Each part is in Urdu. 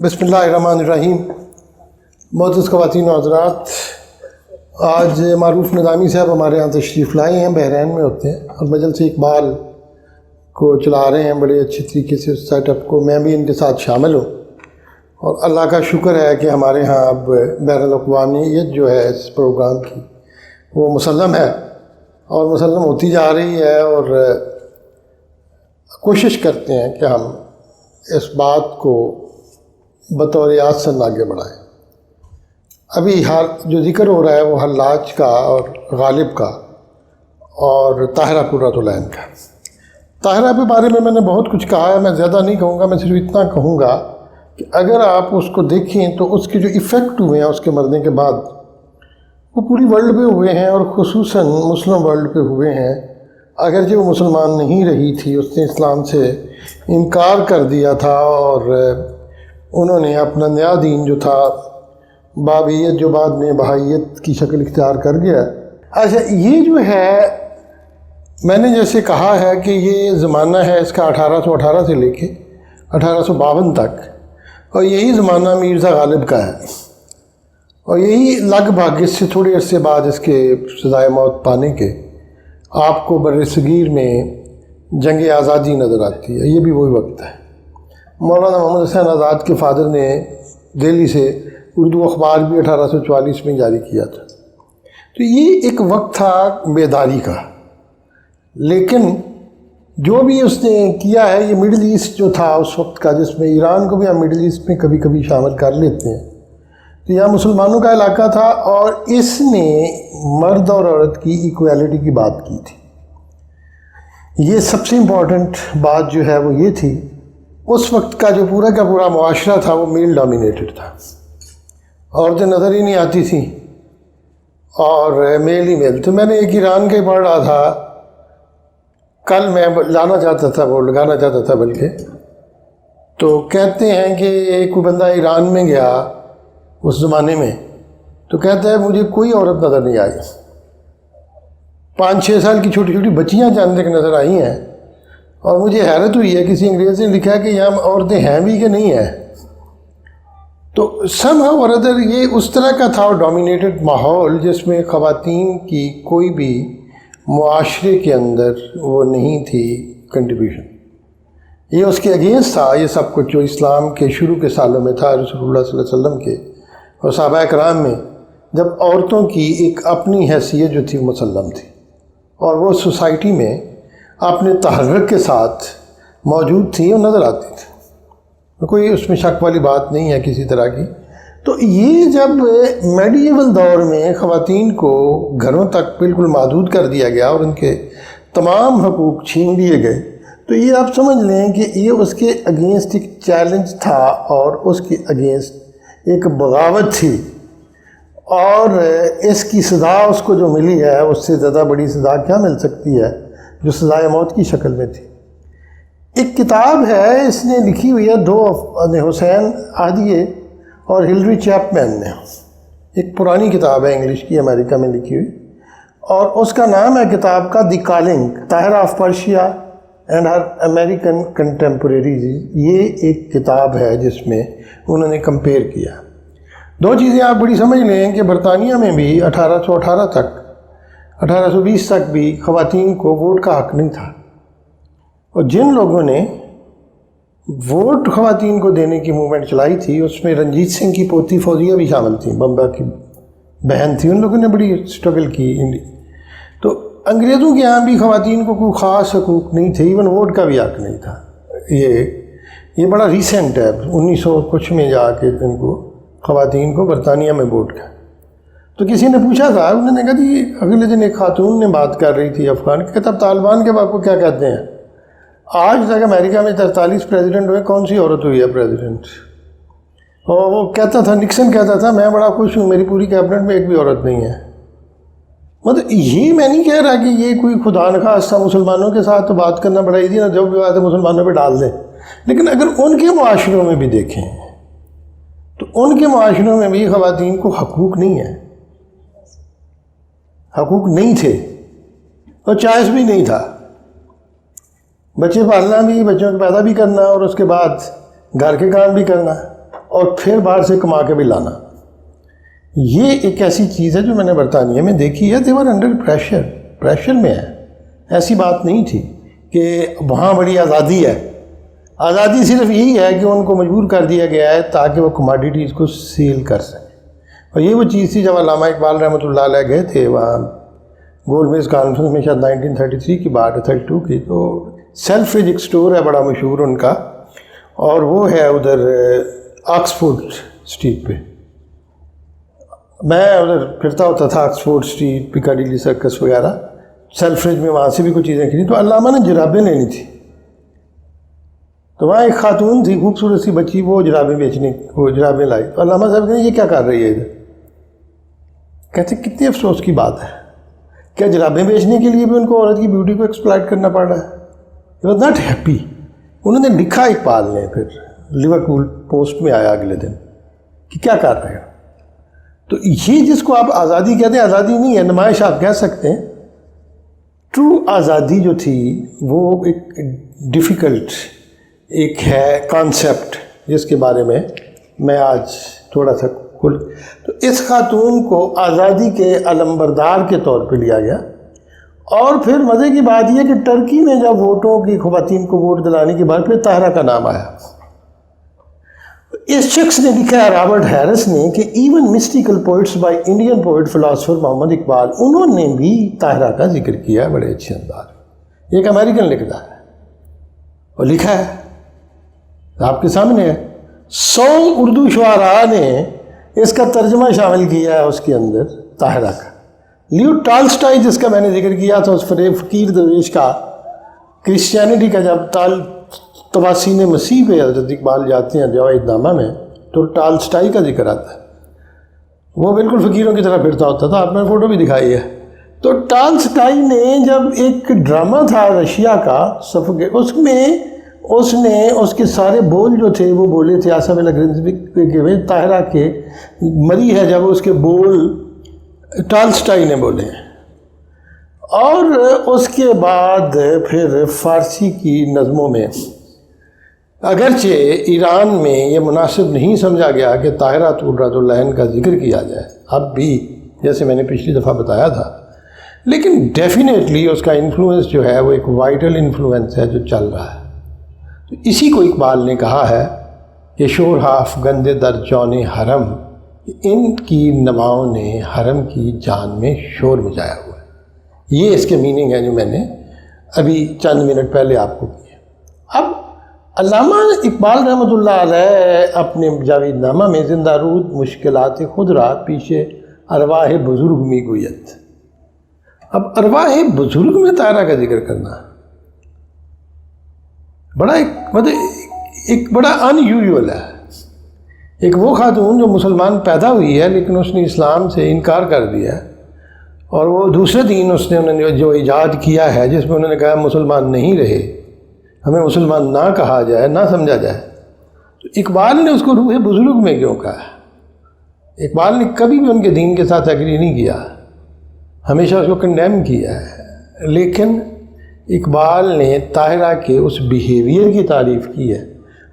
بسم اللہ الرحمن الرحیم۔ معزز خواتین و حضرات، آج معروف نظامی صاحب ہمارے یہاں تشریف لائے ہیں، بحرین میں ہوتے ہیں اور مجلس اقبال کو چلا رہے ہیں بڑے اچھے طریقے سے اس سیٹ اپ کو۔ میں بھی ان کے ساتھ شامل ہوں اور اللہ کا شکر ہے کہ ہمارے ہاں اب بین الاقوامیت جو ہے اس پروگرام کی وہ مسلم ہے اور مسلم ہوتی جا رہی ہے، اور کوشش کرتے ہیں کہ ہم اس بات کو بطور آسن آگے بڑھائیں۔ ابھی جو ذکر ہو رہا ہے وہ حلاج کا اور غالب کا اور طاہرہ قرۃ العین کا۔ طاہرہ کے بارے میں نے بہت کچھ کہا ہے، میں زیادہ نہیں کہوں گا، میں صرف اتنا کہوں گا کہ اگر آپ اس کو دیکھیں تو اس کے جو ایفیکٹ ہوئے ہیں اس کے مرنے کے بعد وہ پوری ورلڈ پہ ہوئے ہیں، اور خصوصاً مسلم ورلڈ پہ ہوئے ہیں۔ اگرچہ وہ مسلمان نہیں رہی تھی، اس نے اسلام سے انکار کر دیا تھا اور انہوں نے اپنا نیا دین جو تھا بابیت، جو بعد میں بہائیت کی شکل اختیار کر گیا۔ اچھا، یہ جو ہے میں نے جیسے کہا ہے کہ یہ زمانہ ہے اس کا 1818 سے لے کے 1852 تک، اور یہی زمانہ مرزا غالب کا ہے، اور یہی لگ بھگ اس سے تھوڑے عرصے بعد اس کے سزائے موت پانے کے آپ کو بر صغیر میں جنگ آزادی نظر آتی ہے۔ یہ بھی وہی وقت ہے۔ مولانا محمد حسین آزاد کے فادر نے دہلی سے اردو اخبار بھی 1844 میں جاری کیا تھا۔ تو یہ ایک وقت تھا بیداری کا، لیکن جو بھی اس نے کیا ہے یہ مڈل ایسٹ جو تھا اس وقت کا، جس میں ایران کو بھی ہم مڈل ایسٹ میں کبھی کبھی شامل کر لیتے ہیں، تو یہاں مسلمانوں کا علاقہ تھا، اور اس نے مرد اور عورت کی ایکویلٹی کی بات کی تھی۔ یہ سب سے امپورٹنٹ بات جو ہے وہ یہ تھی، اس وقت کا جو پورا کا پورا معاشرہ تھا وہ میل ڈومینیٹڈ تھا، عورتیں نظر ہی نہیں آتی تھیں اور میل ہی میل۔ تو میں نے ایک ایران کے پڑھ رہا تھا کل، میں لانا چاہتا تھا، وہ لگانا چاہتا تھا بلکہ، تو کہتے ہیں کہ ایک بندہ ایران میں گیا اس زمانے میں، تو کہتا ہے مجھے کوئی عورت نظر نہیں آئی، 5-6 سال کی چھوٹی چھوٹی بچیاں چاند تک نظر آئی ہیں، اور مجھے حیرت ہوئی ہے کسی انگریز نے لکھا ہے کہ یہاں عورتیں ہیں بھی کہ نہیں ہیں۔ تو سم ہاؤ اور ادر یہ اس طرح کا تھا ڈومینیٹڈ ماحول جس میں خواتین کی کوئی بھی معاشرے کے اندر وہ نہیں تھی کنٹریبیوشن۔ یہ اس کے اگینسٹ تھا یہ سب کچھ جو اسلام کے شروع کے سالوں میں تھا، رسول اللہ صلی اللہ علیہ وسلم کے اور صحابہ کرام میں، جب عورتوں کی ایک اپنی حیثیت جو تھی مسلم تھی، اور وہ سوسائٹی میں اپنے تحرک کے ساتھ موجود تھی اور نظر آتی تھی، کوئی اس میں شک والی بات نہیں ہے کسی طرح کی۔ تو یہ جب میڈیول دور میں خواتین کو گھروں تک بالکل محدود کر دیا گیا اور ان کے تمام حقوق چھین لیے گئے، تو یہ آپ سمجھ لیں کہ یہ اس کے اگینسٹ ایک چیلنج تھا اور اس کے اگینسٹ ایک بغاوت تھی، اور اس کی سزا اس کو جو ملی ہے اس سے زیادہ بڑی سزا کیا مل سکتی ہے جو سزائے موت کی شکل میں تھی۔ ایک کتاب ہے اس نے لکھی ہوئی ہے، دو حسین عادیے اور ہلری چیپمین نے، ایک پرانی کتاب ہے انگلش کی، امریکہ میں لکھی ہوئی، اور اس کا نام ہے کتاب کا the calling, Tahirih of Persia and her American contemporaries. یہ ایک کتاب ہے جس میں انہوں نے کمپیئر کیا۔ دو چیزیں آپ بڑی سمجھ لیں کہ برطانیہ میں بھی 1818 تک 1820 تک بھی خواتین کو ووٹ کا حق نہیں تھا، اور جن لوگوں نے ووٹ خواتین کو دینے کی موومنٹ چلائی تھی اس میں رنجیت سنگھ کی پوتی فوزیہ بھی شامل تھیں، بمبا کی بہن تھی، ان لوگوں نے بڑی اسٹرگل کی۔ تو انگریزوں کے یہاں بھی خواتین کو کوئی خاص حقوق نہیں تھے، ایون ووٹ کا بھی حق نہیں تھا۔ یہ بڑا ریسنٹ ہے، 1900 کچھ میں جا کے ان کو خواتین کو برطانیہ میں ووٹ کا۔ تو کسی نے پوچھا تھا، انہوں نے کہا جی، اگلے دن ایک خاتون نے بات کر رہی تھی افغان کی، کہتا اب طالبان کے باپ کو کیا کہتے ہیں؟ آج تک امریکہ میں 43 پریزیڈنٹ ہوئے، کون سی عورت ہوئی ہے پریزیڈنٹ؟ اور وہ کہتا تھا، نکسن کہتا تھا میں بڑا خوش ہوں میری پوری کیبنٹ میں ایک بھی عورت نہیں ہے۔ مطلب یہ میں نہیں کہہ رہا کہ یہ کوئی خدا نخواستہ مسلمانوں کے ساتھ تو بات کرنا بڑا ایزی، نہ جو بھی بات ہے مسلمانوں پہ ڈال دیں، لیکن اگر ان کے معاشروں میں بھی دیکھیں تو ان کے معاشروں میں بھی خواتین کو حقوق نہیں ہے، حقوق نہیں تھے، اور چوائس بھی نہیں تھا۔ بچے پالنا بھی، بچوں کو پیدا بھی کرنا، اور اس کے بعد گھر کے کام بھی کرنا، اور پھر باہر سے کما کے بھی لانا. یہ ایک ایسی چیز ہے جو میں نے برطانیہ میں دیکھی ہے. دیور انڈر پریشر میں ہے. ایسی بات نہیں تھی کہ وہاں بڑی آزادی ہے. آزادی صرف یہی ہے کہ ان کو مجبور کر دیا گیا ہے تاکہ وہ کماڈیٹیز کو سیل کر سکیں. اور یہ وہ چیز تھی جب علامہ اقبال رحمۃ اللہ علیہ گئے تھے وہاں گولڈ میز کانفرنس میں، شاید 1933 کی بات ہے، 32 کی. تو سیلفریج ایک اسٹور ہے بڑا مشہور ان کا، اور وہ ہے ادھر آکسفورڈ اسٹریٹ پہ. میں ادھر پھرتا ہوتا تھا، آکسفورڈ اسٹریٹ، پیکاڈیلی سرکس وغیرہ. سیلفریج میں وہاں سے بھی کچھ چیزیں خریدی. تو علامہ نے جرابیں لینی تھی. تو وہاں ایک خاتون تھی، خوبصورت سی بچی، وہ جرابیں لائی. تو علامہ صاحب کہتے ہیں یہ کیا کر رہی ہے ادھر؟ کہتے کتنے افسوس کی بات ہے، کیا جرابیں بیچنے کے لیے بھی ان کو عورت کی بیوٹی کو ایکسپلائٹ کرنا پڑ رہا ہے؟ He was not happy. انہوں نے لکھا اقبال نے، پھر لیورپول پوسٹ میں آیا اگلے دن کہ کیا کر رہے ہیں. تو یہ جس کو آپ آزادی کہتے ہیں، آزادی نہیں ہے، نمائش آپ کہہ سکتے ہیں. ٹرو آزادی جو تھی وہ ایک ڈیفیکلٹ ایک ہے کانسیپٹ جس کے بارے میں آج تھوڑا سا تو اس خاتون کو آزادی کے علمبردار کے طور پہ لیا گیا. اور پھر مزے کی بات یہ کہ ٹرکی میں جب ووٹوں کی خواتین کو ووٹ دلانے کے بعد پھر طاہرہ کا نام آیا. اس شخص نے لکھا ہے، رابرٹ ہیرس نے، کہ even mystical poets by Indian poet philosopher Muhammad Iqbal, انہوں نے بھی طاہرہ کا ذکر کیا ہے بڑے اچھے انداز میں. ایک امریکن لکھتا ہے اور لکھا ہے آپ کے سامنے ہے. 100 اردو شعراء نے اس کا ترجمہ شامل کیا ہے اس کے اندر طاہرہ کا. لیو ٹالسٹائی جس کا میں نے ذکر کیا تھا، اس فقیر درویش کا، کرسچینٹی کا، جب تواسین مسیح پہ حضرت اقبال جاتے ہیں جوائد نامہ میں تو ٹالسٹائی کا ذکر آتا ہے. وہ بالکل فقیروں کی طرح پھرتا ہوتا تھا، آپ نے فوٹو بھی دکھائی ہے. تو ٹالسٹائی نے جب ایک ڈرامہ تھا رشیا کا اس میں اس نے اس کے سارے بول جو تھے وہ بولے تھے آصف الگرنزبک کے طاہرہ کے مری ہے جب اس کے بول ٹالسٹائی نے بولے. اور اس کے بعد پھر فارسی کی نظموں میں، اگرچہ ایران میں یہ مناسب نہیں سمجھا گیا کہ طاہرہ رضی اللہ عنہ کا ذکر کیا جائے اب بھی، جیسے میں نے پچھلی دفعہ بتایا تھا، لیکن ڈیفینیٹلی اس کا انفلوئنس جو ہے وہ ایک وائٹل انفلوئنس ہے جو چل رہا ہے. تو اسی کو اقبال نے کہا ہے کہ شور ہاف گندے در جان حرم، ان کی نواؤں نے حرم کی جان میں شور مچایا ہوا ہے. یہ اس کے میننگ ہے جو میں نے ابھی چند منٹ پہلے آپ کو کیا. اب علامہ اقبال رحمۃ اللہ علیہ اپنے جاوید نامہ میں زندہ رود مشکلات خود را پیچھے ارواح بزرگ میں گویت. اب ارواح بزرگ میں طاہرہ کا ذکر کرنا بڑا ایک بڑا ان یوزول ہے. ایک وہ خاتون جو مسلمان پیدا ہوئی ہے لیکن اس نے اسلام سے انکار کر دیا ہے، اور وہ دوسرے دین اس نے انہوں نے جو ایجاد کیا ہے جس میں انہوں نے کہا مسلمان نہیں رہے، ہمیں مسلمان نہ کہا جائے، نہ سمجھا جائے. تو اقبال نے اس کو روح بزرگ میں کیوں کہا؟ اقبال نے کبھی بھی ان کے دین کے ساتھ ایگری نہیں کیا، ہمیشہ اس کو کنڈیم کیا ہے. لیکن اقبال نے طاہرہ کے اس بیہیویئر کی تعریف کی ہے.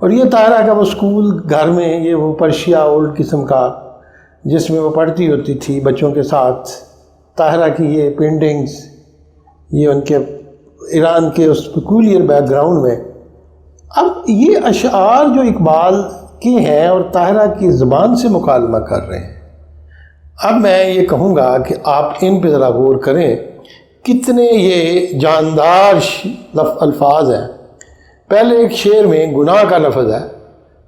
اور یہ طاہرہ کا وہ اسکول گھر میں، یہ وہ پرشیا اولڈ قسم کا جس میں وہ پڑھتی ہوتی تھی بچوں کے ساتھ، طاہرہ کی یہ پینٹنگز، یہ ان کے ایران کے اس پیکولیر بیک گراؤنڈ میں. اب یہ اشعار جو اقبال کے ہیں اور طاہرہ کی زبان سے مکالمہ کر رہے ہیں. اب میں یہ کہوں گا کہ آپ ان پہ ذرا غور کریں، کتنے یہ جاندار الفاظ ہیں. پہلے ایک شعر میں گناہ کا لفظ ہے،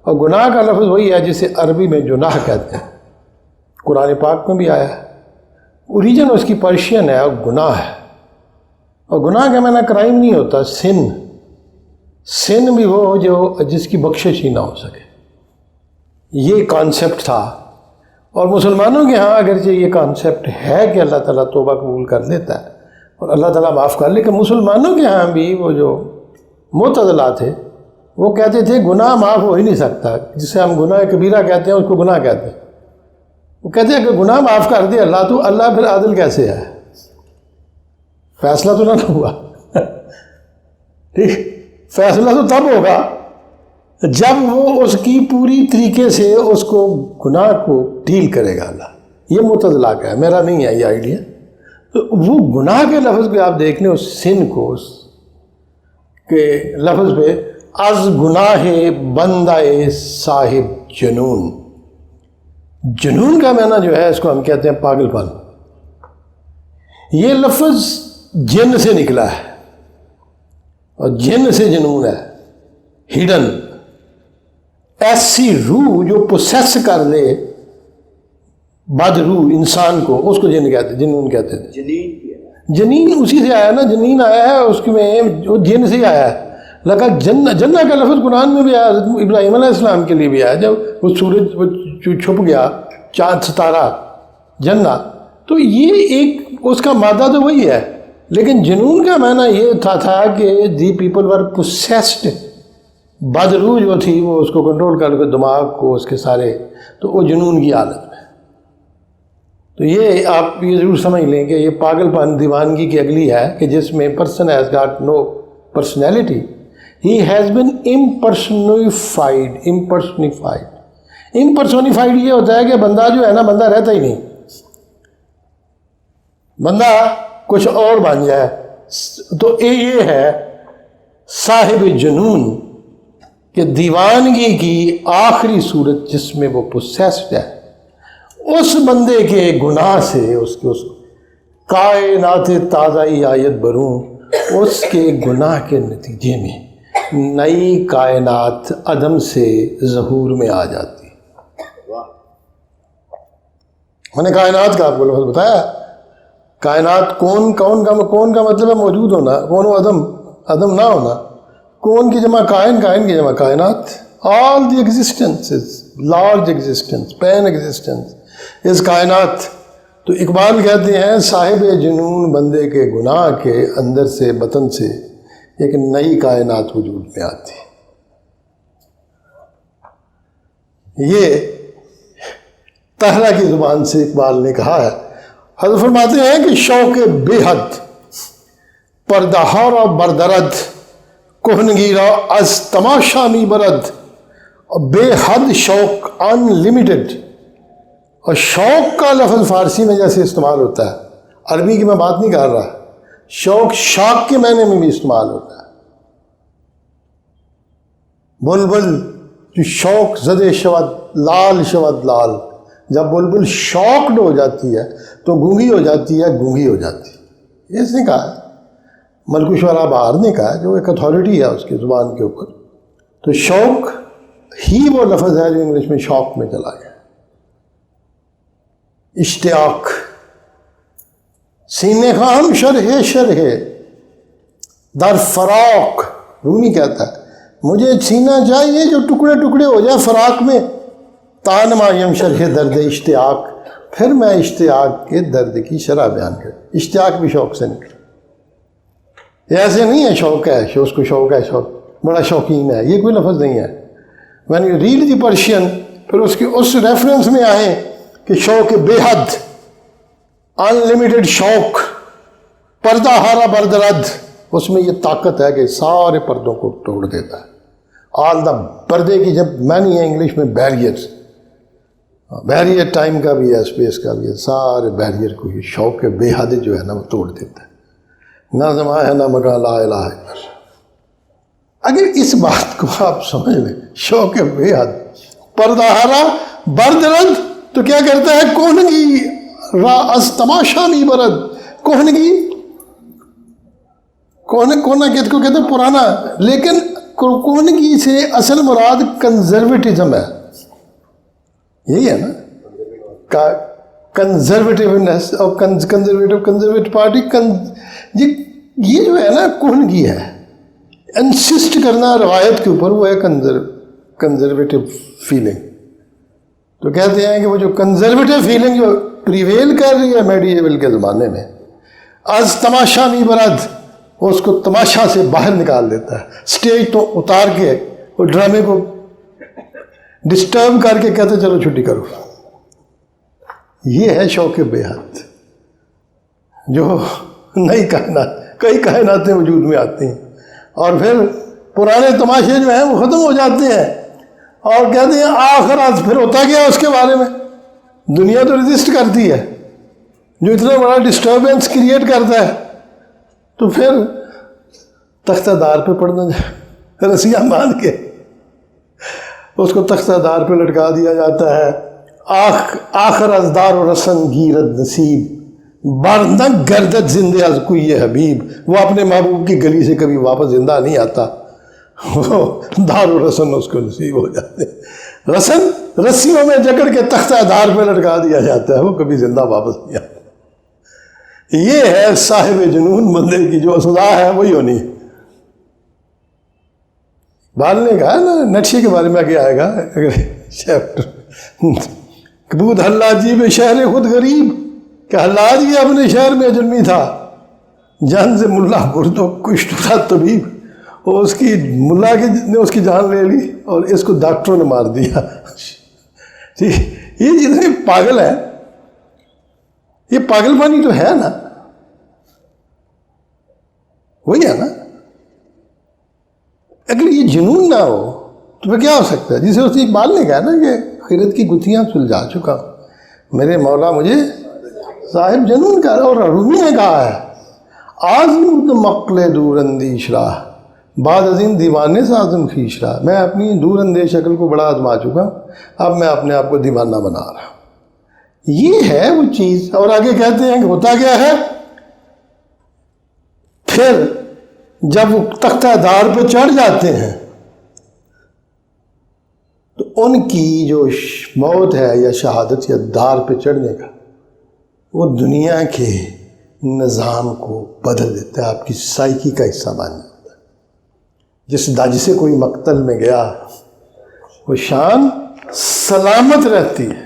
اور گناہ کا لفظ وہی ہے جسے عربی میں جناح کہتے ہیں، قرآن پاک میں بھی آیا ہے. اوریجن اس کی پرشین ہے اور گناہ ہے. اور گناہ کا معنی کرائم نہیں ہوتا، سن بھی وہ جو جس کی بخشش ہی نہ ہو سکے. یہ کانسیپٹ تھا. اور مسلمانوں کے ہاں اگرچہ یہ کانسیپٹ ہے کہ اللہ تعالیٰ توبہ قبول کر لیتا ہے اور اللہ تعالیٰ معاف کر، لیکن مسلمانوں کے ہاں بھی وہ جو معتزلہ تھے وہ کہتے تھے گناہ معاف ہو ہی نہیں سکتا، جسے ہم گناہ کبیرہ کہتے ہیں اس کو گناہ کہتے ہیں. وہ کہتے ہیں کہ گناہ معاف کر دے اللہ تو اللہ پھر عادل کیسے ہے؟ فیصلہ تو نہ ہوا ٹھیک، فیصلہ تو تب ہوگا جب وہ اس کی پوری طریقے سے اس کو گناہ کو ڈیل کرے گا اللہ. یہ معتزلہ کا ہے، میرا نہیں ہے یہ آئیڈیا. تو وہ گناہ کے لفظ پہ آپ دیکھ لیں، اس سن کو، اس کے لفظ پہ، از گناہ بندہ صاحب جنون. جنون کا معنی جو ہے اس کو ہم کہتے ہیں پاگل پن. یہ لفظ جن سے نکلا ہے، اور جن سے جنون ہے، ہڈن. ایسی روح جو پوسیس کر لے بد روح انسان کو، اس کو جن کہتے، جنون کہتے تھے. جنین اسی سے آیا نا، جنین آیا ہے اس میں، وہ جن سے ہی آیا ہے. لگا جنہ کا لفظ قرآن میں بھی آیا، ابراہیم علیہ السلام کے لیے بھی آیا. جب وہ سورج چھپ گیا، چاند ستارہ جنہ، تو یہ ایک اس کا مادہ تو وہی ہے. لیکن جنون کا معنی یہ تھا کہ دی پیپل ور پوسیسڈ، بد روح جو تھی وہ اس کو کنٹرول کر کے دماغ کو، اس کے سارے، تو وہ جنون کی حالت میں. تو یہ آپ یہ ضرور سمجھ لیں کہ یہ پاگل پن دیوانگی کی اگلی ہے، کہ جس میں person has got no personality, he has been impersonified. Impersonified یہ ہوتا ہے کہ بندہ جو ہے نا، بندہ رہتا ہی نہیں، بندہ کچھ اور بن جائے. تو یہ ہے صاحب جنون، کہ دیوانگی کی آخری صورت جس میں وہ پوسیسڈ ہے. اس بندے کے گناہ سے، اس کائنات تازہ آیت بروں، اس کے گناہ کے نتیجے میں نئی کائنات عدم سے ظہور میں آ جاتی. میں نے کائنات کا آپ کو لفظ بتایا. کائنات کون کا مطلب ہے موجود ہونا، کون و عدم نہ ہونا. کون کی جمع کائن، کائن کی جمع کائنات. All the existence, large existence, pan existence اس کائنات. تو اقبال کہتے ہیں صاحب جنون بندے کے گناہ کے اندر سے، بطن سے ایک نئی کائنات وجود میں آتی. یہ طہرہ کی زبان سے اقبال نے کہا ہے. حضرت فرماتے ہیں کہ شوق بے حد پردہار و بردرد، کہنگی را از تماشا می برد. اور بے حد شوق، ان لمیٹڈ. اور شوق کا لفظ فارسی میں جیسے استعمال ہوتا ہے، عربی کی میں بات نہیں کر رہا، شوق شاق کے معنی میں بھی استعمال ہوتا ہے. بلبل جو شوق زدے شود لال شود لال، جب بلبل شوقڈ ہو جاتی ہے تو گونگی ہو جاتی ہے، گونگی ہو جاتی ہے. اس نے کہا ہے، ملک شعراء بہار نے کہا ہے، جو ایک اتھارٹی ہے اس کی زبان کے اوپر. تو شوق ہی وہ لفظ ہے جو انگلش میں شوق میں چلا گیا. اشتیاق، سینے خام شرح شرح در فراق. رومی کہتا ہے مجھے سینہ چاہیے جو ٹکڑے ٹکڑے ہو جائے فراق میں. تانمایم شرح درد اشتیاق، پھر میں اشتیاق کے درد کی شرح بیان کر. اشتیاق بھی شوق سے نکلا. یہ ایسے نہیں ہے شوق ہے، اس کو شوق ہے، شوق بڑا شوقین ہے، یہ کوئی لفظ نہیں ہے. when you read the Persian، پھر اس کی اس ریفرنس میں آئے کہ شوق بے حد، انلمیٹڈ شوق، پردہ ہارا بردرد، اس میں یہ طاقت ہے کہ سارے پردوں کو توڑ دیتا ہے. آل دا، پردے کی جب معنی ہے انگلش میں بیریئر، بیریئر ٹائم کا بھی ہے، اسپیس کا بھی ہے، سارے بیریئر کو یہ شوق بے حد جو ہے نا وہ توڑ دیتا ہے. نہ زمان ہے نہ مکان، لا الہ الا اللہ. اگر اس بات کو آپ سمجھ لیں، شوق بے حد، پردہ ہارا بردرد، تو کیا کرتا ہے؟ کوہنگی را از تماشا می برد. کوہنگی، کونا کہتے کو کہتے ہیں پرانا، لیکن کوہنگی سے اصل مراد کنزرویٹزم ہے. یہی ہے نا، کنزرویٹیونیس اور کنزرویٹو پارٹی. یہ جو ہے نا کوہنگی ہے، انسسٹ کرنا روایت کے اوپر، وہ ہے کنزرویٹو فیلنگ. تو کہتے ہیں کہ وہ جو کنزرویٹو فیلنگ جو پریویل کر رہی ہے میڈیول کے زمانے میں، از تماشا می برد، وہ اس کو تماشا سے باہر نکال دیتا ہے، سٹیج تو اتار کے وہ ڈرامے کو ڈسٹرب کر کے کہتے چلو چھٹی کرو. یہ ہے شوق بے حد، جو نئی کائنات، کئی کائناتیں وجود میں آتی ہیں. اور پھر پرانے تماشے جو ہیں وہ ختم ہو جاتے ہیں، اور کہتے ہیں آخرت پھر ہوتا کیا اس کے بارے میں؟ دنیا تو ریزسٹ کرتی ہے، جو اتنا بڑا ڈسٹربنس کریٹ کرتا ہے، تو پھر تختہ دار پہ پڑنا جائے، رسیاں باندھ کے اس کو تختہ دار پہ لٹکا دیا جاتا ہے۔ آخر از دار و رسن گیرد نصیب، بارنہ گردت زندہ از کوئی حبیب، وہ اپنے محبوب کی گلی سے کبھی واپس زندہ نہیں آتا، وہ دار و رسن اس کو نصیب ہو جاتے ہیں۔ رسن رسیوں میں جکڑ کے تختہ دار پہ لٹکا دیا جاتا ہے، وہ کبھی زندہ واپس نہیں آتا۔ یہ ہے صاحب جنون بندے کی جو سزا ہے وہی ہونی ہے۔ بال نے کہا نا نقشے کے بارے میں آگے آئے گا اگر چیپٹر، کبود حلاجی بے شہر خود غریب، کہ حلاج یہ اپنے شہر میں اجنبی تھا، جان سے ملا بردو کشت تھا طبیب، اور اس کی ملا نے اس کی جان لے لی اور اس کو ڈاکٹروں نے مار دیا۔ یہ جتنے پاگل ہیں، یہ پاگل پانی تو ہے نا، وہی ہے نا۔ اگر یہ جنون نہ ہو تو پھر کیا ہو سکتا ہے؟ جسے اس اقبال نے کہا نا کہ خیرت کی گتھیاں سلجھا چکا میرے مولا مجھے صاحب جنون کہا، اور رومی نے کہا ہے آزمود مقل دور اندیش راہ، بعد ازین دیوانے سازم خیش راہ، میں اپنی دور اندیش شکل کو بڑا آزما چکا، اب میں اپنے آپ کو دیوانہ بنا رہا ہوں۔ یہ ہے وہ چیز۔ اور آگے کہتے ہیں کہ ہوتا کیا ہے، پھر جب وہ تختہ دار پہ چڑھ جاتے ہیں تو ان کی جو موت ہے یا شہادت یا دار پہ چڑھنے کا، وہ دنیا کے نظام کو بدل دیتا ہے، آپ کی سائیکی کا حصہ بن جاتا ہے۔ جسے کوئی مقتل میں گیا وہ شان سلامت رہتی ہے،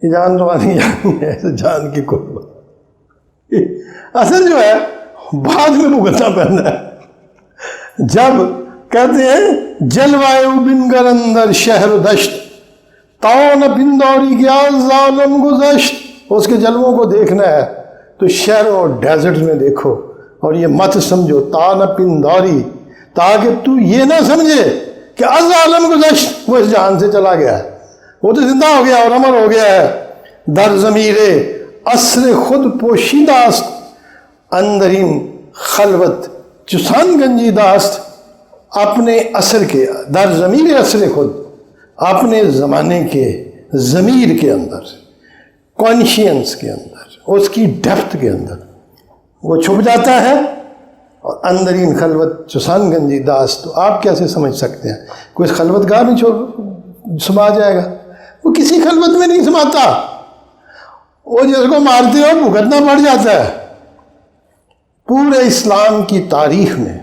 یہ جان روانی جانی ہے، جان کی قربت اصل جو ہے بعد میں بھگتنا پڑتا ہے۔ جب کہتے ہیں جلوائے بنگر اندر شہر و دشت، تاؤ نہ پندوری گیا ظالم گذشت، اس کے جلووں کو دیکھنا ہے تو شہر اور ڈیزرٹ میں دیکھو، اور یہ مت سمجھو تا نہ پندوری، تاکہ تو یہ نہ سمجھے کہ ظالم گذشت، وہ اس جہان سے چلا گیا ہے، وہ تو زندہ ہو گیا اور امر ہو گیا ہے۔ در ضمیر عصر خود پوشیدہ است، اندرین خلوت چسان گنجی داست، اپنے عصر کے در ضمیر عصر خود، اپنے زمانے کے ضمیر کے اندر، کانشینس کے اندر، اس کی ڈیپتھ کے اندر وہ چھپ جاتا ہے، اور اندرین خلوت چسان گنجی داست۔ تو آپ کیسے سمجھ سکتے ہیں کوئی خلوت گاہ میں سما جائے گا؟ وہ کسی خلوت میں نہیں سماتا، وہ جس کو مارتے ہو بھگتنا پڑ جاتا ہے۔ پورے اسلام کی تاریخ میں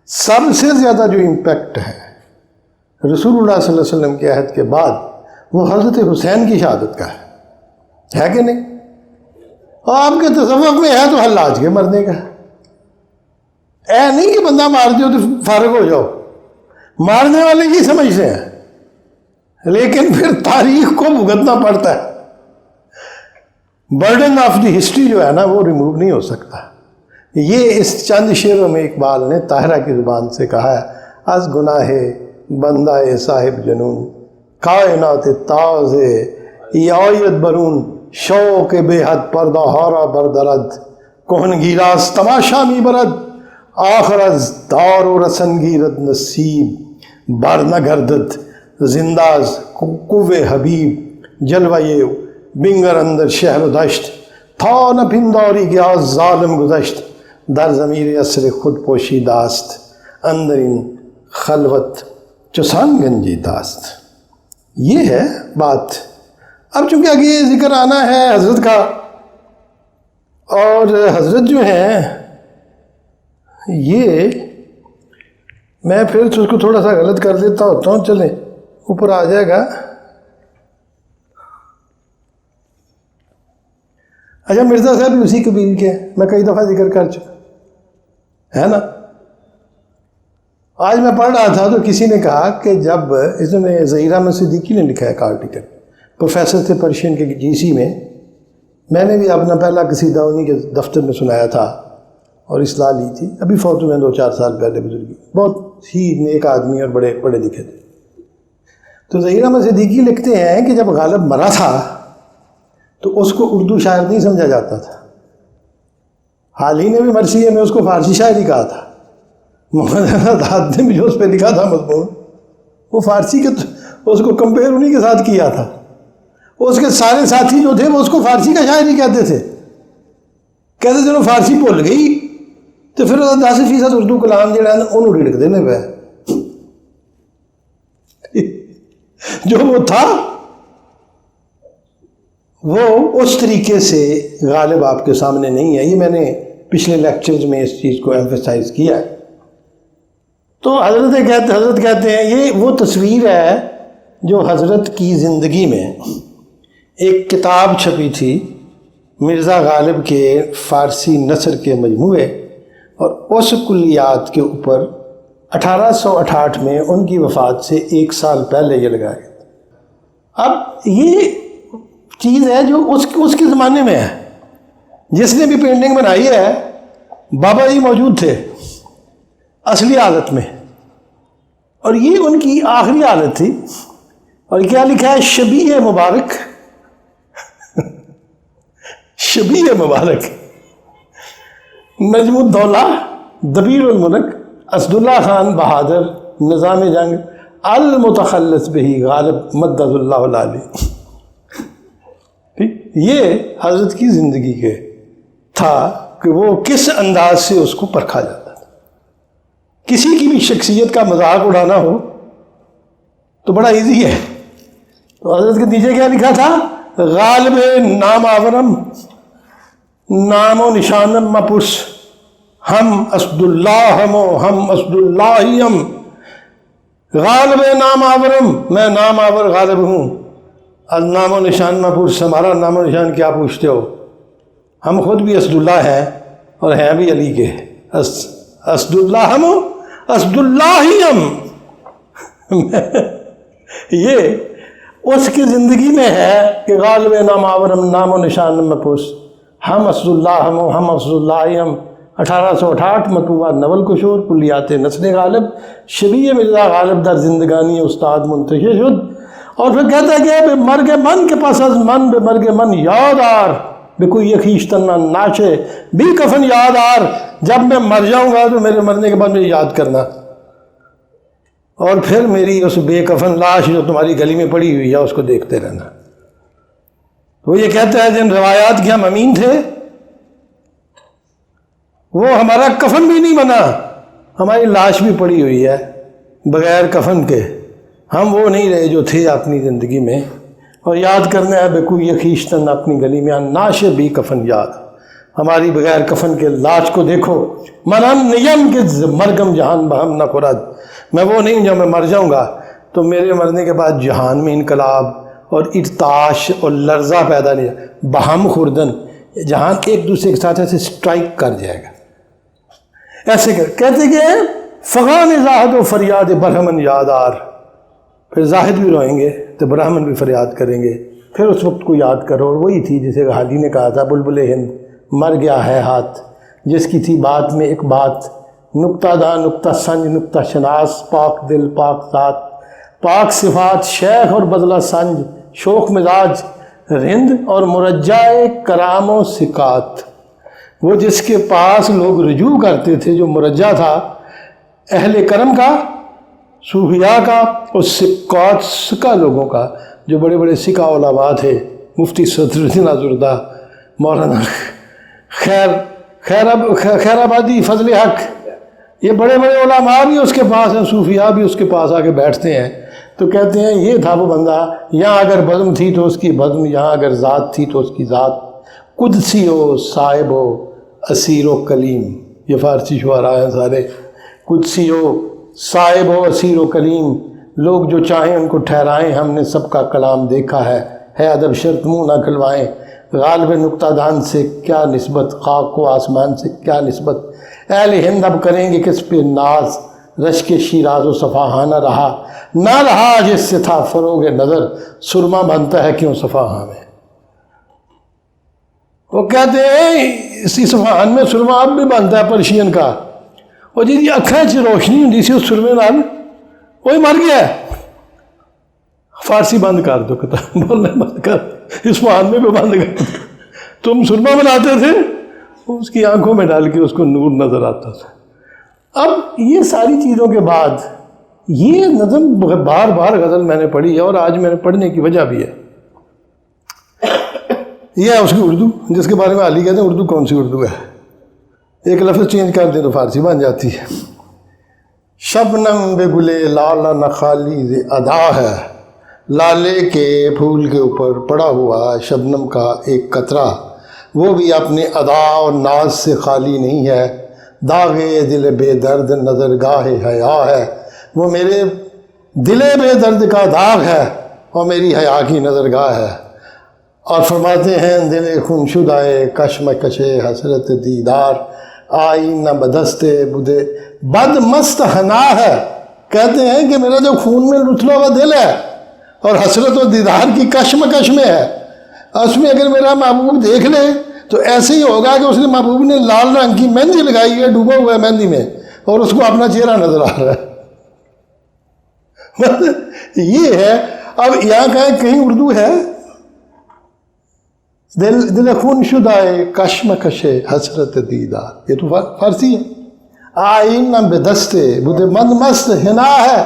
سب سے زیادہ جو امپیکٹ ہے رسول اللہ صلی اللہ علیہ وسلم کے عہد کے بعد، وہ حضرت حسین کی شہادت کا ہے کہ نہیں؟ اور آپ کے تصوف میں ہے تو حلاج کے مرنے کا ہے نہیں کہ بندہ مار دو تو فارغ ہو جاؤ، مارنے والے کی سمجھتے ہیں، لیکن پھر تاریخ کو بھگتنا پڑتا ہے۔ برڈن آف دی ہسٹری جو ہے نا وہ ریموو نہیں ہو سکتا۔ یہ اس چند شعروں میں اقبال نے طاہرہ کی زبان سے کہا ہے، از گناہ بندہ صاحب جنون، کائنات تاز آید برون، شوق بے حد پردہ ہارا بردرد، کہن گیراس تماشا می برد، آخر از دار و رسن گیرد نصیب، بر نہ گردد زنداز کوے حبیب، جلوے بنگر اندر شہر و دشت، تھا نہ پندوری گیا ظالم گذشت، در ضمیر عصر خود پوشی داست، اندرین خلوت چسان گنجی داست۔ یہ ہے بات۔ اب چونکہ آگے یہ ذکر آنا ہے حضرت کا، اور حضرت جو ہیں یہ میں پھر اس کو تھوڑا سا غلط کر دیتا ہوتا ہوں، چلیں اوپر آ جائے گا۔ اچھا مرزا صاحب اسی قبیل کے میں کئی دفعہ ذکر کر چکا ہے نا۔ آج میں پڑھ رہا تھا تو کسی نے کہا کہ جب اس نے ظہیر احمد صدیقی نے لکھا ہے ایک آرٹیکل، پروفیسر تھے پرشین کے جی سی میں نے بھی اپنا پہلا قصیدہ انہی کے دفتر میں سنایا تھا، اور اصلاح لی تھی، ابھی فوت ہوئے 2-4 سال پہلے بزرگی، بہت ہی نیک آدمی اور بڑے پڑھے لکھے تھے۔ تو ظہیر احمد صدیقی لکھتے ہیں کہ جب غالب مرا تھا تو اس کو اردو شاعر نہیں سمجھا جاتا تھا۔ حال ہی میں بھی مرثیے میں اس کو فارسی شاعر ہی کہا تھا۔ محمد احمد نے بھی جو اس پہ لکھا تھا مضمون، وہ فارسی کے، اس کو کمپیئر انہی کے ساتھ کیا تھا۔ اس کے سارے ساتھی جو تھے وہ اس کو فارسی کا شاعر ہی کہتے تھے، کہتے چلو فارسی بھول گئی تو پھر 10% اردو کلام جہاں انہوں رڑک دینے پہ جو وہ تھا وہ اس طریقے سے غالب آپ کے سامنے نہیں ہے۔ یہ میں نے پچھلے لیکچرز میں اس چیز کو ایمفیسائز کیا ہے۔ تو حضرت کہتے ہیں یہ وہ تصویر ہے جو حضرت کی زندگی میں ایک کتاب چھپی تھی مرزا غالب کے فارسی نثر کے مجموعے، اور اس کلیات کے اوپر 1868 میں ان کی وفات سے 1 سال پہلے یہ لگایا گیا۔ اب یہ چیز ہے جو اس کے زمانے میں ہے۔ جس نے بھی پینٹنگ بنائی ہے بابا جی موجود تھے اصلی حالت میں، اور یہ ان کی آخری حالت تھی۔ اور کیا لکھا ہے؟ شبیہ مبارک شبیہ مبارک، نجم الدولہ، دبیر الملک، اسد اللہ خان بہادر، نظام جنگ، المتخلص بہی غالب مدد اللہ العالی۔ یہ حضرت کی زندگی کے تھا کہ وہ کس انداز سے اس کو پرکھا جاتا تھا۔ کسی کی بھی شخصیت کا مذاق اڑانا ہو تو بڑا ایزی ہے۔ تو حضرت کے نیچے کیا لکھا تھا؟ غالب نام آورم، نام و نشانم مپرس، ہم اسد اللہ ہم اسد اللہ ہم۔ غالب نام آورم، میں نام آور غالب ہوں، نام و نشان مپرس، ہمارا نام و نشان کیا پوچھتے ہو؟ ہم خود بھی اسد اللہ ہیں اور ہیں بھی علی کے، اسد اللہ ہم اسد اللہ ہم۔ یہ اس کی زندگی میں ہے کہ غالب نام آورم، نام و نشان مپرس، ہم اسد اللہ ہم اسد اللہ ہم۔ 1868 مطبوعہ نول کشور، کلیات نثر غالب، شبیہ مرزا غالب در زندگانی استاد منتشر شد۔ اور پھر کہتا ہے کہ بے مرگ من کے پاس از من، بے مرگ من یاد آر، بے کوئی خویشتن نہ ناچے، بھی کفن یاد آر، جب میں مر جاؤں گا تو میرے مرنے کے بعد مجھے یاد کرنا، اور پھر میری اس بے کفن لاش جو تمہاری گلی میں پڑی ہوئی ہے اس کو دیکھتے رہنا۔ وہ یہ کہتا ہے جن روایات کے ہم امین تھے وہ ہمارا کفن بھی نہیں بنا، ہماری لاش بھی پڑی ہوئی ہے بغیر کفن کے، ہم وہ نہیں رہے جو تھے اپنی زندگی میں۔ اور یاد کرنا ہے بے کوئی خویشتن اپنی گلی میں، ناش بھی کفن یاد، ہماری بغیر کفن کے لاش کو دیکھو۔ منم نیم کے مرگم جہان بہم نہ خورد، میں وہ نہیں جب میں مر جاؤں گا تو میرے مرنے کے بعد جہان میں انقلاب اور ارتعاش اور لرزہ پیدا نہیں، بہم خوردن، جہان ایک دوسرے کے ساتھ ایسے سٹرائک کر جائے گا، ایسے کہتے کہ فغان زاہد و فریاد برہمن یادار، پھر زاہد بھی روئیں گے تو برہمن بھی فریاد کریں گے، پھر اس وقت کو یاد کرو۔ اور وہی تھی جسے حاجی نے کہا تھا بلبل ہند مر گیا ہے ہاتھ، جس کی تھی بات میں ایک بات، نکتہ داں نکتہ سنج نکتہ شناس، پاک دل پاک ذات پاک صفات، شیخ اور بدلہ سنج، شوخ مزاج رند اور مرجائے کرام و سکات۔ وہ جس کے پاس لوگ رجوع کرتے تھے، جو مرجع تھا اہل کرم کا، صوفیاء کا، اور سکات سکا لوگوں کا، جو بڑے بڑے سکا علماء تھے، مفتی صدر الدین آزردہ، مولانا خیر آبادی، فضل حق، یہ بڑے بڑے علماء بھی اس کے پاس ہیں، صوفیاء بھی اس کے پاس آ کے بیٹھتے ہیں۔ تو کہتے ہیں یہ تھا وہ بندہ، یہاں اگر بزم تھی تو اس کی بزم، یہاں اگر ذات تھی تو اس کی ذات، قدسی ہو صاحب ہو اسیر و کلیم، یہ فارسی شعراء ہیں سارے، قدسی ہو صاحب ہو اسیر و کلیم، لوگ جو چاہیں ان کو ٹھہرائیں، ہم نے سب کا کلام دیکھا ہے ادب شرط منہ نہ کھلوائیں، غالب نکتہ دان سے کیا نسبت، خاک و آسمان سے کیا نسبت، اہل ہند اب کریں گے کس پہ ناز، رشک شیراز و صفاہانہ نہ رہا جس سے تھا فروغ نظر، سرما بنتا ہے کیوں صفاہاں میں۔ وہ کہتے ہیں اس اصفہان میں سرما اب بھی بنتا ہے پرشین کا، اور جی اکھاں چ روشنی ہوندی سی اس سرمے نال وہی مر گیا ہے۔ فارسی بند کر دو، کتاب بولنا بند کر، اصفہان میں بھی بند کر دو۔ تم سرما بناتے تھے، اس کی آنکھوں میں ڈال کے اس کو نور نظر آتا تھا۔ اب یہ ساری چیزوں کے بعد یہ نظم بار بار غزل میں نے پڑھی ہے، اور آج میں نے پڑھنے کی وجہ بھی ہے۔ یہ ہے اس کی اردو، جس کے بارے میں علی کہتے ہیں اردو کون سی اردو ہے، ایک لفظ چینج کر دیں تو فارسی بن جاتی ہے۔ شبنم بے گلے لالا نخالی ز ادا ہے، لالے کے پھول کے اوپر پڑا ہوا شبنم کا ایک قطرہ، وہ بھی اپنے ادا اور ناز سے خالی نہیں ہے۔ داغے دل بے درد نظر گاہ حیا ہے، وہ میرے دل بے درد کا داغ ہے اور میری حیا کی نظر گاہ ہے۔ اور فرماتے ہیں دل خون شدائے کشمکش حسرت دیدار، آئی نہ بدست بدے بد مست حنا ہے۔ کہتے ہیں کہ میرا جو خون میں لتھڑا ہوا دل ہے اور حسرت و دیدار کی کشمکش میں ہے، اس میں اگر میرا محبوب دیکھ لے تو ایسے ہی ہوگا کہ اس نے محبوب نے لال رنگ کی مہندی لگائی ہے، ڈوبا ہوا ہے مہندی میں، اور اس کو اپنا چہرہ نظر آ رہا ہے۔ یہ ہے۔ اب یہاں کہیں اردو ہے، دل خون شدائے کشمکش حسرت دیدار، یہ تو فارسی ہے۔ آئین بے دستے بدے مند مست حنا ہے،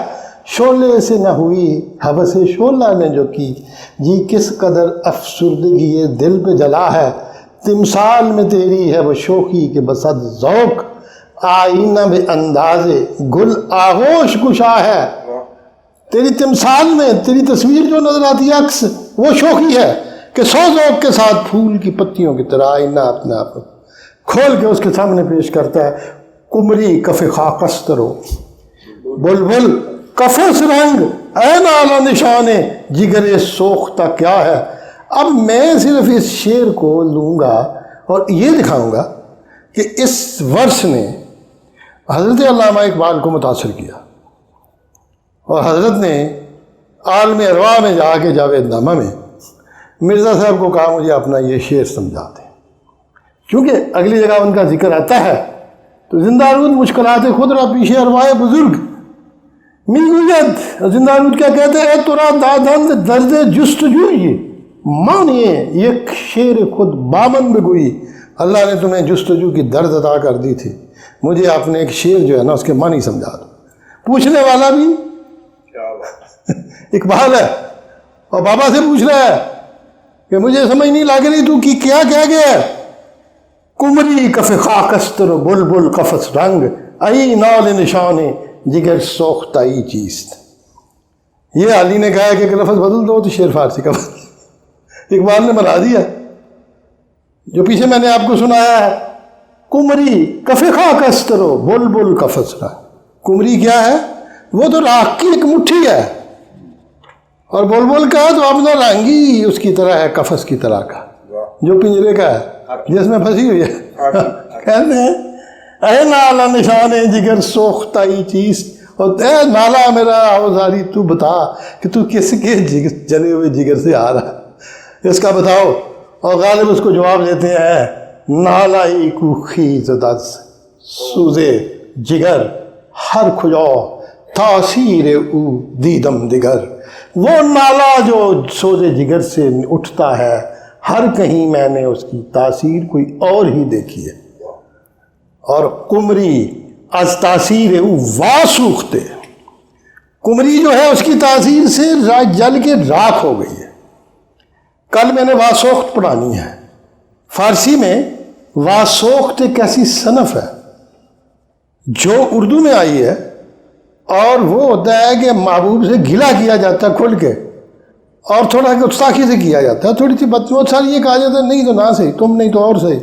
شعلے سے نہ ہوئی حوث شعلہ نے جو کی، جی کس قدر افسردگی یہ دل پہ جلا ہے، تمثال میں تیری ہے وہ شوخی کے بصد ذوق، آئینہ بے انداز گل آغوش گشا ہے۔ تیری تمثال میں تیری تصویر جو نظر آتی ہے عکس، وہ شوخی ہے کہ سو ذوق کے ساتھ پھول کی پتیوں کی طرح آئینہ اپنے آپ کھول کے اس کے سامنے پیش کرتا ہے۔ کمری کف خاکسترو بلبل کفس رنگ اے نالا نشان جگر سوختہ کیا ہے۔ اب میں صرف اس شعر کو لوں گا اور یہ دکھاؤں گا کہ اس ورس نے حضرت علامہ اقبال کو متاثر کیا، اور حضرت نے عالم ارواح میں جا کے جاوید نامہ میں مرزا صاحب کو کہا مجھے اپنا یہ شعر سمجھا دیں، کیونکہ اگلی جگہ ان کا ذکر آتا ہے تو زندہ رود مشکلات خود را پیش ارواح بزرگ میگوید، زندہ رود کیا کہتے ہیں، ترا دادند درد جستجوئی مانیے یک شعر خود بامن بگوئی، اللہ نے تمہیں جستجو کی درد عطا کر دی تھی، مجھے اپنے ایک شعر جو ہے نا اس کے معنی سمجھا دو۔ پوچھنے والا بھی اقبال ہے اور بابا سے پوچھ رہا ہے کہ مجھے سمجھ نہیں لگ رہی تو کی کیا کہہ گیا ہے۔ کمری کف خاکستر بلبل قفس رنگ ای نال نشان جگر سوختائی چیست۔ یہ علی نے کہا ہے کہ ایک لفظ بدل دو تو شعر فارسی کا بدل، اقبال نے بنا دیا جو پیچھے میں نے آپ کو سنایا ہے۔ کمری کف خاکستر بلبل قفس رنگ، کمری کیا ہے، وہ تو راکھ کی ایک مٹھی ہے، اور بلبل کا تو اپنا رنگ ہی اس کی طرح ہے، قفس کی طرح کا جو پنجرے کا ہے جس میں پھنسی ہوئی ہے۔ کہتے ہیں اے نالا نشان جگر سوختائی چیز، اور اے نالا میرا آوازاری تو بتا کہ تو کس کے جلے ہوئے جگر سے آ رہا ہے، اس کا بتاؤ۔ اور غالب اس کو جواب دیتے ہیں نالائی کو خیز دز سوزے جگر ہر کھجو تاثیر او دیدم دگر، وہ نالا جو سوزے جگر سے اٹھتا ہے ہر کہیں میں نے اس کی تاثیر کوئی اور ہی دیکھی ہے۔ اور کمری از تاثیر او واسوختے، کمری جو ہے اس کی تاثیر سے جل کے راکھ ہو گئی ہے۔ کل میں نے واسوخت پڑھانی ہے، فارسی میں واسوخت ایک ایسی صنف ہے جو اردو میں آئی ہے، اور وہ ہوتا ہے کہ محبوب سے گلا کیا جاتا ہے کھل کے، اور تھوڑا گستاخی سے کیا جاتا ہے، تھوڑی سی بہت ساری یہ کہا جاتا ہے نہیں تو نہ صحیح، تم نہیں تو اور صحیح۔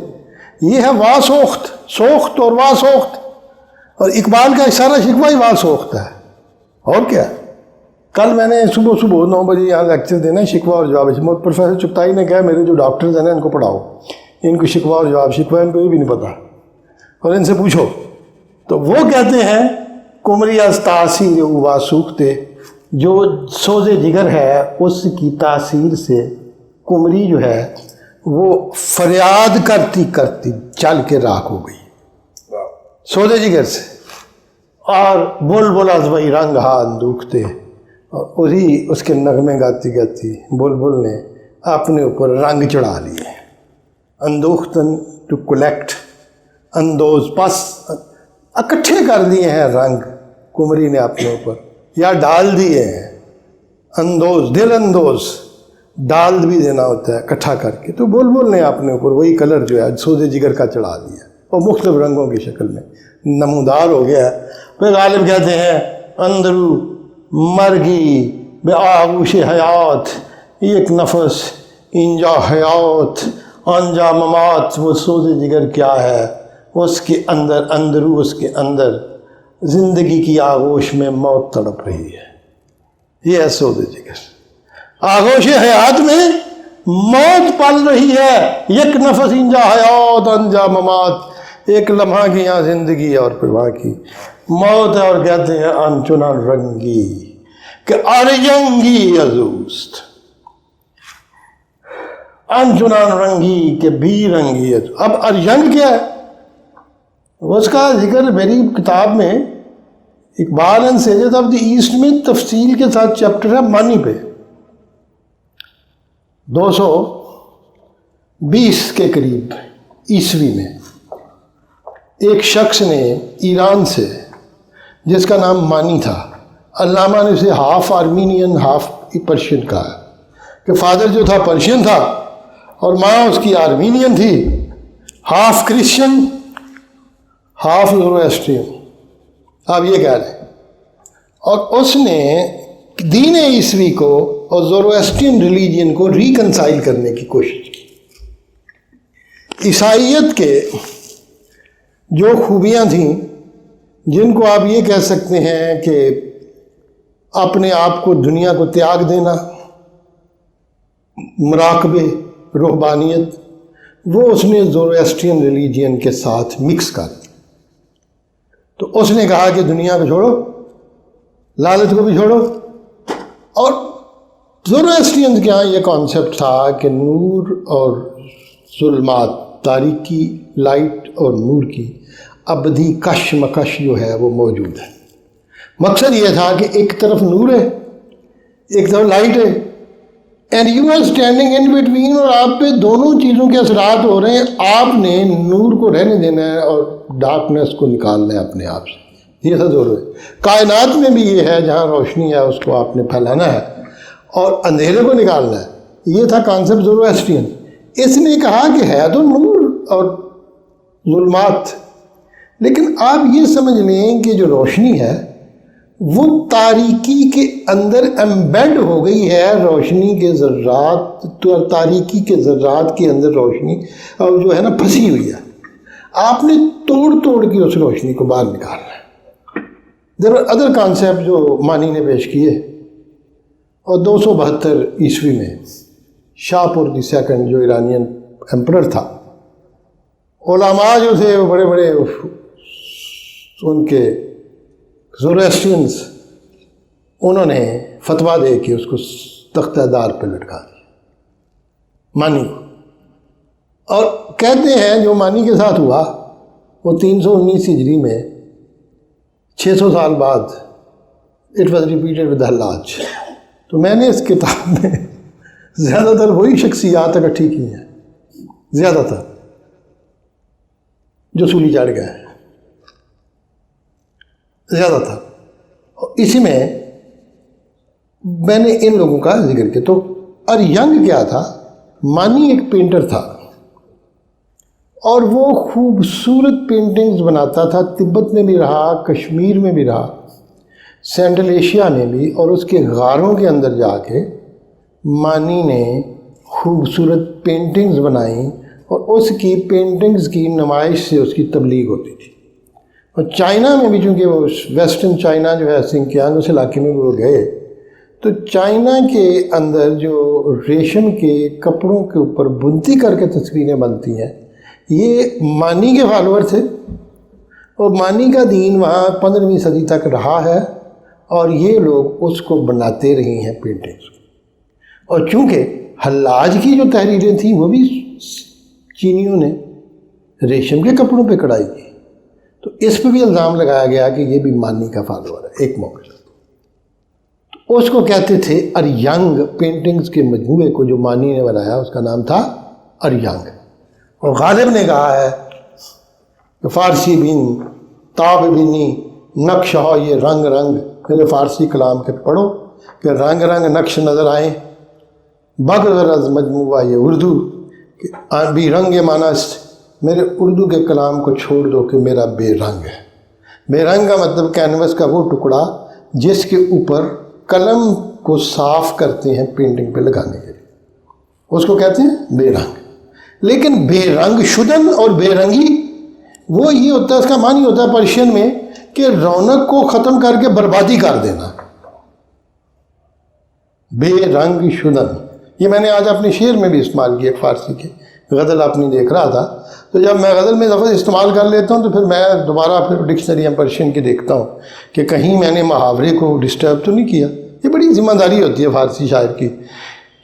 یہ ہے واسوخت، سوخت اور واسوخت، اور اقبال کا سارا شکوہ ہی واسوخت ہے، اور کیا۔ کل میں نے صبح 9 بجے یہاں لیکچر دینا ہے، شکوہ اور جواب۔ پروفیسر چغتائی نے کہا میرے جو ڈاکٹرز ہیں نا ان کو پڑھاؤ، ان کو شکوہ اور جواب، شکوہ ان کو یہ بھی نہیں پتہ، اور ان سے پوچھو۔ تو وہ کہتے ہیں کمری از تاثیر او واسوختے، جو سوز جگر ہے اس کی تاثیر سے کمری جو ہے وہ فریاد کرتی کرتی چل کے راکھ ہو گئی سودے جگر سے، اور بلبل از وہی رنگ ہاں اندوکھتے، اور وہی اس کے نغمے گاتی گاتی بلبل نے اپنے اوپر رنگ چڑھا لیے، اندوختن ٹو کلیکٹ، اندوز پس اکٹھے کر دیے ہیں رنگ کمری نے اپنے اوپر، یا ڈال دیے ہیں، اندوز دل اندوز ڈال بھی دینا ہوتا ہے اکٹھا کر کے، تو بلبل نے اپنے اوپر وہی کلر جو ہے سودے جگر کا چڑھا دیا اور مختلف رنگوں کی شکل میں نمودار ہو گیا ہے۔ پھر غالب کہتے ہیں اندرو مرگی بے آغوش حیات، ایک نفس انجا حیات انجا ممات، وہ سودے جگر کیا ہے؟ اس کے اندر اندرو، اس کے اندر زندگی کی آغوش میں موت تڑپ رہی ہے، یہ ہے سودے جگر، آغوش حیات میں موت پل رہی ہے، یک نفس انجا حیات انجا ممات، ایک لمحہ کی یہاں زندگی ہے اور پھر وہاں کی موت ہے، اور کہتے ہیں انچنا رنگی کہ ارینگی ازوست، انچنان رنگی کے بھی رنگی ہے۔ اب ارینگ کیا ہے؟ اس کا ذکر میری کتاب میں Iqbal and sages of the East میں تفصیل کے ساتھ چیپٹر ہے مانی پہ، 220 کے قریب عیسوی میں ایک شخص نے ایران سے، جس کا نام مانی تھا، علامہ نے اسے ہاف آرمینین ہاف پرشین کہا کہ فادر جو تھا پرشین تھا اور ماں اس کی آرمینین تھی، ہاف کرسچن ہاف زوروسٹرین، آپ یہ کہہ رہے ہیں، اور اس نے دین عیسوی کو اور زوروسٹرین ریلیجین کو ریکنسائل کرنے کی کوشش کی۔ عیسائیت کے جو خوبیاں تھیں، جن کو آپ یہ کہہ سکتے ہیں کہ اپنے آپ کو دنیا کو تیاگ دینا، مراقبے، روحانیت، وہ اس نے زوروسٹرین ریلیجین کے ساتھ مکس کر دی۔ تو اس نے کہا کہ دنیا کو چھوڑو، لالچ کو بھی چھوڑو، اور زوروسٹرین کے یہاں یہ کانسیپٹ تھا کہ نور اور ظلمات، تاریکی لائٹ اور نور کی ابدی کش مکش جو ہے وہ موجود ہے۔ مقصد یہ تھا کہ ایک طرف نور ہے، ایک طرف لائٹ ہے، and you are standing in between, اور آپ پہ دونوں چیزوں کے اثرات ہو رہے ہیں۔ آپ نے نور کو رہنے دینا ہے اور ڈارکنیس کو نکالنا ہے اپنے آپ سے، یہ سب ضرور ہے۔ کائنات میں بھی یہ ہے، جہاں روشنی ہے اس کو آپ نے پھیلانا ہے اور اندھیرے کو نکالنا ہے، یہ تھا کانسیپٹ زوروسٹرین۔ اس نے کہا کہ ہے تو نور اور ظلمات، لیکن آپ یہ سمجھ لیں کہ جو روشنی ہے وہ تاریکی کے اندر ایمبیڈ ہو گئی ہے، روشنی کے ذرات، تو تاریکی کے ذرات کے اندر روشنی اور جو ہے نا پھنسی ہوئی ہے، آپ نے توڑ توڑ کے اس روشنی کو باہر نکالنا ہے۔ دیر آر ادر کانسیپٹ جو مانی نے پیش کیے، اور 272 عیسوی میں شاپور دی سیکنڈ جو ایرانین ایمپرر تھا، علماء جو تھے وہ بڑے بڑے ان کے زوروسٹرینز، انہوں نے فتویٰ دے کے اس کو تختہ دار پہ لٹکا دیا مانی کو، اور کہتے ہیں جو مانی کے ساتھ ہوا وہ 319 ہجری میں 600 سال بعد it was repeated with Hallaj. تو میں نے اس کتاب میں زیادہ تر وہی شخصیات اکٹھی کی ہیں، زیادہ تر جو سولی چڑھ گئے ہیں، زیادہ تر، اسی میں نے ان لوگوں کا ذکر کیا۔ تو ارینگ کیا تھا؟ مانی ایک پینٹر تھا اور وہ خوبصورت پینٹنگز بناتا تھا، تبت میں بھی رہا، کشمیر میں بھی رہا، سینٹرل ایشیا میں بھی، اور اس کے غاروں کے اندر جا کے مانی نے خوبصورت پینٹنگز بنائیں، اور اس کی پینٹنگز کی نمائش سے اس کی تبلیغ ہوتی تھی۔ اور چائنا میں بھی، چونکہ وہ ویسٹرن چائنا جو ہے سنکیانگ اس علاقے میں وہ گئے، تو چائنا کے اندر جو ریشم کے کپڑوں کے اوپر بنتی کر کے تصویریں بنتی ہیں، یہ مانی کے فالوور تھے، اور مانی کا دین وہاں 15ویں صدی تک رہا ہے، اور یہ لوگ اس کو بناتے رہے ہیں پینٹنگز۔ اور چونکہ حلاج کی جو تحریریں تھیں وہ بھی چینیوں نے ریشم کے کپڑوں پہ کڑھائی کی، تو اس پہ بھی الزام لگایا گیا کہ یہ بھی مانی کا فالوور ہے ایک موقع۔ تو اس کو کہتے تھے اریانگ، پینٹنگز کے مجموعے کو جو مانی نے بنایا اس کا نام تھا اریانگ۔ اور غالب نے کہا ہے کہ فارسی بین تاب بینی نقش ہو یہ رنگ رنگ، میرے فارسی کلام کے پڑھو کہ رنگ رنگ نقش نظر آئیں، بغ غرض مجموعہ یہ اردو کہ بھی رنگ مانست، میرے اردو کے کلام کو چھوڑ دو کہ میرا بے رنگ ہے۔ بے رنگ کا مطلب کینوس کا وہ ٹکڑا جس کے اوپر قلم کو صاف کرتے ہیں پینٹنگ پہ لگانے کے لیے، اس کو کہتے ہیں بے رنگ۔ لیکن بے رنگ شدن اور بے رنگی وہ یہ ہوتا ہے، اس کا معنی ہوتا ہے پرشین میں کہ رونق کو ختم کر کے بربادی کر دینا۔ بے رنگ شدن یہ میں نے آج اپنے شعر میں بھی استعمال کیا، ایک فارسی کے غزل اپنی دیکھ رہا تھا، تو جب میں غزل میں لفظ استعمال کر لیتا ہوں تو پھر میں دوبارہ پھر ڈکشنری پرشین کی دیکھتا ہوں کہ کہیں میں نے محاورے کو ڈسٹرب تو نہیں کیا۔ یہ بڑی ذمہ داری ہوتی ہے فارسی شاعر کی،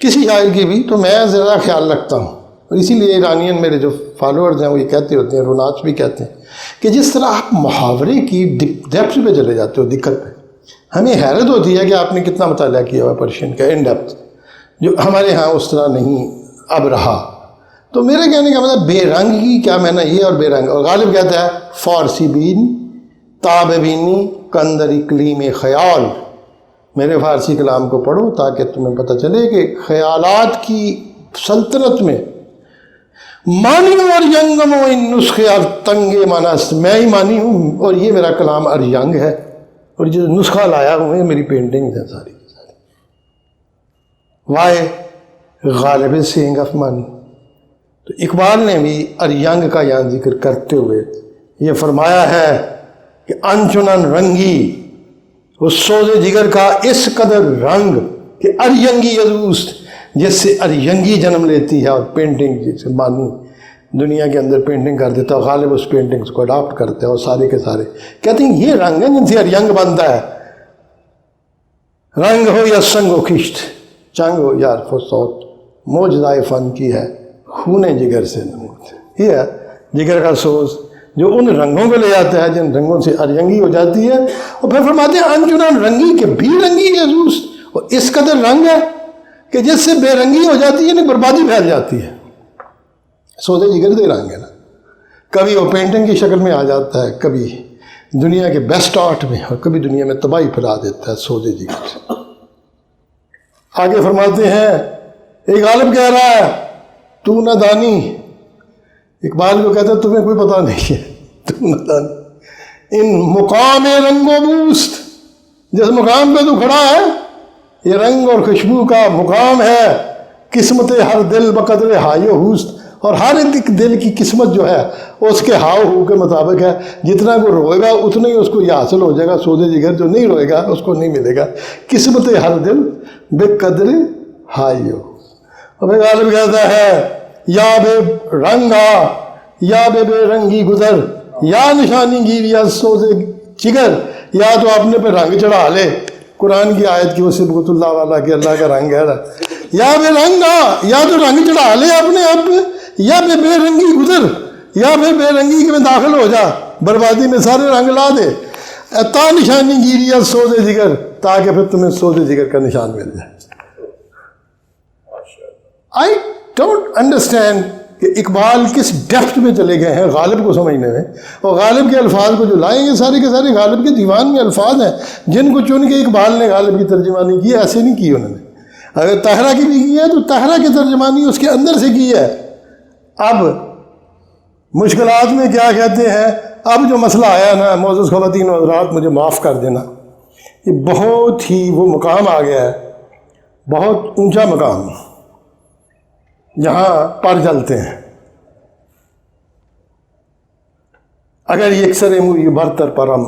کسی شاعر کی بھی، تو میں ذرا خیال رکھتا ہوں۔ اور اسی لیے ایرانین میرے جو فالوورز ہیں وہ یہ کہتے ہوتے ہیں، روناچ بھی کہتے ہیں کہ جس طرح آپ محاورے کی ڈیپتھ پہ چلے جاتے ہو، دقت پہ، ہمیں حیرت ہوتی ہے کہ آپ نے کتنا مطالعہ کیا ہوا پرشین کا ان ڈیپتھ، جو ہمارے ہاں اس طرح نہیں اب رہا۔ تو میرے کہنے کا مطلب بے رنگ کی کیا معنی یہ، اور بے رنگ، اور غالب کہتا ہے فارسی بین تاب بینی کندر اقلیم خیال، میرے فارسی کلام کو پڑھو تاکہ تمہیں پتہ چلے کہ خیالات کی سلطنت میں مانی اور ینگم و ان نسخے اور تنگے مانست، میں ہی مانی ہوں اور یہ میرا کلام اریانگ ہے، اور جو نسخہ لایا ہوں یہ میری پینٹنگ ہے ساری کی ساری۔ وائے غالب سینگ آف مانی۔ تو اقبال نے بھی اریانگ کا یہاں ذکر کرتے ہوئے یہ فرمایا ہے کہ انچنن رنگی اس سوز جگر کا اس قدر رنگ کہ اریانگی یزوست، جس سے اریانگی جنم لیتی ہے، اور پینٹنگ جس سے مانی دنیا کے اندر پینٹنگ کر دیتا ہے، غالب اس پینٹنگز کو اڈاپٹ کرتے ہیں، اور سارے کے سارے کہتے ہیں یہ رنگ ہے جن سے اریانگ بنتا ہے۔ رنگ ہو یا سنگ و خشت، چنگ ہو یا عرف و صوت، موجزائے فن کی ہے خون جگر سے نمود۔ یہ ہے جگر کا سوز جو ان رنگوں کو لے آتا ہے جن رنگوں سے اریانگی ہو جاتی ہے، اور پھر فرماتے ہیں انچنان رنگی کہ بھی رنگی یزوس، اور اس قدر رنگ ہے کہ جس سے بے رنگی ہو جاتی ہے، یعنی بربادی پھیل جاتی ہے۔ سوز جگر دے رنگ ہے نا، کبھی وہ پینٹنگ کی شکل میں آ جاتا ہے، کبھی دنیا کے بیسٹ آرٹ میں، اور کبھی دنیا میں تباہی پھیلا دیتا ہے سوز جگر۔ آگے فرماتے ہیں ایک غالب کہہ رہا ہے تو نہ دانی، اقبال کو کہتا ہے تمہیں کوئی پتہ نہیں ہے، تو نہ دانی ان مقام رنگ و بوست، جس مقام پہ تو کھڑا ہے یہ رنگ اور خوشبو کا مقام ہے، قسمت ہر دل بقدر ہائی و ہوست، اور ہر ایک دل کی قسمت جو ہے اس کے ہاؤ ہو کے مطابق ہے، جتنا کو روئے گا اتنا ہی اس کو یہ حاصل ہو جائے گا، سودے جگر جو نہیں روئے گا اس کو نہیں ملے گا، قسمت ہر دل بے قدر ہائی ہو۔ اور پھر غالب کہتا ہے یا بے رنگا یا بے رنگی گزر، یا نشانی گیر یا سوزے جگر، یا تو اپنے پہ رنگ چڑھا لے، قرآن کی آیت کی وہ صبغۃ اللہ والا کہ اللہ کا رنگ ہے، یا بے رنگا، یا تو رنگ چڑھا لے اپنے آپ پہ، یا بے رنگی گزر، یا بے رنگی میں داخل ہو جا، بربادی میں سارے رنگ لا دے، تا نشانی گیر یا سوزے جگر، تاکہ پھر تمہیں سوزے جگر کا نشان مل جائے۔ آئی ڈونٹ انڈرسٹینڈ کہ اقبال کس ڈیپتھ میں چلے گئے ہیں غالب کو سمجھنے میں، اور غالب کے الفاظ کو جو لائیں گے سارے کے سارے غالب کے دیوان میں الفاظ ہیں جن کو چن کے اقبال نے غالب کی ترجمانی کی ہے، ایسے نہیں کی انہوں نے۔ اگر طاہرہ کی بھی کی ہے تو طاہرہ کی ترجمانی اس کے اندر سے کی ہے۔ اب مشکلات میں کیا کہتے ہیں، اب جو مسئلہ آیا نا، معزز خواتین و حضرات مجھے معاف کر دینا، یہ بہت ہی وہ مقام آ گیا ہے، بہت اونچا مقام، جہاں پر جلتے ہیں۔ اگر یہ اکثر موی برتر پرم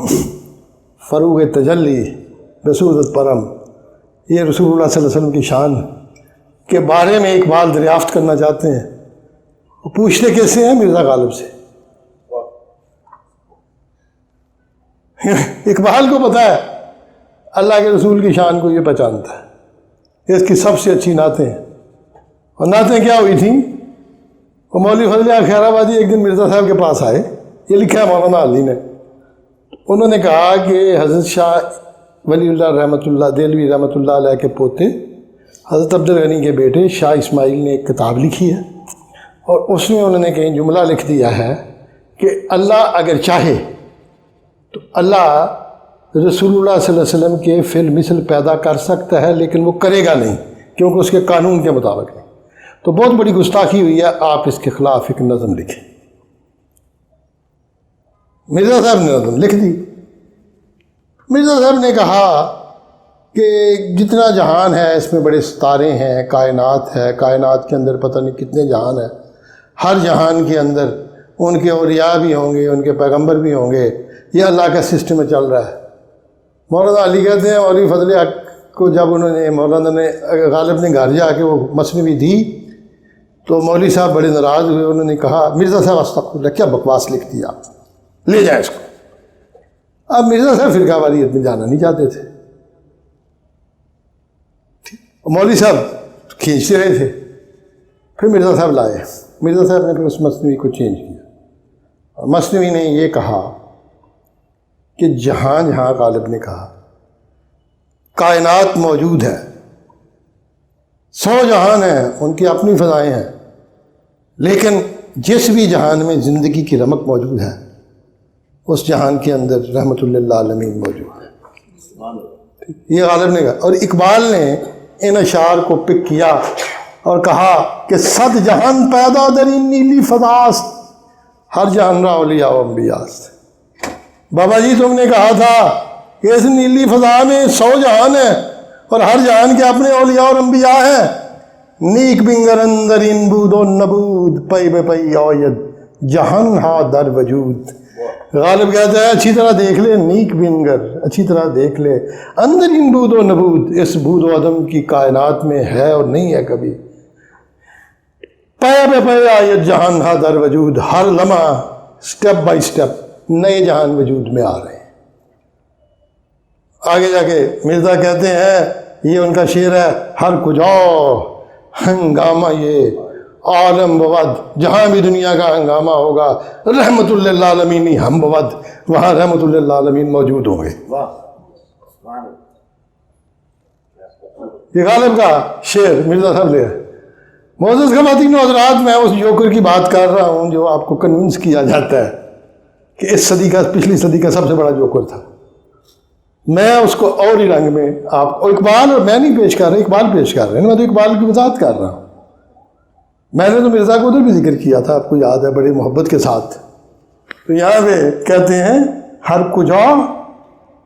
فروغ تجلی بصورت پرم، یہ رسول اللہ صلی اللہ علیہ وسلم کی شان کے بارے میں اقبال دریافت کرنا چاہتے ہیں، وہ پوچھتے کیسے ہیں؟ مرزا غالب سے۔ اقبال کو پتہ ہے اللہ کے رسول کی شان کو یہ پہچانتا ہے، اس کی سب سے اچھی نعتیں ہیں، اور نعتیں کیا ہوئی تھیں وہ مولوی فضل خیر آبادی ایک دن مرزا صاحب کے پاس آئے، یہ لکھا ہے مولانا علی نے، انہوں نے کہا کہ حضرت شاہ ولی اللہ رحمۃ اللہ دہلوی رحمۃ اللہ علیہ کے پوتے حضرت عبدالغنی کے بیٹے شاہ اسماعیل نے ایک کتاب لکھی ہے، اور اس میں انہوں نے کہیں جملہ لکھ دیا ہے کہ اللہ اگر چاہے تو اللہ رسول اللہ صلی اللہ علیہ وسلم کے فعل مثل پیدا کر سکتا ہے، لیکن وہ کرے گا نہیں کیونکہ اس کے قانون کے مطابق نہیں۔ تو بہت بڑی گستاخی ہوئی ہے، آپ اس کے خلاف ایک نظم لکھیں۔ مرزا صاحب نے نظم لکھ دی۔ مرزا صاحب نے کہا کہ جتنا جہان ہے اس میں بڑے ستارے ہیں، کائنات ہے، کائنات کے اندر پتہ نہیں کتنے جہان ہیں، ہر جہان کے اندر ان کے اولیاء بھی ہوں گے، ان کے پیغمبر بھی ہوں گے، یہ اللہ کا سسٹم میں چل رہا ہے۔ مولانا علی کہتے ہیں مولوی فضل حق کو جب انہوں نے مولانا نے غالب نے گھر جا کے وہ مثنوی دی تو مولوی صاحب بڑے ناراض ہوئے، انہوں نے کہا مرزا صاحب استغفر اللہ، کیا بکواس لکھ دیا آپ، لے جائیں اس کو۔ اب مرزا صاحب فرقہ والیت میں جانا نہیں چاہتے تھے، مولوی صاحب کھینچتے رہے تھے، پھر مرزا صاحب لائے، مرزا صاحب نے پھر اس مثنوی کو چینج کیا، اور مثنوی نے یہ کہا کہ جہاں جہاں غالب نے کہا کائنات موجود ہے، 100 جہان ہیں، ان کی اپنی فضائیں ہیں، لیکن جس بھی جہان میں زندگی کی رمق موجود ہے اس جہان کے اندر رحمت للعالمین موجود ہے۔ یہ غالب نے کہا، اور اقبال نے ان اشعار کو پک کیا اور کہا کہ 100 جہان پیدا در این نیلی فضاست، ہر جہان را اولیاء و انبیاءست۔ بابا جی تم نے کہا تھا کہ اس نیلی فضا میں 100 جہان ہیں اور ہر جہان کے اپنے اولیاء اور انبیاء ہیں، نیک بنگر اندر ان بود و نبود پئی بے پئی آید جہان ہا در وجود۔ غالب کہتا ہے اچھی طرح دیکھ لے، نیک بنگر اچھی طرح دیکھ لے، اندر ان بود و نبود، اس بود و عدم کی کائنات میں ہے اور نہیں ہے کبھی، پے بے پے آید جہان ہا در وجود، ہر لمحہ سٹیپ بائی سٹیپ نئے جہان وجود میں آ رہے ہیں۔ آگے جا کے مرزا کہتے ہیں، یہ ان کا شعر ہے، ہر کجا ہنگامہ یہ عالم بود، جہاں بھی دنیا کا ہنگامہ ہوگا رحمت للعالمین ہم بود، وہاں رحمت للعالمین موجود ہوں گے۔ یہ غالب کا شعر مرزا صاحب لے۔ معزز خواتین و حضرات، میں اس جوکر کی بات کر رہا ہوں جو آپ کو کنونس کیا جاتا ہے کہ اس صدی کا، پچھلی صدی کا سب سے بڑا جوکر تھا۔ میں اس کو اور ہی رنگ میں آپ کو، اقبال، اور میں نہیں پیش کر رہا، اقبال پیش کر رہے ہیں، میں تو اقبال کی وضاحت کر رہا ہوں۔ میں نے تو مرزا کو ادھر بھی ذکر کیا تھا، آپ کو یاد ہے، بڑی محبت کے ساتھ۔ تو یہاں پہ کہتے ہیں ہر کجا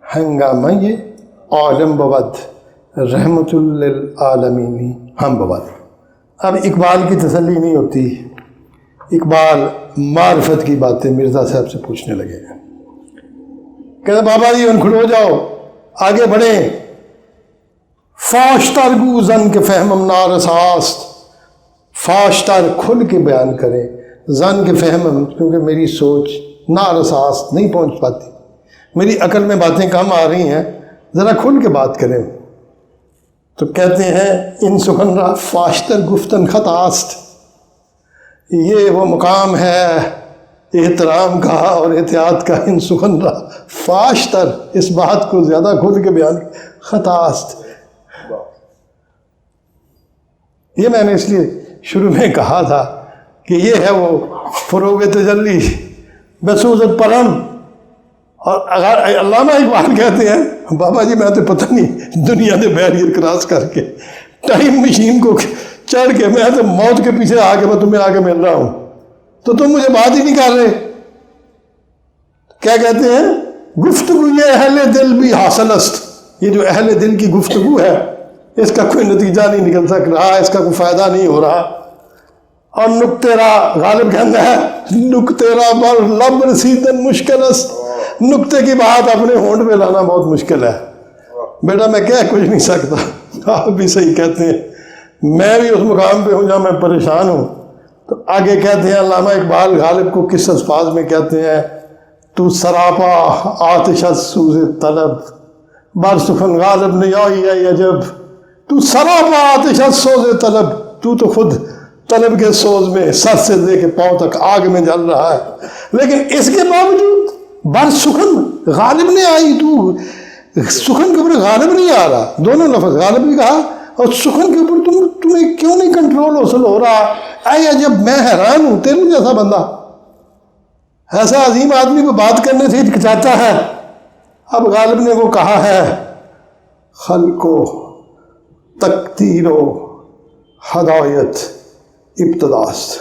ہنگامہ یہ عالم بود رحمت للعالمین ہم بود۔ اب اقبال کی تسلی نہیں ہوتی، اقبال معرفت کی باتیں مرزا صاحب سے پوچھنے لگے، کہتے بابا جی ان کھڑو جاؤ، آگے بڑھیں، فاشتر گو زن کے فہمم نارساست، فاشتر کھل کے بیان کریں، زن کے فہمم، کیونکہ میری سوچ نارساست نہیں پہنچ پاتی، میری عقل میں باتیں کم آ رہی ہیں، ذرا کھل کے بات کریں۔ تو کہتے ہیں ان سخن را فاشتر گفتن خطاست، یہ وہ مقام ہے احترام کا اور احتیاط کا، ان سخن را فاشتر، اس بات کو زیادہ کھل کے بیان، خطاست۔ یہ میں نے اس لیے شروع میں کہا تھا کہ یہ ہے وہ فروغ تجلی بسوزت پرم۔ اور اگر علامہ اقبال کہتے ہیں بابا جی میں تو پتہ نہیں دنیا کے بیریئر کراس کر کے ٹائم مشین کو چڑھ کے میں تو موت کے پیچھے آ کے میں تمہیں آ کے مل رہا ہوں، تو تم مجھے بات ہی نہیں کر رہے۔ کیا کہتے ہیں، گفتگو یہ اہل دل بھی حاصل است، یہ جو اہل دل کی گفتگو ہے اس کا کوئی نتیجہ نہیں نکل سک رہا، اس کا کوئی فائدہ نہیں ہو رہا۔ اور نکتیرا، غالب کہتا ہے نکتیرا بر لب رسیدن مشکل است، نکتے کی بات اپنے ہونٹ پہ لانا بہت مشکل ہے۔ بیٹا میں کہہ کچھ نہیں سکتا، آپ بھی صحیح کہتے ہیں، میں بھی اس مقام پہ ہوں جہاں میں پریشان ہوں۔ تو آگے کہتے ہیں علامہ اقبال غالب کو کس الفاظ میں کہتے ہیں، تو سراپا آتش از سوز طلب بر سخن غالب نیائی ای عجب، تو سراپا آتش از سوز طلب، تو خود طلب کے سوز میں سر سے لے کے پاؤں تک آگ میں جل رہا ہے، لیکن اس کے باوجود بر سخن غالب نہیں آئی، تو سخن کے اوپر غالب نہیں آ رہا، دونوں لفظ غالب بھی کہا اور سخن کے اوپر تمہیں کیوں نہیں کنٹرول حاصل ہو رہا؟ اے جب میں حیران ہوں، تیرے جیسا بندہ ایسا عظیم آدمی کو بات کرنے سے ہچکچاتا ہے۔ اب غالب نے وہ کہا ہے، خلق و تقدیر و ہدایت ابتداست،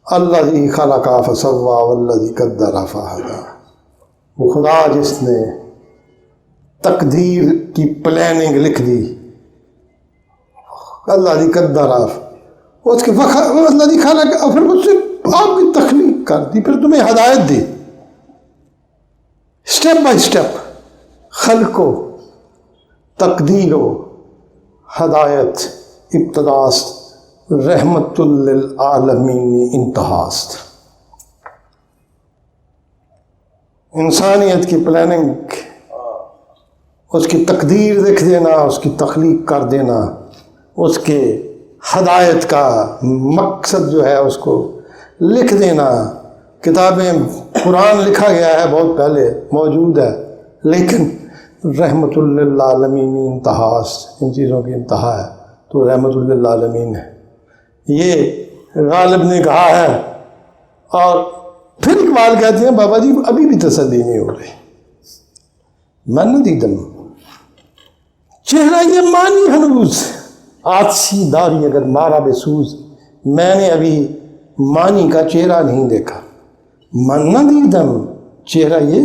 الذی خلق فسوی والذی قدر فہدی، وہ خدا جس نے تقدیر کی پلاننگ لکھ دی، الذی قدر، اس کے الذی خلق، اور پھر اس سے آپ کی تخلیق کر دی، پھر تمہیں ہدایت دی اسٹیپ بائی اسٹیپ۔ خلق و تقدیر و ہدایت ابتداست، رحمت للعالمین انتہاست۔ انسانیت کی پلاننگ، اس کی تقدیر لکھ دینا، اس کی تخلیق کر دینا، اس کے ہدایت کا مقصد جو ہے اس کو لکھ دینا۔ کتابیں قرآن لکھا گیا ہے بہت پہلے، موجود ہے، لیکن رحمت للعالمین انتہاست، ان چیزوں کی انتہا ہے تو رحمت للعالمین ہے، یہ غالب نے کہا ہے۔ اور پھر اقبال کہتے ہیں بابا جی ابھی بھی تسلی نہیں ہو رہی، من دیدم چہرہ یہ مانی ہنوز، آتشی داری اگر مارا بے سوز، میں نے ابھی مانی کا چہرہ نہیں دیکھا، من نہ دیدم چہرہ یہ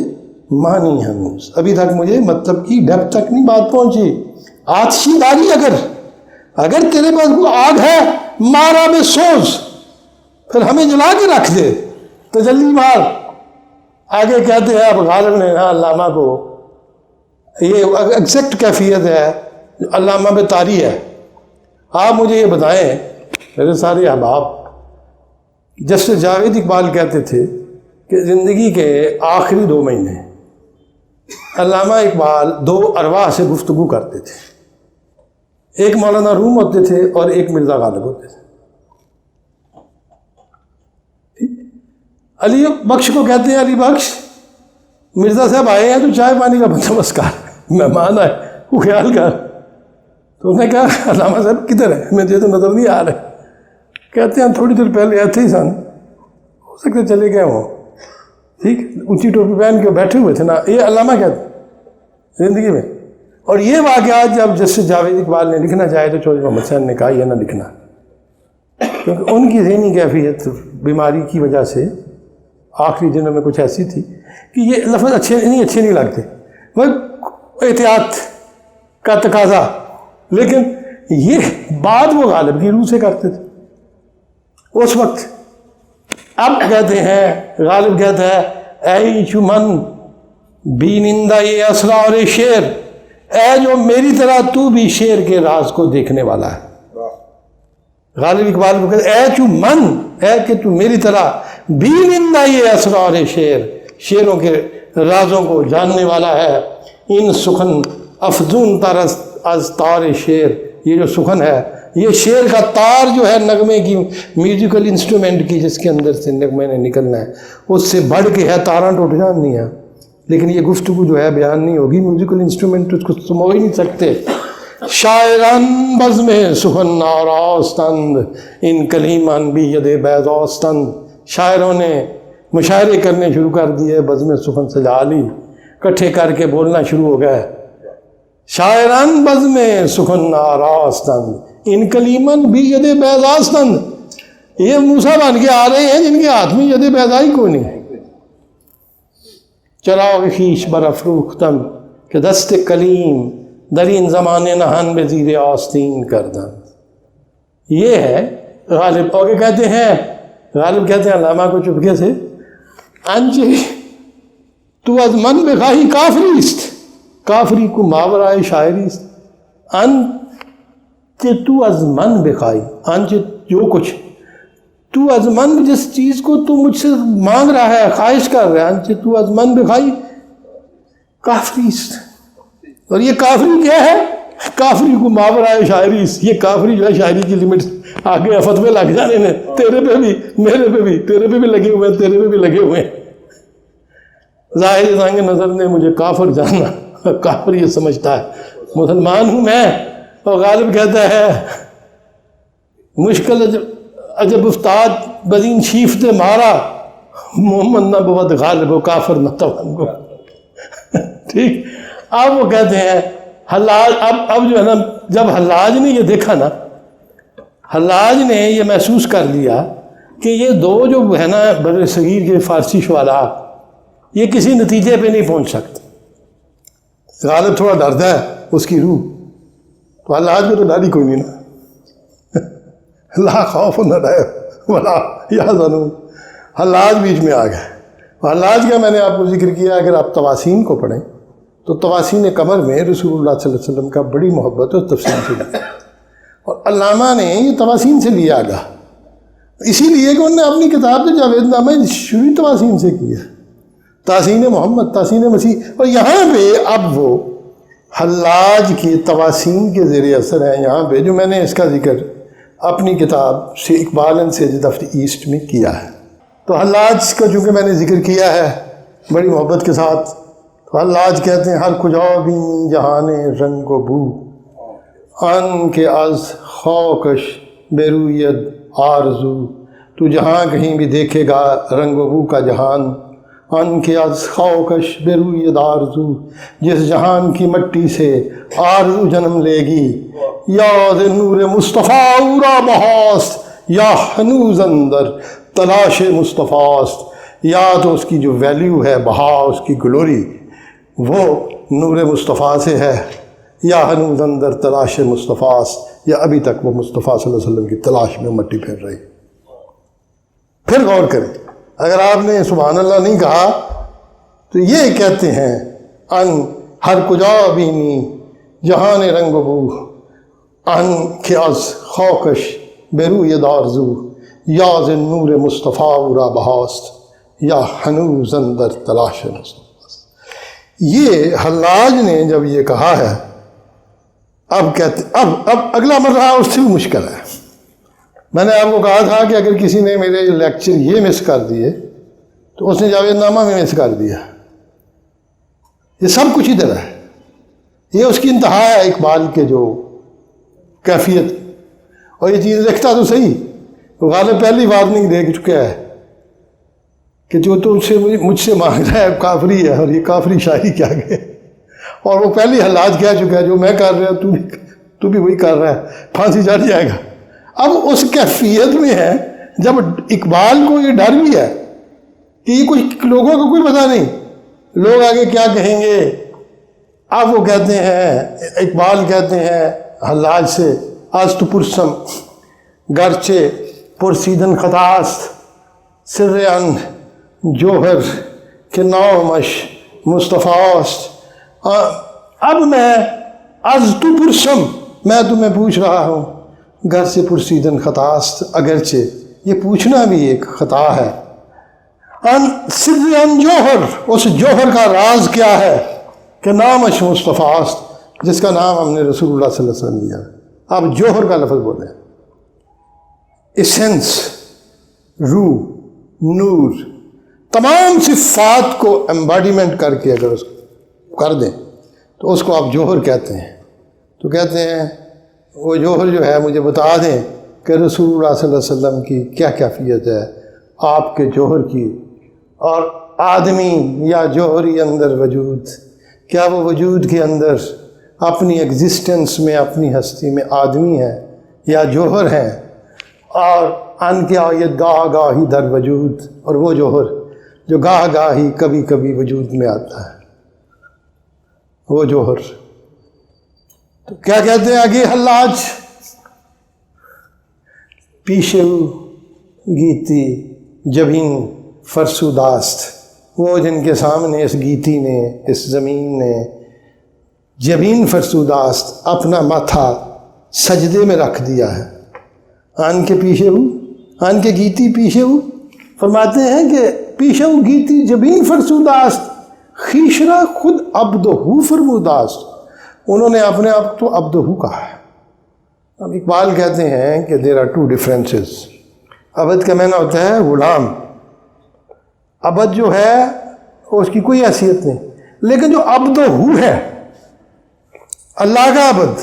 مانی ہنوز، ابھی تک مجھے مطلب کی ڈیپتھ تک نہیں بات پہنچی۔ آتشی داری اگر تیرے پاس کوئی آگ ہے مارا بے سوز، پھر ہمیں جلا کے رکھ دے، تجلی مار۔ آگے کہتے ہیں اب غالب نے علامہ کو، یہ ایگزیکٹ کیفیت ہے علامہ پہ طاری ہے، آپ مجھے یہ بتائیں میرے سارے احباب، جسٹس جاوید اقبال کہتے تھے کہ زندگی کے آخری 2 مہینے علامہ اقبال 2 ارواح سے گفتگو کرتے تھے، ایک مولانا روم ہوتے تھے اور ایک مرزا غالب ہوتے تھے۔ علی بخش کو کہتے ہیں علی بخش مرزا صاحب آئے ہیں تو چائے پانی کا بندوبست کر، مہمان آئے وہ خیال کر۔ تو انہوں نے کہا علامہ صاحب کدھر ہے، مجھے تو نظر نہیں آ رہے۔ کہتے ہیں تھوڑی دیر پہلے ایسے ہی سن، ہو سکتے چلے گئے ہوں، ٹھیک، اونچی ٹوپی پہن کے بیٹھے ہوئے تھے نا، یہ علامہ کہتے زندگی میں۔ اور یہ واقعات جب جسٹس جاوید اقبال نے لکھنا چاہے تو چودھری محمد حسین نے کہا یہ نہ لکھنا، کیونکہ ان کی ذہنی کیفیت بیماری کی وجہ سے آخری دنوں میں کچھ ایسی تھی کہ یہ لفظ اچھے نہیں لگتے، وہ احتیاط کا تقاضا، لیکن یہ بات وہ غالب کی روح سے کرتے تھے اس وقت۔ اب کہتے ہیں غالب کہتا ہے اے چمن بی نندہ یہ اسرار شعر، اے جو میری طرح تو بھی شعر کے راز کو دیکھنے والا ہے۔ غالب اقبال کو کہتے اے چمن، اے کہ تو میری طرح بی نندہ یہ اسرار شعر، شعروں کے رازوں کو جاننے والا ہے۔ ان سخن افزون ترس از تار شعر، یہ جو سخن ہے یہ شعر کا تار جو ہے نغمے کی، میوزیکل انسٹرومنٹ کی جس کے اندر سے نغمے نے نکلنا ہے، اس سے بڑھ کے ہے، تاراں ٹوٹ جانی ہیں، لیکن یہ گفتگو جو ہے بیان نہیں ہوگی، میوزیکل انسٹرومنٹ اس کو سمو ہی نہیں سکتے۔ شاعران بزم سخن آراستند، ان کلیمان بھی ید بیضاستند، شاعروں نے مشاعرے کرنے شروع کر دیے، بزم سخن سجا لی، کٹھے کر کے بولنا شروع ہو گئے۔ شاعران بزم سخن آراستند، ان کلیمن بھی ید بیضاستند، یہ موسیٰ بن کے آ رہے ہیں جن کے ہاتھ میں ید بیضائی کو نہیں۔ چراغ خویش برافروختم کہ دست کلیم در این زمانے نہان بے زیر آستین کردن، یہ ہے غالب۔ اور کہتے ہیں غالب کہتے ہیں علامہ کو چپکے سے، انچہ تو از من بخواہی کافری است، کافری کو ماورائے شاعری است، انچہ تو از من بخواہی، انچہ جو کچھ تو از من، جس چیز کو تو مجھ سے مانگ رہا ہے، خواہش کر رہا ہے، انچہ تو از من بخواہی کافری است۔ اور یہ کافری کیا ہے؟ کافری کو ماورائے شاعری، یہ کافری جو ہے شاعری کی لمٹ آگے فتوے لگ جانے نے، تیرے پہ بھی میرے پہ بھی، تیرے پہ بھی لگے ہوئے ہیں تیرے پہ بھی لگے ہوئے ہیں۔ ظاہر زنگ نظر نے مجھے کافر جانا، کافر یہ سمجھتا ہے مسلمان ہوں میں، اور غالب کہتا ہے مشکل عجب افتاد بدین شیف دے مارا، محمد نہ بہت غالب و کافر نہ توان کو۔ ٹھیک، اب وہ کہتے ہیں حلاج، اب جو ہے نا، جب حلاج نے یہ دیکھا نا، حلاج نے یہ محسوس کر لیا کہ یہ دو جو ہے نا بر صغیر کے فارسی شعراء، یہ کسی نتیجے پہ نہیں پہنچ سکتے۔ غالب تھوڑا ڈرتا ہے اس کی روح، تو حلاج کو تو ڈر ہی کوئی نہیں نا، لا خوف نہ ڈر ولا یحزنون۔ حلاج بیچ میں آ گئے۔ حلاج کا میں نے آپ کو ذکر کیا، اگر آپ تواسین کو پڑھیں تو تواسین قمر میں رسول اللہ صلی اللہ علیہ وسلم کا بڑی محبت اور تفصیل سے لیا، اور علامہ نے یہ تواسین سے لیا گا، اسی لیے کہ انہوں نے اپنی کتاب سے جاوید نامہ شروع تواسین سے کیا، تحسین محمد، تحسین مسیح۔ اور یہاں پہ اب وہ حلاج کی تواسین کے زیر اثر ہے یہاں پہ، جو میں نے اس کا ذکر اپنی کتاب سے Iqbal and sages of the East میں کیا ہے۔ تو حلاج کا چونکہ میں نے ذکر کیا ہے بڑی محبت کے ساتھ، تو حلاج کہتے ہیں ہر کجا بھی جہان رنگ و بو، ان کے از خوکش بیرویت آرزو، تو جہاں کہیں بھی دیکھے گا رنگ و بو کا جہان، ان کے از خوکش بیرویت آرزو، جس جہان کی مٹی سے آرزو جنم لے گی، یاد نور مصطفیٰ اورا بہاست، یا ہنوز اندر تلاش مصطفیٰ است، یا تو اس کی جو ویلیو ہے، بہا، اس کی گلوری، وہ نور مصطفیٰ سے ہے، یا ہنوز اندر تلاش مصطفیٰ است، یا ابھی تک وہ مصطفیٰ صلی اللہ علیہ وسلم کی تلاش میں مٹی پھیر رہی۔ پھر غور کریں، اگر آپ نے سبحان اللہ نہیں کہا تو یہ کہتے ہیں ان ہر کجا بینی جہان رنگ و بو، ان کے از خوکش بیروی دارزو، یاز نور مصطفیٰ اورا بہاست، یا ہنوز اندر تلاش مصطفیٰ۔ یہ حلاج نے جب یہ کہا ہے، اب کہتے اب اگلا مرحلہ اس سے بھی مشکل ہے۔ میں نے آپ کو کہا تھا کہ اگر کسی نے میرے لیکچر یہ مس کر دیے تو اس نے جاوید نامہ میں مس کر دیا۔ یہ سب کچھ ادھر ہے، یہ اس کی انتہا ہے اقبال کے جو کیفیت، اور یہ چیز لکھتا تو صحیح، غالب پہلی وارننگ دے چکا ہے کہ جو تم سے مجھ سے مانگ رہا ہے کافری ہے، اور یہ کافری شاعری کیا گئے، اور وہ پہلی حلاج کہہ چکا ہے جو میں کر رہا ہوں تو بھی وہی کر رہا ہے، پھانسی چڑھ جائے گا۔ اب اس کیفیت میں ہے جب اقبال کو یہ ڈر بھی ہے کہ یہ کچھ لوگوں کو کوئی پتہ نہیں، لوگ آگے کیا کہیں گے۔ اب وہ کہتے ہیں، اقبال کہتے ہیں حلاج سے، آج تو پرسم گرچے پرسیدن خطاست، سر ان جوہر کے نامش مصطفیٰست۔ اب میں از تو پرسم، میں تمہیں پوچھ رہا ہوں، گھر سے پرسیدن خطاست، اگرچہ یہ پوچھنا بھی ایک خطا ہے، ان سر ان جوہر، اس جوہر کا راز کیا ہے کہ نامش مصطفیٰست، جس کا نام ہم نے رسول اللہ صلی اللہ علیہ وسلم دیا۔ آپ جوہر کا لفظ بولیں، ایسنس، روح، نور، تمام صفات کو ایمباڈیمنٹ کر کے اگر اس کو کر دیں تو اس کو آپ جوہر کہتے ہیں۔ تو کہتے ہیں وہ جوہر جو ہے مجھے بتا دیں کہ رسول اللہ صلی اللہ علیہ وسلم کی کیا کیفیت ہے، آپ کے جوہر کی، اور آدمی یا جوہری اندر وجود، کیا وہ وجود کے اندر اپنی ایگزسٹنس میں، اپنی ہستی میں آدمی ہے یا جوہر ہیں، اور ان کے آیت گاہ گاہی در وجود، اور وہ جوہر جو گاہ گاہی کبھی کبھی وجود میں آتا ہے، وہ جوہر۔ تو کیا کہتے ہیں آگے حلاج، پیشو گیتی جبین فرسوداست، وہ جن کے سامنے اس گیتی نے، اس زمین نے جبین فرسوداست، اپنا ماتھا سجدے میں رکھ دیا ہے۔ آن کے پیشے ہو، آن کے گیتی پیشے ہو، فرماتے ہیں کہ پیشے ہو گیتی جبین فرسوداست، خیشرا خود عبد ہو فرموداست، انہوں نے اپنے آپ تو عبدہ کہا ہے. اب اقبال کہتے ہیں کہ دیر آر ٹو ڈفرینسز. عبد کا معنی ہوتا ہے غلام. عبد جو ہے اس کی کوئی حیثیت نہیں، لیکن جو عبدہ ہے اللہ کا عبد،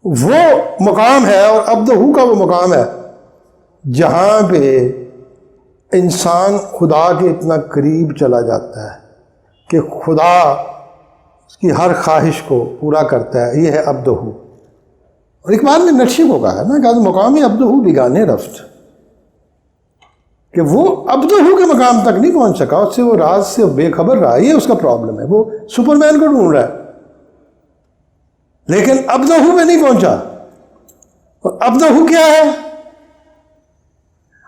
وہ مقام ہے، اور عبدہ کا وہ مقام ہے جہاں پہ انسان خدا کے اتنا قریب چلا جاتا ہے کہ خدا اس کی ہر خواہش کو پورا کرتا ہے. یہ ہے عبدہ. اور اقبال نے نقشے کو کہا ہے نا کہ مقام عبدہ بیگانے رفت، کہ وہ عبدہ کے مقام تک نہیں پہنچ سکا، اس سے وہ راز سے بے خبر رہا. یہ اس کا پرابلم ہے. وہ سپر مین کو ڈھونڈ رہا ہے لیکن عبدہ پہ نہیں پہنچا. اور عبدہ کیا ہے؟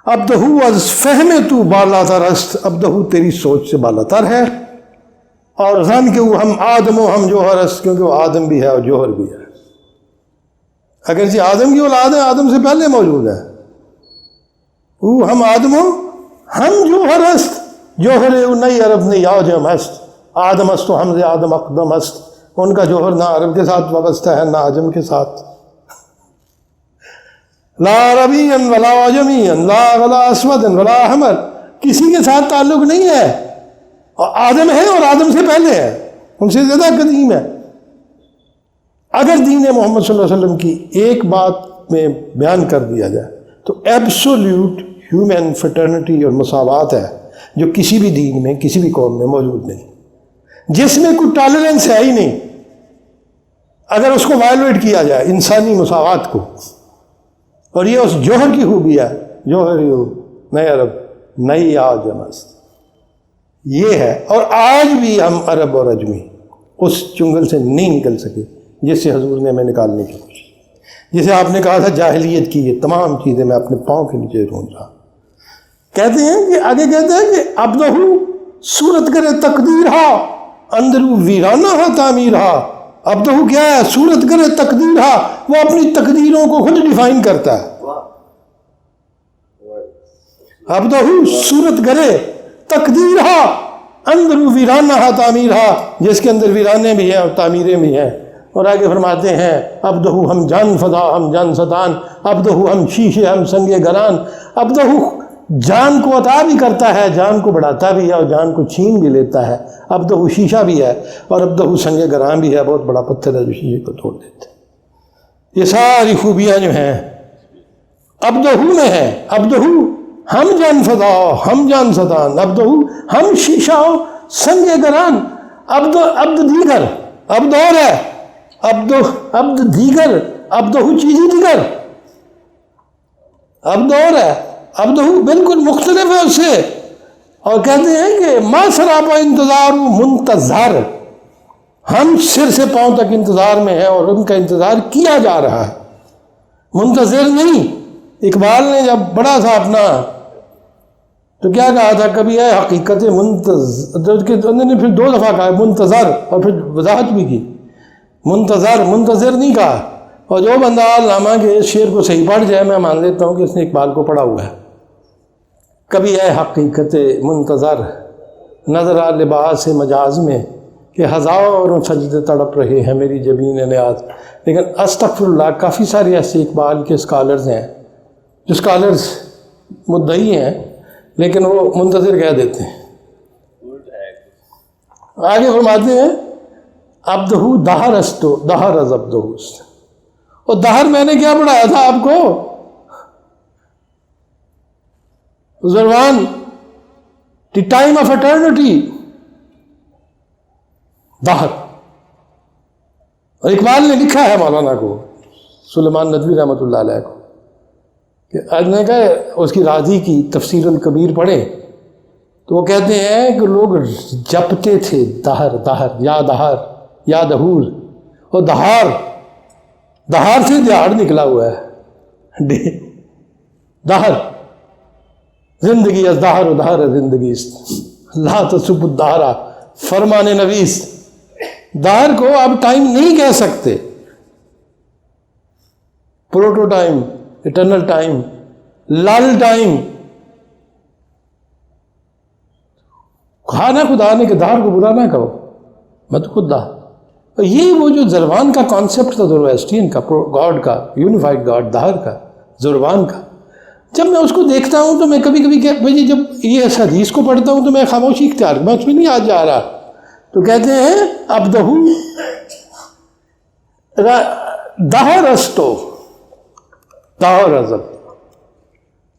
عبدہ از فہم تو بالا تر است. عبدہ تیری سوچ سے بالا تر ہے. اور زن کہ وہ ہم آدم و ہم جوہر است، کیونکہ وہ آدم بھی ہے اور جوہر بھی ہے. اگرچہ آدم کی اولاد ہے، آدم سے پہلے موجود ہے. وہ ہم آدم و ہم جوہر است، جوہر نئی عرب نے یاجم است. آدم است و ہم آدم اقدم است. ان کا جوہر نہ عرب کے ساتھ وابستہ ہے نہ عجم کے ساتھ. لا عربی ولا عجمی لا ولا اسود ولا احمر، کسی کے ساتھ تعلق نہیں ہے. اور آدم ہے اور آدم سے پہلے ہے، ان سے زیادہ قدیم ہے. اگر دین محمد صلی اللہ علیہ وسلم کی ایک بات میں بیان کر دیا جائے تو ایبسولوٹ ہیومن فٹرنٹی اور مساوات ہے، جو کسی بھی دین میں کسی بھی قوم میں موجود نہیں، جس میں کوئی ٹالرنس ہے ہی نہیں. اگر اس کو وائلیٹ کیا جائے انسانی مساوات کو، اور یہ اس جوہر کی خوبی ہے، جوہر نئے عرب نئی آجم است. یہ ہے. اور آج بھی ہم عرب اور عجمی اس چنگل سے نہیں نکل سکے جس سے حضور نے ہمیں نکالنے کی کوشش. جسے آپ نے کہا تھا جاہلیت کی یہ تمام چیزیں میں اپنے پاؤں کے نیچے ڈھونڈ رہا. کہتے ہیں کہ آگے کہتے ہیں کہ عبدہ صورت کرے تقدیر ہا اندرو ویرانہ ہا تعمیر ہا. عبدہ کیا ہے؟ صورت کرے تقدیر ہا، وہ اپنی تقدیروں کو خود ڈیفائن کرتا ہے. عبدہ صورت کرے تقدیر ہا اندرو ویرانہ ہا تعمیر ہا، جس کے اندر ویرانے بھی ہیں اور تعمیریں بھی ہیں. اور آگے فرماتے ہیں عبدہ ہم جان فضا ہم جان ستان، عبدہ ہم شیشے ہم سنگ گران. عبدہ جان کو عطا بھی کرتا ہے، جان کو بڑھاتا بھی ہے اور جان کو چھین بھی لیتا ہے. عبدہ شیشہ بھی ہے اور عبدہ سنگ گران بھی ہے، بہت بڑا پتھر ہے جو شیشے کو توڑ دیتا ہے. یہ ساری خوبیاں جو ہیں عبدہ میں ہیں. عبدہ ہم جان فضا ہم جان ستان، عبدہ ہم شیشہ سنگ گران. عبد دیگر، عبد اور ہے، عبد دیگر، عبدہ چیزی دیگر. عبد اور ہے، عبدہ بالکل مختلف ہے اس سے. اور کہتے ہیں کہ ما سراپا انتظار منتظر، ہم سر سے پاؤں تک انتظار میں ہیں اور ان کا انتظار کیا جا رہا ہے، منتظر نہیں. اقبال نے جب بڑا تھا اپنا تو کیا کہا تھا؟ کبھی ہے حقیقت نے پھر 2 دفعہ کہا منتظر، اور پھر وضاحت بھی کی. منتظر نہیں کہا. اور جو بندہ علامہ کے اس شعر کو صحیح پڑھ جائے، میں مان لیتا ہوں کہ اس نے اقبال کو پڑھا ہوا ہے. کبھی ہے حقیقت منتظر نظر آ لباس مجاز میں کہ ہزاروں سجدے تڑپ رہے ہیں میری جبین نیاز. لیکن استغفر اللہ، کافی سارے ایسے اقبال کے اسکالرز ہیں جو اسکالرز مدعی ہیں لیکن وہ منتظر کہہ دیتے ہیں. آگے فرماتے ہیں عبدہ دہر استو دہر از عبدہ. اور دہر میں نے کیا پڑھایا تھا آپ کو؟ زروان دی ٹائم آف اٹرنٹی، دہر. اور اقبال نے لکھا ہے مولانا کو، سلیمان ندوی رحمۃ اللہ علیہ کو، کہ آج نے کہا اس کی راضی کی تفسیر الکبیر پڑھیں تو وہ کہتے ہیں کہ لوگ جپتے تھے دہر دہر یا دہر یا دہور. اور دہار سے دہاڑ نکلا ہوا ہے. دہر زندگی از دہر و دہر زندگی لا تسب الدہرا، فرمان نویس. دہر کو آپ ٹائم نہیں کہہ سکتے. پروٹو ٹائم، اٹرنل ٹائم، لال ٹائم. کہا نا خدا نے کہ دہر کو برا نہ کہو، میں تو خود دہر. یہ وہ جو زربان کا کانسیپٹ تھا زورواسٹرین کا، گاڈ کا، یونیفائڈ گاڈ، دہر کا، زربان کا، جب میں اس کو دیکھتا ہوں تو میں کبھی کبھی مجھے جب یہ اس حدیث کو پڑھتا ہوں تو میں خاموشی اختیار، میں اس میں نہیں آج جا رہا، تو کہتے ہیں عبدہ دہر استو دہر ازب،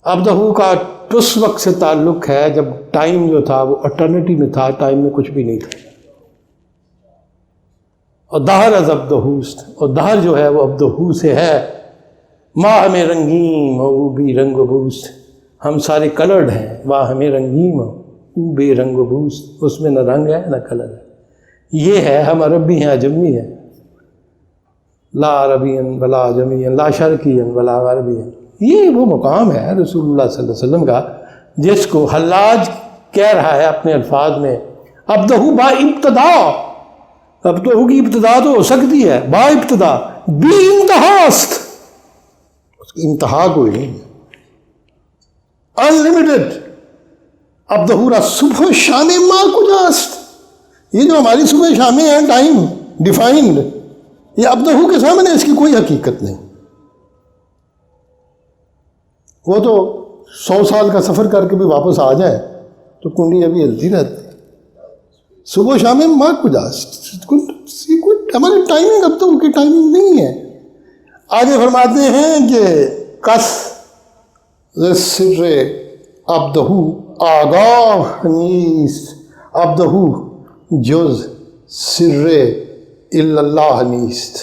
عبدہ کا اس وقت سے تعلق ہے جب ٹائم جو تھا وہ اٹرنیٹی میں تھا، ٹائم میں کچھ بھی نہیں تھا، اور دہر از عبدہ، اور دہر جو ہے وہ عبدہ سے ہے، ماہ میں رنگین ہو وہ بھی رنگ و بوس، ہم سارے کلرڈ ہیں، واہ ہمیں رنگین ہو وہ بے رنگ و بوس، اس میں نہ رنگ ہے نہ کلر ہے، یہ ہے ہم عربی ہیں عجمی ہیں، لا عربی ولا عجمی لا شرقی ولا غربی، یہ وہ مقام ہے رسول اللہ صلی اللہ علیہ وسلم کا جس کو حلاج کہہ رہا ہے اپنے الفاظ میں، عبدہ با ابتدا، عبدہ کی ابتدا تو ہو سکتی ہے، با ابتدا بی انتہاست، اس کی انتہا کوئی نہیں، انلمیٹڈ، عبدہ را صبح شام ما کجاست، یہ جو ہماری صبح شامیں ہیں ٹائم ڈیفائنڈ، یہ عبدہ کے سامنے اس کی کوئی حقیقت نہیں، وہ تو 100 سال کا سفر کر کے بھی واپس آ جائے تو کنڈی ابھی ہلتی رہتی، صبح شام ما کجاست، ہماری ٹائمنگ عبدہ کی ٹائمنگ نہیں ہے۔ آگے فرماتے ہیں کہ کس سر عبدہ آگاہ نیست، عبدہ جز سر اللہ نیست،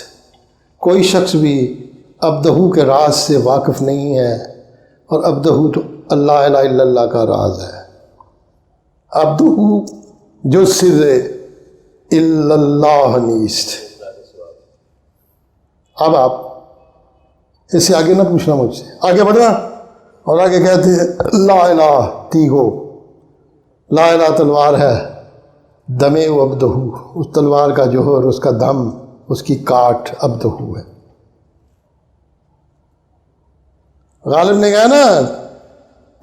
کوئی شخص بھی عبدہ کے راز سے واقف نہیں ہے، اور عبدہ تو اللہ الہ الا اللہ کا راز ہے، عبدہ جو سر الا اللہ نیست۔ اب آپ اس سے آگے نہ پوچھنا مجھ سے، آگے بڑھنا، اور آگے کہتے ہیں لا الہ تیغو، لا الہ تلوار ہے، دمے و عبدہ، اس تلوار کا جوہر، اس کا دم، اس کی کاٹ عبدہ ہے۔ غالب نے کہا نا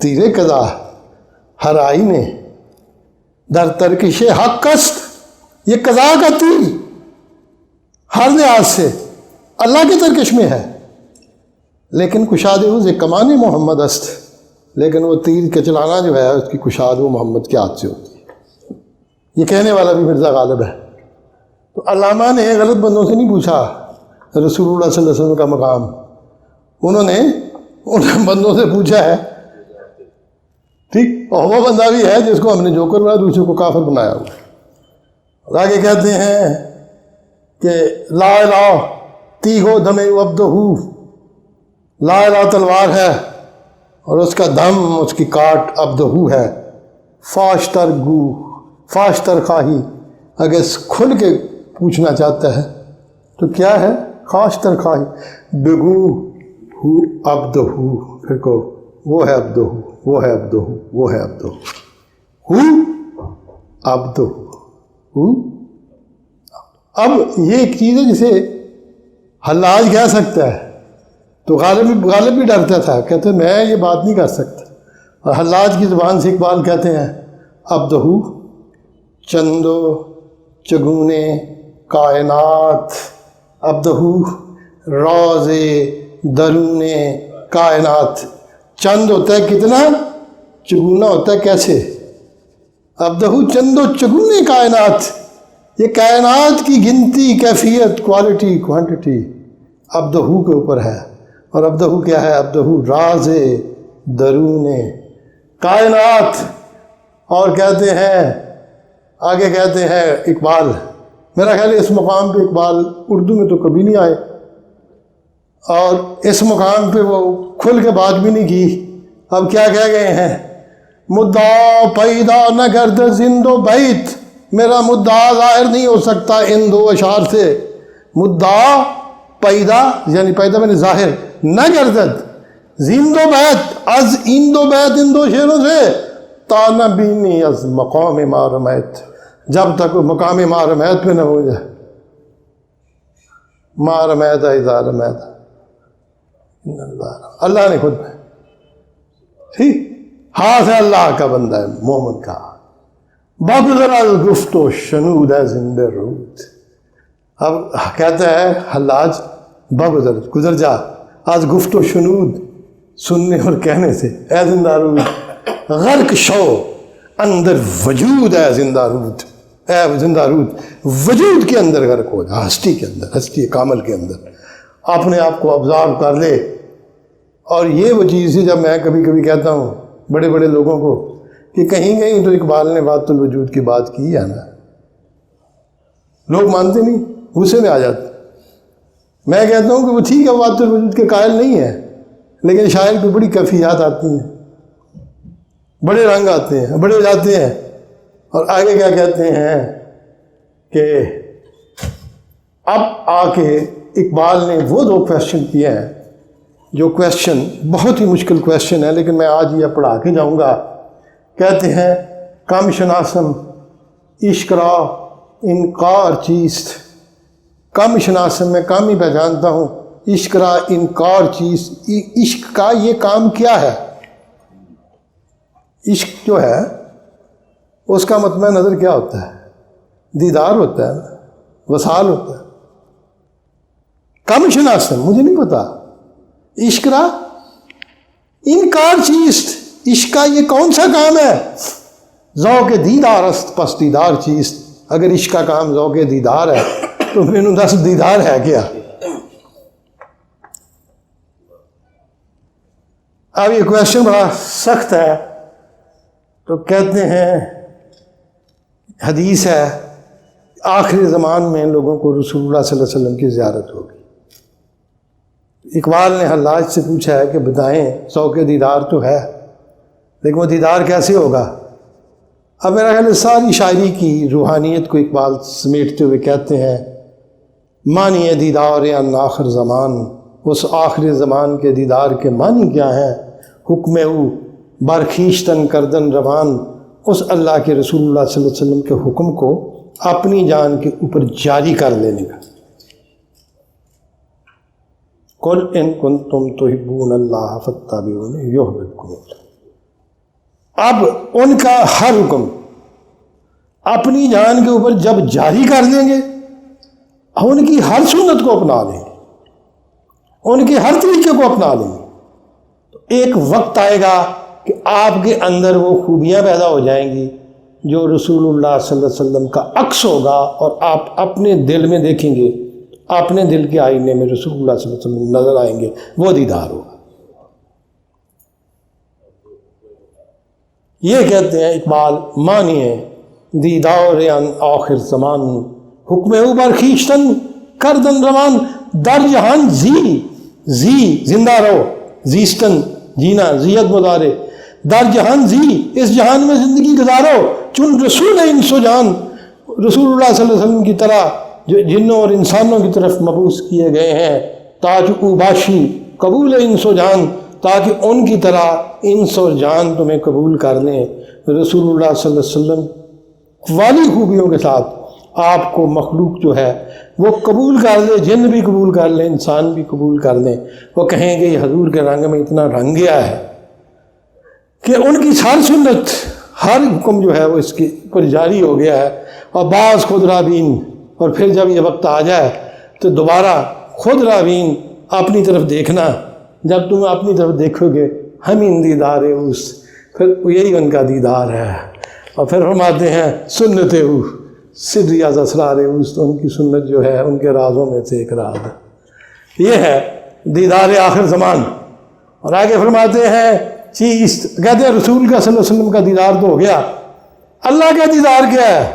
تیرے قضا ہر آئینے در ترکش حق است، یہ قضا کا تیر ہر لحاظ سے اللہ کی ترکش میں ہے، لیکن کشاد سے کمان محمد است، لیکن وہ تیر کے چلانا جو ہے اس کی کشاد وہ محمد کے ہاتھ سے ہوتی ہے، یہ کہنے والا بھی مرزا غالب ہے۔ تو علامہ نے غلط بندوں سے نہیں پوچھا رسول اللہ صلی اللہ علیہ وسلم کا مقام، انہوں نے ان بندوں سے پوچھا ہے، ٹھیک، اور وہ بندہ بھی ہے جس کو ہم نے جوکر بنایا، دوسرے کو کافر بنایا ہوا۔ اور آگے کہتے ہیں کہ لا الہ تیغو دم عبدہ، لا الہ تلوار ہے اور اس کا دم، اس کی کاٹ عبدہ ہے، فاشتر گو، فاشتر خواہی، اگر کھل کے پوچھنا چاہتا ہے تو کیا ہے، خاشتر خواہی، بگو ہو عبدہ، پھر کو وہ ہے عبدہ، وہ ہے عبدہ، وہ ہے عبدہ، ہو عبدہ، ہو۔ اب یہ ایک چیز ہے جسے حلاج کہہ سکتا ہے، تو غالب بھی ڈرتا تھا، کہتے میں یہ بات نہیں کر سکتا، اور حلاج کی زبان سے اقبال کہتے ہیں عبدہ چندو چگونے کائنات، عبدہ راز درون کائنات، چند ہوتا ہے کتنا، چگونا ہوتا ہے کیسے، عبدہ چند و چگونے کائنات، یہ کائنات کی گنتی، کیفیت، کوالٹی، کوانٹٹی عبدہ کے اوپر ہے، اور عبدہ کیا ہے، عبدہ راز درون کائنات۔ اور کہتے ہیں، آگے کہتے ہیں اقبال، میرا خیال ہے اس مقام پہ اقبال اردو میں تو کبھی نہیں آئے، اور اس مقام پہ وہ کھل کے بات بھی نہیں کی، اب کیا کہہ گئے ہیں، مدعا پیدا نہ گرد زند و بیت، میرا مدعا ظاہر نہیں ہو سکتا ان دو اشعار سے، مدعا پیدا یعنی پیدا میں نے ظاہر، نہ گردد زند و بیت، از این دو بیت، ان دو شعروں سے، تا نہ بینی از مقام ما رمیت، جب تک وہ مقام ما رمیت پہ نہ ہو جائے، ما رمیت اذا رمیت، اللہ نے خود ٹھیک ہاتھ ہے اللہ کا بندہ ہے مومن کا، بگذر از گفت و شنود از زنده رود، اب کہتا ہے حلاج بگزر گزر جا آج گفت و شنود سننے اور کہنے سے، اے زندہ رود غرق شو اندر وجود، اے زندہ رود، اے زندہ رود وجود کے اندر غرق ہو جا، ہستی کے اندر، ہستی کامل کے اندر اپنے آپ کو آبزارو کر لے۔ اور یہ وہ چیز ہے جب میں کبھی کبھی کہتا ہوں بڑے بڑے لوگوں کو کہ کہیں کہیں تو اقبال نے وحدت الوجود کی بات کی ہے نا، لوگ مانتے نہیں، غصے میں آ جاتے۔ میں کہتا ہوں کہ وہ ٹھیک ہے وحدت الوجود کے قائل نہیں ہے، لیکن شاعر کو بڑی کیفیات آتی ہیں، بڑے رنگ آتے ہیں، بڑے جاتے ہیں۔ اور آگے کیا کہتے ہیں کہ اب آ کے اقبال نے وہ دو کویشچن کیے ہیں جو کویشچن بہت ہی مشکل کویشچن ہے، لیکن میں آج یہ پڑھا کے جاؤں گا۔ کہتے ہیں کم شناسم عشق را انکار چیست، کم شناسم میں کم ہی پہچانتا ہوں، عشق را انکار چیز، عشق کا یہ کام کیا ہے؟ عشق جو ہے اس کا مطمع نظر کیا ہوتا ہے؟ دیدار ہوتا ہے، وصال ہوتا ہے۔ کم شناسم مجھے نہیں پتا، عشق را انکار چیست، عشق کا یہ کون سا کام ہے؟ ذوق دیدار است پس دیدار چیست، اگر عشق کا کام ذوق دیدار ہے تو مینوں دس دیدار ہے کیا؟ اب یہ کویشچن بڑا سخت ہے، تو کہتے ہیں حدیث ہے آخری زمان میں لوگوں کو رسول اللہ صلی اللہ علیہ وسلم کی زیارت ہوگی۔ اقبال نے حلاج سے پوچھا ہے کہ بتائیں ذوق دیدار تو ہے، لیکن وہ دیدار کیسے ہوگا؟ اب میرا خیال ہے ساری شاعری کی روحانیت کو اقبال سمیٹتے ہوئے کہتے ہیں معنی دیدار ان آخر زمان، اس آخری زمان کے دیدار کے معنی کیا ہیں؟ حکم او برخیشتن کردن روان، اس اللہ کے رسول اللہ صلی اللہ علیہ وسلم کے حکم کو اپنی جان کے اوپر جاری کر لینے کا۔ قل ان کنتم تحبون اللہ فاتبعونی یحببکم اللہ۔ اب ان کا ہر حکم اپنی جان کے اوپر جب جاری کر دیں گے، ان کی ہر سنت کو اپنا لیں گے، ان کے ہر طریقے کو اپنا لیں گے، تو ایک وقت آئے گا کہ آپ کے اندر وہ خوبیاں پیدا ہو جائیں گی جو رسول اللہ صلی اللہ علیہ وسلم کا عکس ہوگا، اور آپ اپنے دل میں دیکھیں گے، اپنے دل کے آئینے میں رسول اللہ صلی اللہ علیہ وسلم نظر آئیں گے، وہ دیدار ہوگا۔ یہ کہتے ہیں اقبال معنی ہے دیدار ان آخر زمان، حکم او برخیشتن کردن روان، در جہان زی زندہ رہو، زیستن جینا، زیت مضارع، در جہان زی اس جہان میں زندگی گزارو، چن رسول انس و جان، رسول اللہ صلی اللہ علیہ وسلم کی طرح جو جنوں اور انسانوں کی طرف مبعوث کیے گئے ہیں، تاج او باشی قبول انس و جان، تاکہ ان کی طرح انس اور جان تمہیں قبول کر لیں۔ رسول اللہ صلی اللہ علیہ وسلم والی خوبیوں کے ساتھ آپ کو مخلوق جو ہے وہ قبول کر لے، جن بھی قبول کر لیں، انسان بھی قبول کر لیں، وہ کہیں گے یہ حضور کے رنگ میں اتنا رنگ گیا ہے کہ ان کی ہر سنت، ہر حکم جو ہے وہ اس کے اوپر جاری ہو گیا ہے۔ اور بعض خود رابین، اور پھر جب یہ وقت آ جائے تو دوبارہ خود رابین اپنی طرف دیکھنا، جب تم اپنی طرف دیکھو گے ہمیں دیدار اس، پھر یہی ان کا دیدار ہے۔ اور پھر فرماتے ہیں سنت او سری از اسرار اس، تو ان کی سنت جو ہے ان کے رازوں میں سے ایک راز ہے، یہ ہے دیدار آخر زمان۔ اور آگے فرماتے ہیں چیز، کہتے ہیں رسول کا صلی اللہ علیہ وسلم کا دیدار تو ہو گیا، اللہ کا دیدار کیا ہے؟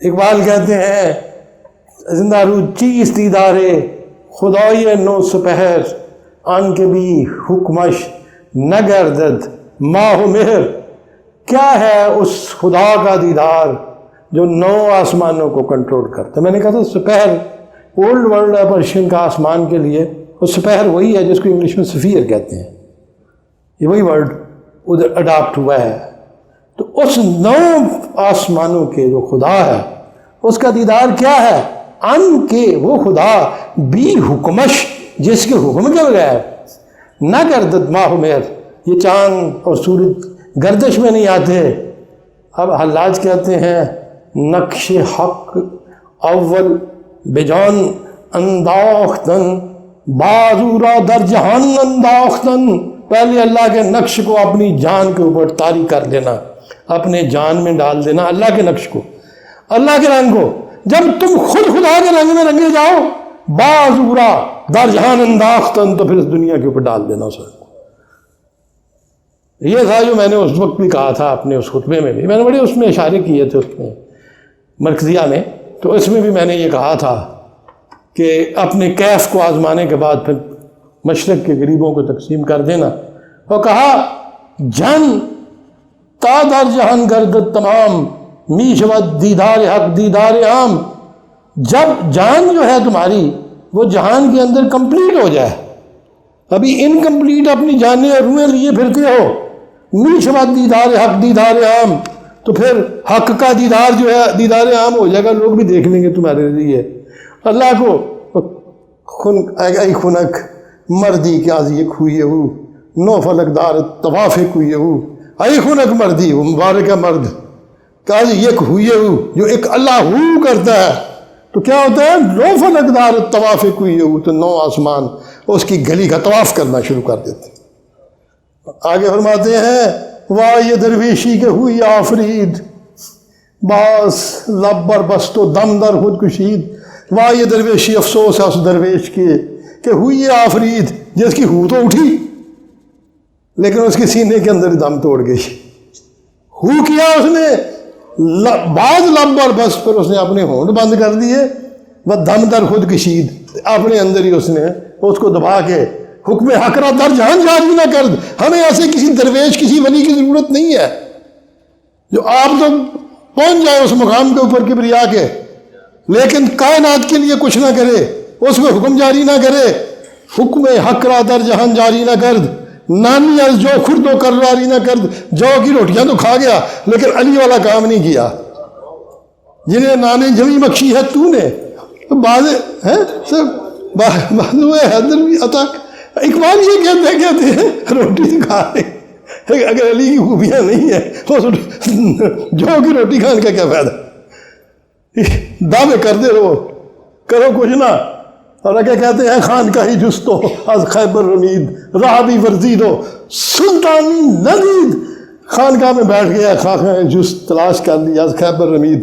اقبال کہتے ہیں زندہ روح چیز دیدار خدای نو سپہر، آن کے بھی حکمش نگردد ماہ و مہر، کیا ہے اس خدا کا دیدار جو 9 آسمانوں کو کنٹرول کرتا ہے؟ میں نے کہا تھا سپہر اولڈ ورلڈ ہے پرشین کا آسمان کے لیے، اور سپہر وہی ہے جس کو انگلش میں سفیر کہتے ہیں، یہ وہی ورڈ ادھر اڈاپٹ ہوا ہے۔ تو اس 9 آسمانوں کے جو خدا ہے اس کا دیدار کیا ہے؟ ان کے وہ خدا بھی حکمش، جس کے حکم کے بغیر نہ گردد ماہ و مہر، یہ چاند اور سورج گردش میں نہیں آتے۔ اب حلاج کہتے ہیں نقش حق اول بجان انداختن بازورا در جہان انداختن، پہلے اللہ کے نقش کو اپنی جان کے اوپر طاری کر دینا، اپنے جان میں ڈال دینا اللہ کے نقش کو، اللہ کے رنگ کو۔ جب تم خود خدا کے رنگ میں رنگے جاؤ، بازورا در جہان انداختن، تو پھر اس دنیا کے اوپر ڈال دینا اس رنگ کو۔ یہ تھا جو میں نے اس وقت بھی کہا تھا اپنے اس خطبے میں بھی، میں نے بڑے اس میں اشارے کیے تھے اس میں مرکزیہ میں، تو اس میں بھی میں نے یہ کہا تھا کہ اپنے کیف کو آزمانے کے بعد پھر مشرق کے غریبوں کو تقسیم کر دینا، اور کہا جن تا در جہان گردد تمام، می شود دیدار حق دیدار عام۔ جب جان جو ہے تمہاری وہ جہان کے اندر کمپلیٹ ہو جائے، ابھی انکمپلیٹ اپنی جانیں اور روحیں لیے پھرتے ہو، می شود دیدار حق دیدار عام، تو پھر حق کا دیدار جو ہے دیدار عام ہو جائے گا، لوگ بھی دیکھ لیں گے تمہارے لیے اللہ کو۔ ای خنک مردی کیا یہ کھوئے ہو، نو فلک دار طواف کوئے ہو، ای خنک مردی، وہ مبارک ہے مرد، کہا یہ کھوئے ہو جو ایک اللہ ہو کرتا ہے، تو کیا ہوتا ہے؟ نو فلک دار طواف کوئے ہو، تو نو آسمان اس کی گلی کا طواف کرنا شروع کر دیتے۔ آگے فرماتے ہیں واہ یہ درویشی کے ہوئی آفرید، باس لب بر بست و دم در خود کشید، واہ یہ درویشی افسوس ہے اس درویش کے کہ ہوئی آفرید، جس کی ہو تو اٹھی لیکن اس کے سینے کے اندر دم توڑ گئی۔ ہو کیا اس نے، بعض لب بر بست، پر اس نے اپنے ہونٹ بند کر دیے، وہ دم در خود کشید، اپنے اندر ہی اس نے اس کو دبا کے حکم حق را در جہان جاری نہ کر۔ ہمیں ایسے کسی درویش کسی ولی کی ضرورت نہیں ہے جو آپ تو پہنچ جائے اس مقام کے اوپر کبریا کے، لیکن کائنات کے لیے کچھ نہ کرے، اس میں حکم جاری نہ کرے۔ حکم حق را در جہان جاری نہ کرد، نانی از جو خرد و کراری نہ کرد، جو کی روٹیاں تو کھا گیا لیکن علی والا کام نہیں کیا، جنہیں نانے جمی بخشی ہے تو نے، بعض ہیں سب حیدر بھی عطا اقبال یہ کہتے ہیں روٹی تو کھا رہے، اگر علی کی خوبیاں نہیں ہیں جو کی روٹی کھانے کا کیا فائدہ، دعوے کرتے رہو کرو کچھ نہ۔ اور اگر کہتے ہیں خان کا ہی جستو از خیبر رمید راہ بھی ورزید ہو سلطانی ندید، خانقاہ میں بیٹھ گیا، خاکہ جست تلاش کر لی از خیبر رمید،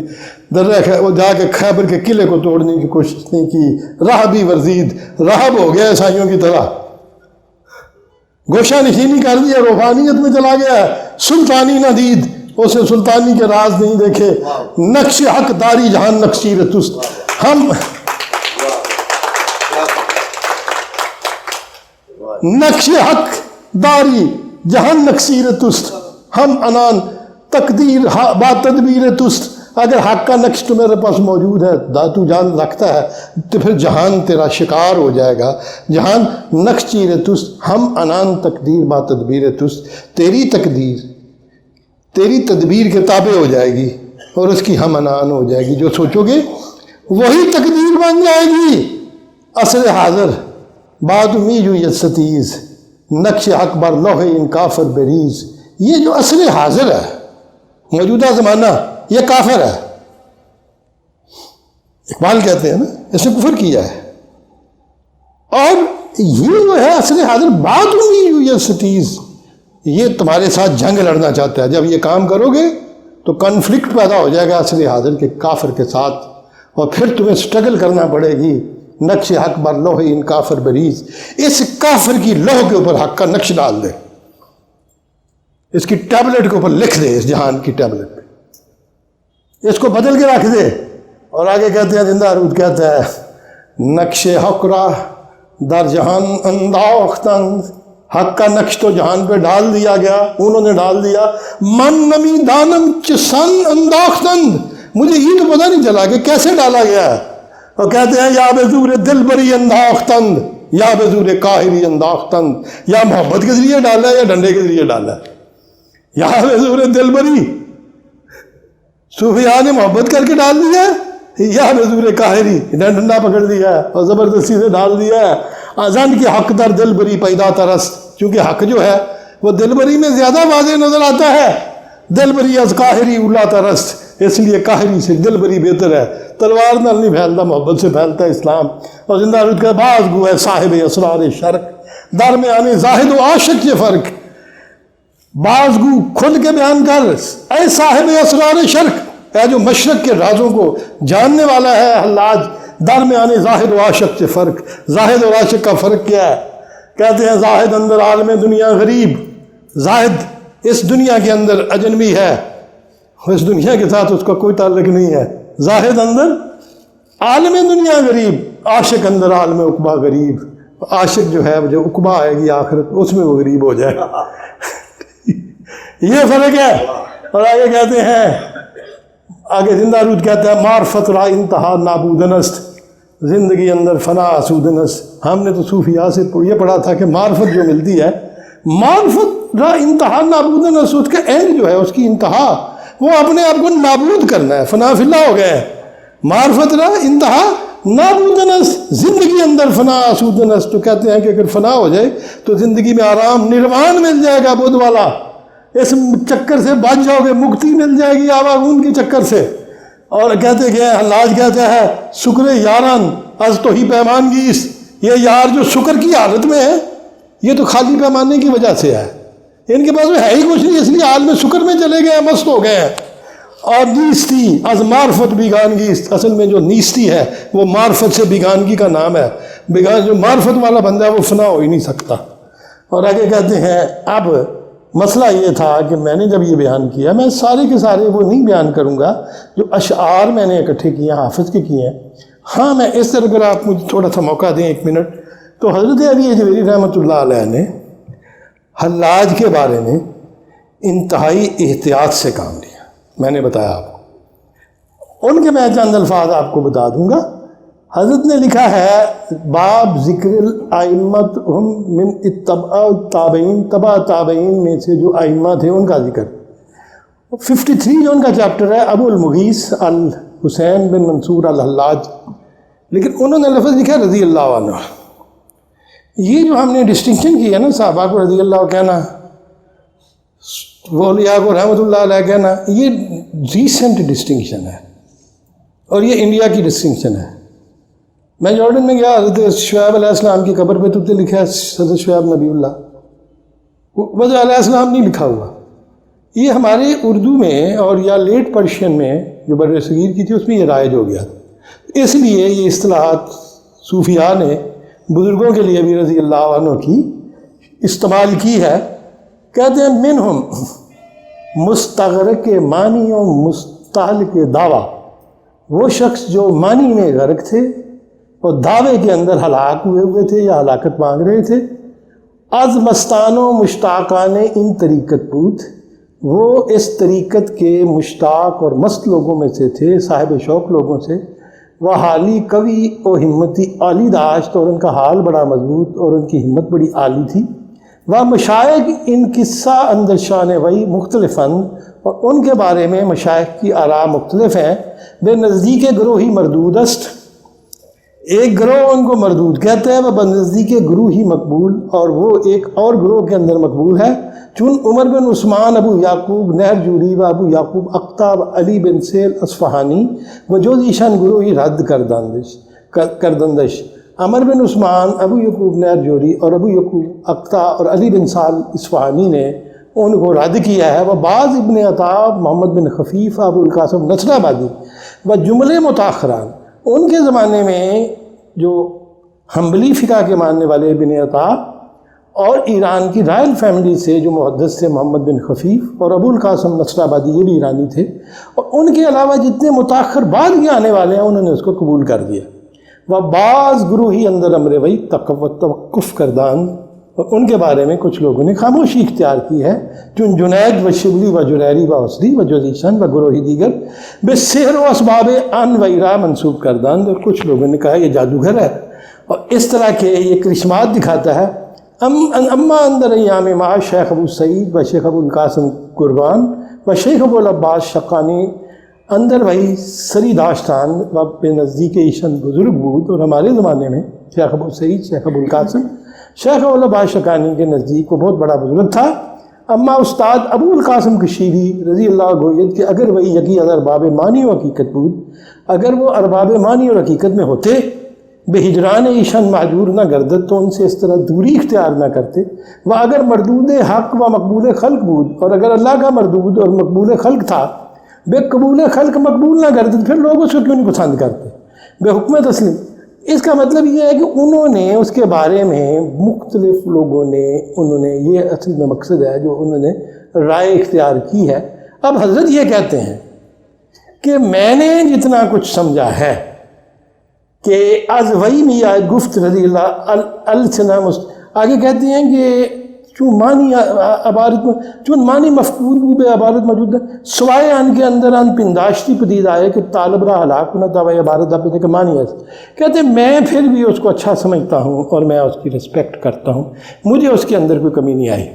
وہ جا کے خیبر کے قلعے کو توڑنے کی کوشش نہیں کی، راہ بھی ورزید، راہب ہو گیا عیسائیوں کی طرح، گوشہ نشینی کر دیا، روحانیت میں چلا گیا، سلطانی ندید، اس نے سلطانی کے راز نہیں دیکھے، نقش حق داری جہان نقشیر تست، ہم نقش حق داری جہان نقشیر تست، ہم انان تقدیر با تدبیر تست۔ اگر حق کا نقش تمہارے پاس موجود ہے، داتو جان رکھتا ہے، تو پھر جہان تیرا شکار ہو جائے گا، جہان نقش چیر تست، ہم انان تقدیر با تدبیر تست، تیری تقدیر تیری تدبیر کے تابع ہو جائے گی اور اس کی ہم انان ہو جائے گی، جو سوچو گے وہی تقدیر بن جائے گی۔ اصل حاضر بات امید ہوئی ستیز، نقش حق بر لوح ان کافر بریز، یہ جو اصل حاضر ہے موجودہ زمانہ یہ کافر ہے، اقبال کہتے ہیں نا اس نے کفر کیا ہے، اور یہ جو ہے اصل حاضر بات امید ہوئی ستیز، یہ تمہارے ساتھ جنگ لڑنا چاہتا ہے۔ جب یہ کام کرو گے تو کنفلکٹ پیدا ہو جائے گا اصل حاضر کے کافر کے ساتھ، اور پھر تمہیں سٹرگل کرنا پڑے گی۔ نقش حق بر لوح ان کافر بریز، اس کافر کی لوح کے اوپر حق کا نقش ڈال دے، اس کی ٹیبلٹ کے اوپر لکھ دے، اس جہان کی ٹیبلٹ پہ اس کو بدل کے رکھ دے۔ اور آگے کہتے ہیں زندہ رود کہتا ہے نقش حق را در جہان انداختند، حق کا نقش تو جہان پہ ڈال دیا گیا، انہوں نے ڈال دیا۔ من نمی دانم چسن انداختند، مجھے یہ تو پتہ نہیں چلا کہ کیسے ڈالا گیا ہے۔ اور کہتے ہیں یا بزور دل بری انداختند، یا بزور قاہری انداختند، یا محبت کے ذریعے ڈالا ہے یا ڈنڈے کے ذریعے ڈالا ہے۔ یا بزور دل بری، صوفیاء نے محبت کر کے ڈال دیا ہے، یا بزور قاہری، ڈنڈا پکڑ دیا ہے اور زبردستی سے ڈال دیا ہے۔ آزان کی حق در دل بری پیدا ترست، چونکہ حق جو ہے وہ دل بری میں زیادہ واضح نظر آتا ہے، دل بری از قاہری اولا ترست، اس لیے قاہری سے دل بری بہتر ہے۔ تلوار نال نہیں پھیلتا، محبت سے پھیلتا ہے اسلام۔ اور زندہ رود کا باز گو ہے صاحب اسرار شرق، درمیان زاہد و عاشق یہ فرق۔ باز گو کھل کے بیان کر، اے صاحب اسرار شرق، اے جو مشرق کے رازوں کو جاننے والا ہے حلاج، درمیان زاہد و عاشق سے فرق۔ زاہد اور عاشق کا فرق کیا ہے؟ کہتے ہیں زاہد اندر عالم دنیا غریب، زاہد اس دنیا کے اندر اجنبی ہے، اس دنیا کے ساتھ اس کا کوئی تعلق نہیں ہے۔ زاہد اندر عالم دنیا غریب، عاشق اندر عالم عقبہ غریب۔ عاشق جو ہے جو عقبہ آئے گی آخرت، اس میں وہ غریب ہو جائے گا۔ یہ فرق ہے۔ اور آگے کہتے ہیں، آگے زندہ رود کہتا ہے معرفت را انتہا نابودنست، زندگی اندر فنا آسودنست۔ ہم نے تو صوفیاء سے یہ پڑھا تھا کہ معرفت جو ملتی ہے، معرفت را انتہا نابودنست، اس کا اینڈ جو ہے، اس کی انتہا وہ اپنے آپ کو نابود کرنا ہے، فنا فی اللہ ہو گئے ہیں۔ معرفت را انتہا نابودنست، زندگی اندر فنا آسودنست۔ تو کہتے ہیں کہ اگر فنا ہو جائے تو زندگی میں آرام نروان مل جائے گا بدھ والا، اس چکر سے بچ جاؤ گے، مکتی مل جائے گی آواگون کے چکر سے۔ اور کہتے کہ حلاج کہتا ہے شکر یاران از تو ہی پیمان گیس، یہ یار جو شکر کی حالت میں ہے یہ تو خالی پیمانے کی وجہ سے ہے، ان کے پاس میں ہے ہی کچھ نہیں، اس لیے حال میں شکر میں چلے گئے ہیں، مست ہو گئے ہیں۔ اور نیستی از معرفت بیگانگی، اصل میں جو نیستی ہے وہ معرفت سے بیگانگی کا نام ہے۔ جو معرفت والا بندہ ہے وہ فنا ہو ہی نہیں سکتا۔ اور آگے کہتے ہیں اب مسئلہ یہ تھا کہ میں نے جب یہ بیان کیا، میں سارے کے سارے وہ نہیں بیان کروں گا جو اشعار میں نے اکٹھے کیے ہیں، حافظ کے کیے ہیں۔ ہاں میں اس طرح اگر آپ مجھے تھوڑا سا موقع دیں 1 منٹ، تو حضرت علی اجویری رحمۃ اللہ علیہ نے حلاج کے بارے میں انتہائی احتیاط سے کام لیا۔ میں نے بتایا آپ کو، ان کے میں چند الفاظ آپ کو بتا دوں گا۔ حضرت نے لکھا ہے باب ذکر الائمت ہم من اتباع تابعین، تبع تابعین میں سے جو ائمہ تھے ان کا ذکر۔ 53 جو ان کا چیپٹر ہے، ابو المغیث الحسین بن منصور الحلاج، لیکن انہوں نے لفظ لکھا رضی اللہ عنہ۔ یہ جو ہم نے ڈسٹنکشن کی ہے نا، صحابہ کو رضی اللہ کہنا، اولیاء کو رحمۃ اللہ علیہ کہنا، یہ ریسنٹ ڈسٹنکشن ہے اور یہ انڈیا کی ڈسٹنکشن ہے۔ میں جارڈن میں گیا، حضرت شعیب علیہ السلام کی قبر پہ تو لکھا ہے حضرت شعیب نبی اللہ، وضع علیہ السلام نہیں لکھا ہوا۔ یہ ہمارے اردو میں اور یا لیٹ پرشین میں جو بر صغیر کی تھی اس میں یہ رائج ہو گیا، اس لیے یہ اصطلاحات صوفیاء نے بزرگوں کے لیے بھی رضی اللہ عنہ کی استعمال کی ہے۔ کہتے ہیں منہم مستغرق معنی و مستحلق دعویٰ، وہ شخص جو معنی میں غرق تھے اور دعوے کے اندر ہلاک ہوئے تھے یا ہلاکت مانگ رہے تھے۔ از مستان و مشتاقان ان طریقت بود، وہ اس طریقت کے مشتاق اور مست لوگوں میں سے تھے، صاحب شوق لوگوں سے۔ وہ حالی قوی و ہمتی عالی داشت، اور ان کا حال بڑا مضبوط اور ان کی ہمت بڑی عالی تھی۔ وہ مشائخ ان قصہ اندر شان وی مختلفاً، اور ان کے بارے میں مشائخ کی آراء مختلف ہیں۔ بے نزدیک گروہی مردود است، ایک گروہ ان کو مردود کہتے ہیں، وہ بنزدیک گروہی مقبول، اور وہ ایک اور گروہ کے اندر مقبول ہے۔ چون عمر بن عثمان، ابو یعقوب نہر جوری و ابو یعقوب اقطع و علی بن سیل اصفہانی و جوزیشان گروہی رد کردندش۔ عمر بن عثمان، ابو یعقوب نہر جوری اور ابو یعقوب اقطع اور علی بن سال اصفہانی نے ان کو رد کیا ہے۔ وہ بعض ابن عطا، محمد بن خفیف، ابو القاسم نصر آبادی و جملے متاخران، ان کے زمانے میں جو حنبلی فقہ کے ماننے والے ابن عطا اور ایران کی رائل فیملی سے جو محدث تھے محمد بن خفیف اور ابو القاسم نصر آبادی، یہ بھی ایرانی تھے، اور ان کے علاوہ جتنے متاخر بعد کے آنے والے ہیں انہوں نے اس کو قبول کر دیا۔ وہ بعض گروہی اندر امر وی توقف کردان، اور ان کے بارے میں کچھ لوگوں نے خاموشی اختیار کی ہے۔ چون جنید و شبلی و جریری و حسری و جوزیشن و گروہی دیگر بے سحر و اسباب ان ویرا منسوب کردان، اور کچھ لوگوں نے کہا یہ جادوگر ہے اور اس طرح کے یہ کرشمات دکھاتا ہے۔ اما اندر ایام ما شیخ ابو سعید و شیخ ابو القاسم قربان و شیخ ابو العباس شقانی، اندر وہی سری داشتان و بے نزدیک ایشن بزرگ بود، اور ہمارے زمانے میں شیخ ابو سعید، شیخ ابو القاسم، شیخ ابو العباس شقانی کے نزدیک وہ بہت بڑا بزرگ تھا۔ اما استاد ابو القاسم کشیری رضی اللہ گوید کہ اگر وہی یقی از ارباب معنی و حقیقت بود، اگر وہ ارباب معنی اور حقیقت میں ہوتے، بے ہجران ایشان معذور نہ گردد، تو ان سے اس طرح دوری اختیار نہ کرتے. وہ اگر مردود حق و مقبول خلق بود، اور اگر اللہ کا مردود اور مقبول خلق تھا، بے قبول خلق مقبول نہ گردد، پھر لوگ اس کو کیوں نہیں پسند کرتے؟ بے حکم تسلیم. اس کا مطلب یہ ہے کہ انہوں نے اس کے بارے میں مختلف لوگوں نے یہ اصل میں مقصد ہے جو انہوں نے رائے اختیار کی ہے. اب حضرت یہ کہتے ہیں کہ میں نے جتنا کچھ سمجھا ہے کہ از وہی میاں گفت رضی اللہ السلام. آگے کہتے ہیں کہ چون معنی مفقود بے عبارت موجود ہے، سوائے ان کے اندر ان پنداشتی پدید آئے کہ طالب را ہلاک نہ دعوی عبارت اپنے کے معنی ہے. کہتے ہیں میں پھر بھی اس کو اچھا سمجھتا ہوں اور میں اس کی رسپیکٹ کرتا ہوں، مجھے اس کے اندر کوئی کمی نہیں آئی.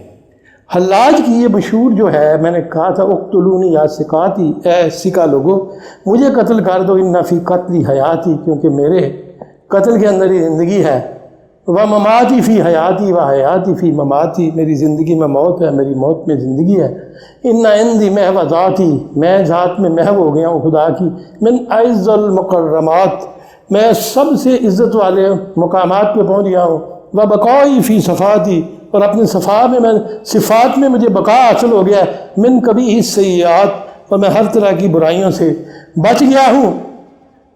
حلاج کی یہ مشہور جو ہے، میں نے کہا تھا اقتلونی یا سکاتی، اے سکا لوگو مجھے قتل کر دو، ان فی قتلی حیاتی، کیونکہ میرے قتل کے اندر ہی زندگی ہے. و مماتی فی حیاتی و حیاتی فی مماتی، میری زندگی میں موت ہے، میری موت میں زندگی ہے. ان عندی محو ذاتی، میں ذات میں محو ہو گیا ہوں خدا کی. من اعز المکرمات، میں سب سے عزت والے مقامات پہ پہنچ گیا ہوں. و بقائی فی صفاتی، اور اپنے صفات میں مجھے بقا حاصل ہو گیا ہے. من کبھی سیئات، اور میں ہر طرح کی برائیوں سے بچ گیا ہوں.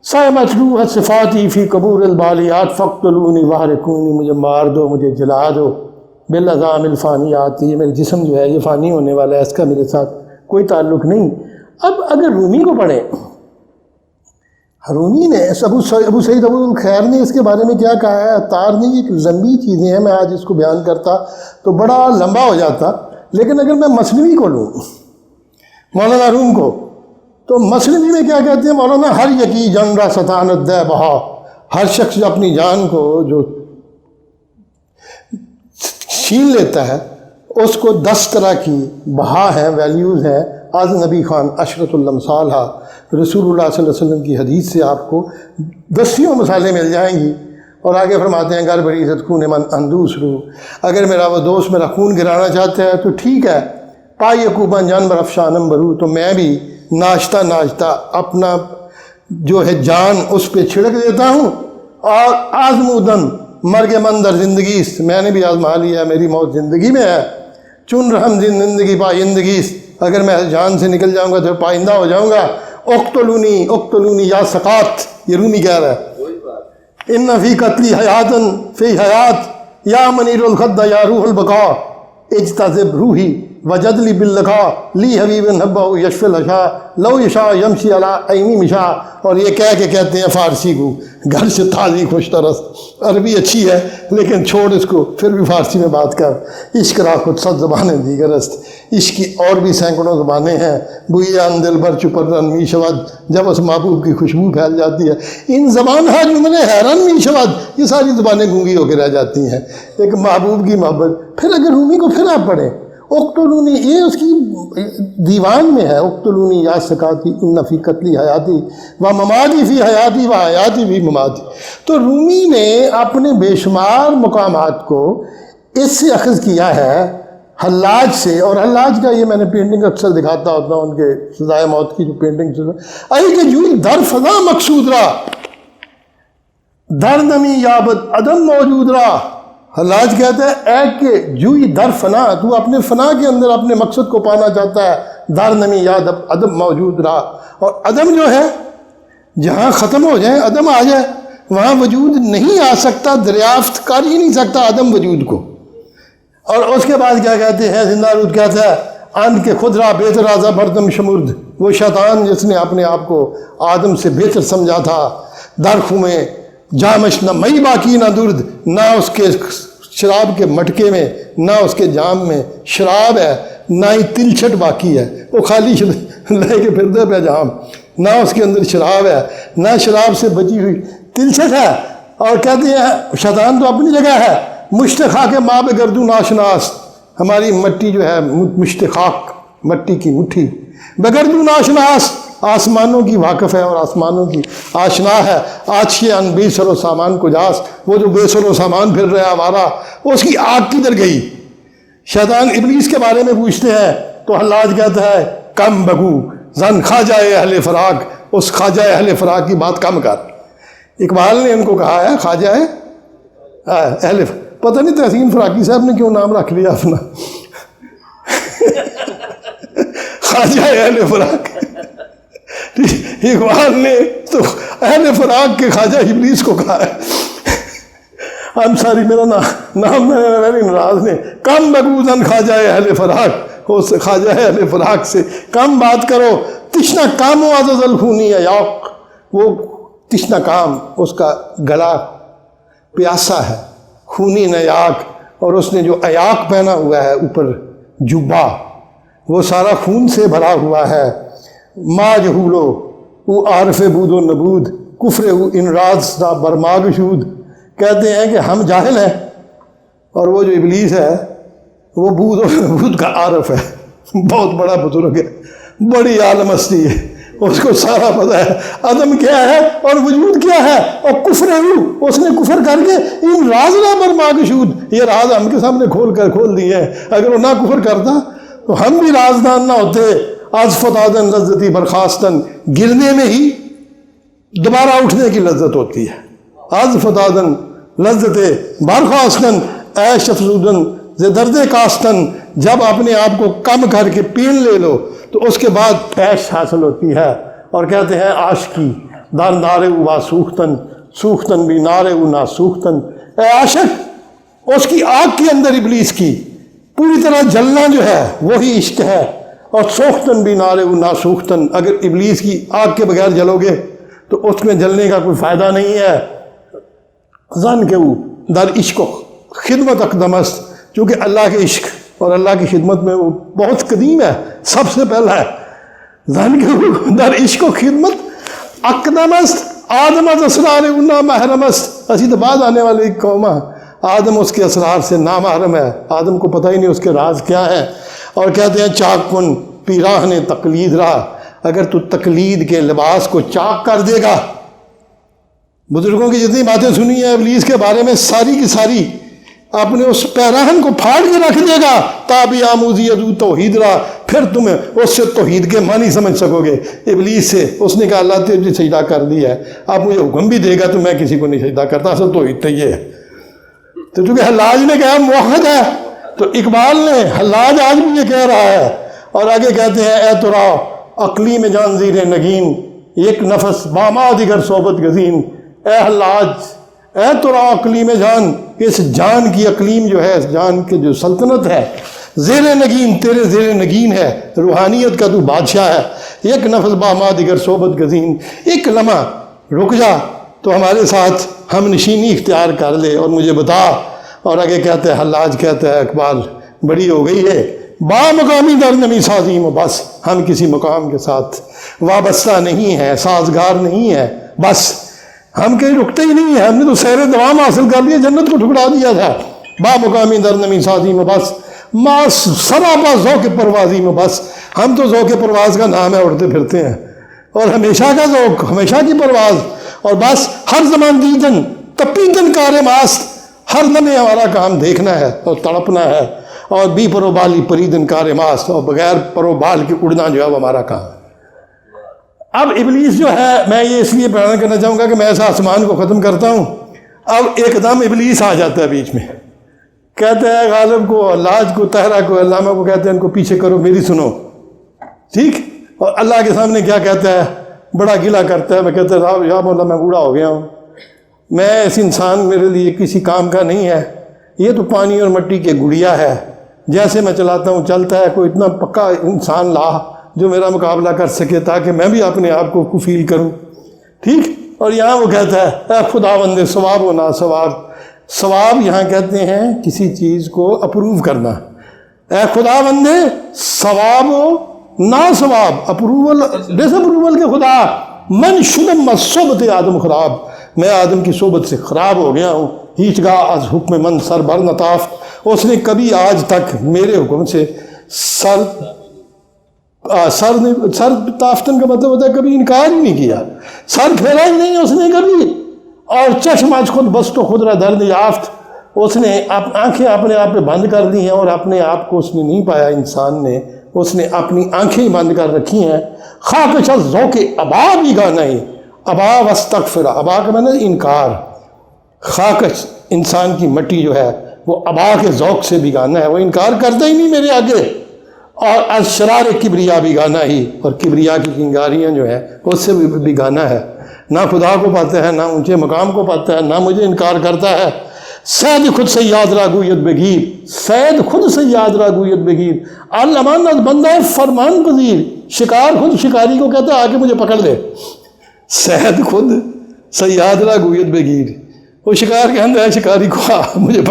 سَمَجْرُوحَ صفاتی فی قبور البالیات فَاقْتُلُونِی وَاحْرِقُونِی، مجھے مار دو، مجھے جلا دو. بالعظام الفانیات، یہ میرے جسم جو ہے یہ فانی ہونے والا ہے، اس کا میرے ساتھ کوئی تعلق نہیں. اب اگر رومی کو پڑھیں، رومی نے ابو سعید ابو الخیر نے اس کے بارے میں کیا کہا ہے. عطار نے یہ لمبی چیزیں ہیں، میں آج اس کو بیان کرتا تو بڑا لمبا ہو جاتا، لیکن اگر میں مثنوی کو لوں مولانا روم کو، تو مثنوی میں کیا کہتے ہیں مولانا؟ ہر یکی جان را ستانت دے بہا، ہر شخص جو اپنی جان کو جو چھین لیتا ہے اس کو 10 طرح کی بہا ہے، ویلیوز ہیں. آز نبی خان عشرۃ الامثال، رسول اللہ صلی اللہ علیہ وسلم کی حدیث سے آپ کو 10 مثالیں مل جائیں گی. اور آگے فرماتے ہیں گر بری عزت خون من اندوس رو، اگر میرا وہ دوست میرا خون گرانا چاہتا ہے تو ٹھیک ہے. پائی یقوباً جان برفشانم برو، تو میں بھی ناشتہ اپنا جو ہے جان اس پہ چھڑک دیتا ہوں. اور آزمودن مرگ مندر زندگی، میں نے بھی آزما لیا، میری موت زندگی میں ہے. چن رحم زندگی پائندگی، اگر میں جان سے نکل جاؤں گا تو پائندہ ہو جاؤں گا. اقتلونی یا سقات، یہ رومی کہہ رہا ہے. ان فی قتلی حیاتن فی حیات یا منیر الخد یا روح البقا اجتذب روحی وجدلی باللقاء لی حبیب حبہ یشف الحشا لو یشا یمشی علی عینی مشا. اور یہ کہہ کے کہتے ہیں فارسی کو گھر سے تازی خوش طرس. عربی اچھی ہے لیکن چھوڑ اس کو، پھر بھی فارسی میں بات کر. عشق را خود 100 زبانیں دیگر است، عشق کی اور بھی سینکڑوں زبانیں ہیں. بوئی ان دل بر چپرن می شود، جب اس محبوب کی خوشبو پھیل جاتی ہے. ان زبان ہا جملے حیران می شود، یہ ساری زبانیں گونگی ہو کے رہ جاتی ہیں ایک محبوب کی محبت. پھر اگر رومی کو پھر آپ پڑھیں، اقتلونی، یہ اس کی دیوان میں ہے. اقتلونی یا سکاتی ان فی قتلی حیاتی و مماتی فی حیاتی و حیاتی فی مماتی. تو رومی نے اپنے بے شمار مقامات کو اس سے اخذ کیا ہے حلاج سے. اور حلاج کا یہ میں نے پینٹنگ اکثر دکھاتا ہوتا ہوں، ان کے سزائے موت کی جو پینٹنگ آئی کہ جو در فضا مقصود را در نمی یابد عدم موجود را. حلاج کہتا ہے اے کہ جوئی در فنا، تو اپنے فنا کے اندر اپنے مقصد کو پانا چاہتا ہے. در نمی یاد عدم موجود رہا، اور عدم جو ہے جہاں ختم ہو جائے عدم آ جائے وہاں وجود نہیں آ سکتا، دریافت کر ہی نہیں سکتا عدم وجود کو. اور اس کے بعد کیا کہتے ہیں؟ زندہ رود کہتا ہے ان کے خود را بہتر آزا بردم شمرد، وہ شیطان جس نے اپنے آپ کو آدم سے بہتر سمجھا تھا. درخو میں جامش نہ مئی باقی نہ درد، نہ اس کے شراب کے مٹکے میں نہ اس کے جام میں شراب ہے، نہ ہی تلچھٹ باقی ہے، وہ خالی لے کے پھرتے پہ جام. نہ اس کے اندر شراب ہے، نہ شراب سے بچی ہوئی تلچھٹ ہے. اور کہتے ہیں شیطان تو اپنی جگہ ہے. مشتخاک ماں بے گردو ناشناس، ہماری مٹی جو ہے مشتخاک، مٹی کی مٹھی، بگردو ناشناس، آسمانوں کی واقف ہے اور آسمانوں کی آشنا ہے. آچھے ان بے سر و سامان کو جاس، وہ جو بے سر و سامان پھر رہا ہمارا، اس کی آگ کدھر گئی؟ شیطان ابلیس کے بارے میں پوچھتے ہیں تو حلاج کہتا ہے کم بگو زن خواجہ اہل فراق، اس خواجہ اہل فراق کی بات کم کر۔ اقبال نے ان کو کہا ہے خواجہ اہل، پتہ نہیں تحسین فراقی صاحب نے کیوں نام رکھ لیا اپنا خواجہ اہل فراق۔ اقبال نے تو اہل فراق کے خواجہ ابلیس کو کہا ہے میرا نام میری ناراض نے، کم بگوزن خواجہ اہل فراق، اس خواجہ اہل فراق سے کم بات کرو۔ تشنا کام و عزز الخونی ایاق، وہ تشنا کام اس کا گلا پیاسا ہے، خونی نیاق، اور اس نے جو ایاق پہنا ہوا ہے اوپر جبہ وہ سارا خون سے بھرا ہوا ہے۔ ما جہولو او عارف بود و نبود، کفر او انراز دا برماگ شود، کہتے ہیں کہ ہم جاہل ہیں اور وہ جو ابلیس ہے وہ بود و نبود کا عارف ہے، بہت بڑا بزرگ ہے، بڑی عالم ہستی ہے، اس کو سارا پتہ ہے عدم کیا ہے اور وجود کیا ہے، اور کفر ہو اس نے کفر کر کے ان راز لا برماگ شود، یہ راز ہم کے سامنے کھول دیے ہیں، اگر وہ نہ کفر کرتا تو ہم بھی رازدان نہ ہوتے۔ آج فتادن لذتی برخاستن، گرنے میں ہی دوبارہ اٹھنے کی لذت ہوتی ہے۔ آج فتادن لذت برخاستن عیش افزودن ز درد کاستن، جب اپنے آپ کو کم کر کے پین لے لو تو اس کے بعد عیش حاصل ہوتی ہے۔ اور کہتے ہیں عاشقی در نارے وا سوختن، سوختن بھی نارے و نا سوختن، اے عاشق اس کی آگ کے اندر ابلیس کی پوری طرح جلنا جو ہے وہی عشق ہے، اور سوختن بھی نارے و نا سوختن، اگر ابلیس کی آگ کے بغیر جلو گے تو اس میں جلنے کا کوئی فائدہ نہیں ہے۔ زن کے وہ در عشق و خدمت اقدم است، چونکہ اللہ کے عشق اور اللہ کی خدمت میں وہ بہت قدیم ہے، سب سے پہلا ہے۔ زن کے وہ در عشق و خدمت اقدم است، آدم از اسرار انا محرم است، اسی تو بعد آنے والی ایک قوم ہے، آدم اس کے اسرار سے نامحرم ہے، آدم کو پتہ ہی نہیں اس کے راز کیا ہے۔ اور کہتے ہیں چاک کن پیراہن تقلید رہا، اگر تو تقلید کے لباس کو چاک کر دے گا، بزرگوں کی جتنی باتیں سنی ہیں ابلیس کے بارے میں ساری کی ساری اپنے اس پیراہن کو پھاڑ کے رکھ دے گا، تابی آموزی ادو توحید رہا، پھر تمہیں اس سے توحید کے معنی سمجھ سکو گے۔ ابلیس سے اس نے کہا اللہ تجھے سجدہ کر دیا ہے، اب مجھے حکم بھی دے گا تو میں کسی کو نہیں سجدہ کرتا، اصل توحید تو یہ ہے۔ تو چونکہ حلاج نے کہا موحد ہے تو اقبال نے حلاج آج بھی یہ کہہ رہا ہے، اور آگے کہتے ہیں اے ترا عقلی میں جان زیر نگین، ایک نفس باما دیگر صحبت گزین، اے حلاج اے ترا عقلی میں جان، اس جان کی اقلیم جو ہے، اس جان کی جو سلطنت ہے زیر نگین، تیرے زیر نگین ہے، روحانیت کا تو بادشاہ ہے۔ ایک نفس باما دیگر صحبت گزین، ایک لمحہ رک جا تو ہمارے ساتھ ہم نشینی اختیار کر لے اور مجھے بتا۔ اور آگے کہتے ہیں حلاج کہتا ہے اقبال بڑی ہو گئی ہے، با مقامی در نمی سازیم و بس، ہم کسی مقام کے ساتھ وابستہ نہیں ہے، سازگار نہیں ہے، بس ہم کہیں رکتے ہی نہیں ہیں، ہم نے تو سیر دوام حاصل کر لیا، جنت کو ٹھکرا دیا تھا۔ با مقامی در نمی سازیم و بس، ما سراپا ذوق پروازی میں بس، ہم تو ذوق پرواز کا نام ہے، اڑتے پھرتے ہیں، اور ہمیشہ کا ذوق، ہمیشہ کی پرواز، اور بس ہر زمان دیدن تپیدن کار ماست، ہر لمحے ہمارا کام دیکھنا ہے اور تڑپنا ہے، اور بی پروبالی پریدن کار ماست، اور بغیر پروبال کے اڑنا جو ہے وہ ہمارا کام ہے۔ اب ابلیس جو ہے، میں یہ اس لیے بیان کرنا چاہوں گا کہ میں اس آسمان کو ختم کرتا ہوں، اب ایک دم ابلیس آ جاتا ہے بیچ میں، کہتے ہیں غالب کو، حلاج کو، طاہرہ کو، علامہ کو کہتے ہیں ان کو پیچھے کرو، میری سنو، ٹھیک؟ اور اللہ کے سامنے کیا کہتا ہے؟ بڑا گلہ کرتا ہے، میں کہتا ہے یا مولا میں بوڑھا ہو گیا ہوں، میں اس انسان میرے لیے کسی کام کا نہیں ہے، یہ تو پانی اور مٹی کے گڑیا ہے، جیسے میں چلاتا ہوں چلتا ہے، کوئی اتنا پکا انسان لا جو میرا مقابلہ کر سکے تاکہ میں بھی اپنے آپ کو فیل کروں، ٹھیک؟ اور یہاں وہ کہتا ہے اے خدا بندے ثواب و نا ثواب، ثواب یہاں کہتے ہیں کسی چیز کو اپروو کرنا، اے خدا بندے ثواب و نا ثواب، اپروول ڈس اپروول کے خدا، من شدم صحبت آدم خراب، میں آدم کی صحبت سے خراب ہو گیا ہوں، ہیچ گاہ از حکم من سر بر نتافت، اس نے کبھی آج تک میرے حکم سے سر تافتن کا مطلب ہوتا ہے کبھی انکار ہی نہیں کیا، سر پھیلا ہی نہیں اس نے کبھی، اور چشم آج خود بست و خود را درد یافت، اس نے آنکھیں اپنے آپ پہ بند کر دی ہیں اور اپنے آپ کو اس نے نہیں پایا انسان نے، اس نے اپنی آنکھیں ہی بند کر رکھی ہیں۔ خاکش از ذوق ابا بھی گانا ہے، ابا واستغفر، ابا کا معنی انکار، خاکش انسان کی مٹی جو ہے وہ ابا کے ذوق سے بھی گانا ہے، وہ انکار کرتا ہی نہیں میرے آگے، اور از شرار کبریا بھی گانا ہی، اور کبریا کی چنگاریاں جو ہے اس سے بھی گانا ہے، نہ خدا کو پاتا ہے، نہ اونچے مقام کو پاتا ہے، نہ مجھے انکار کرتا ہے۔ سید خود سے یاد را گوید بگیر، سید خود سے یاد را گوید بگیر، الامان از بندہ فرمان پذیر، شکار خود شکاری کو کہتا ہے آگے مجھے پکڑ لے، سید خود سیاد را گوید بگیر، وہ شکار کے اندر ہے، شکاری کو مجھے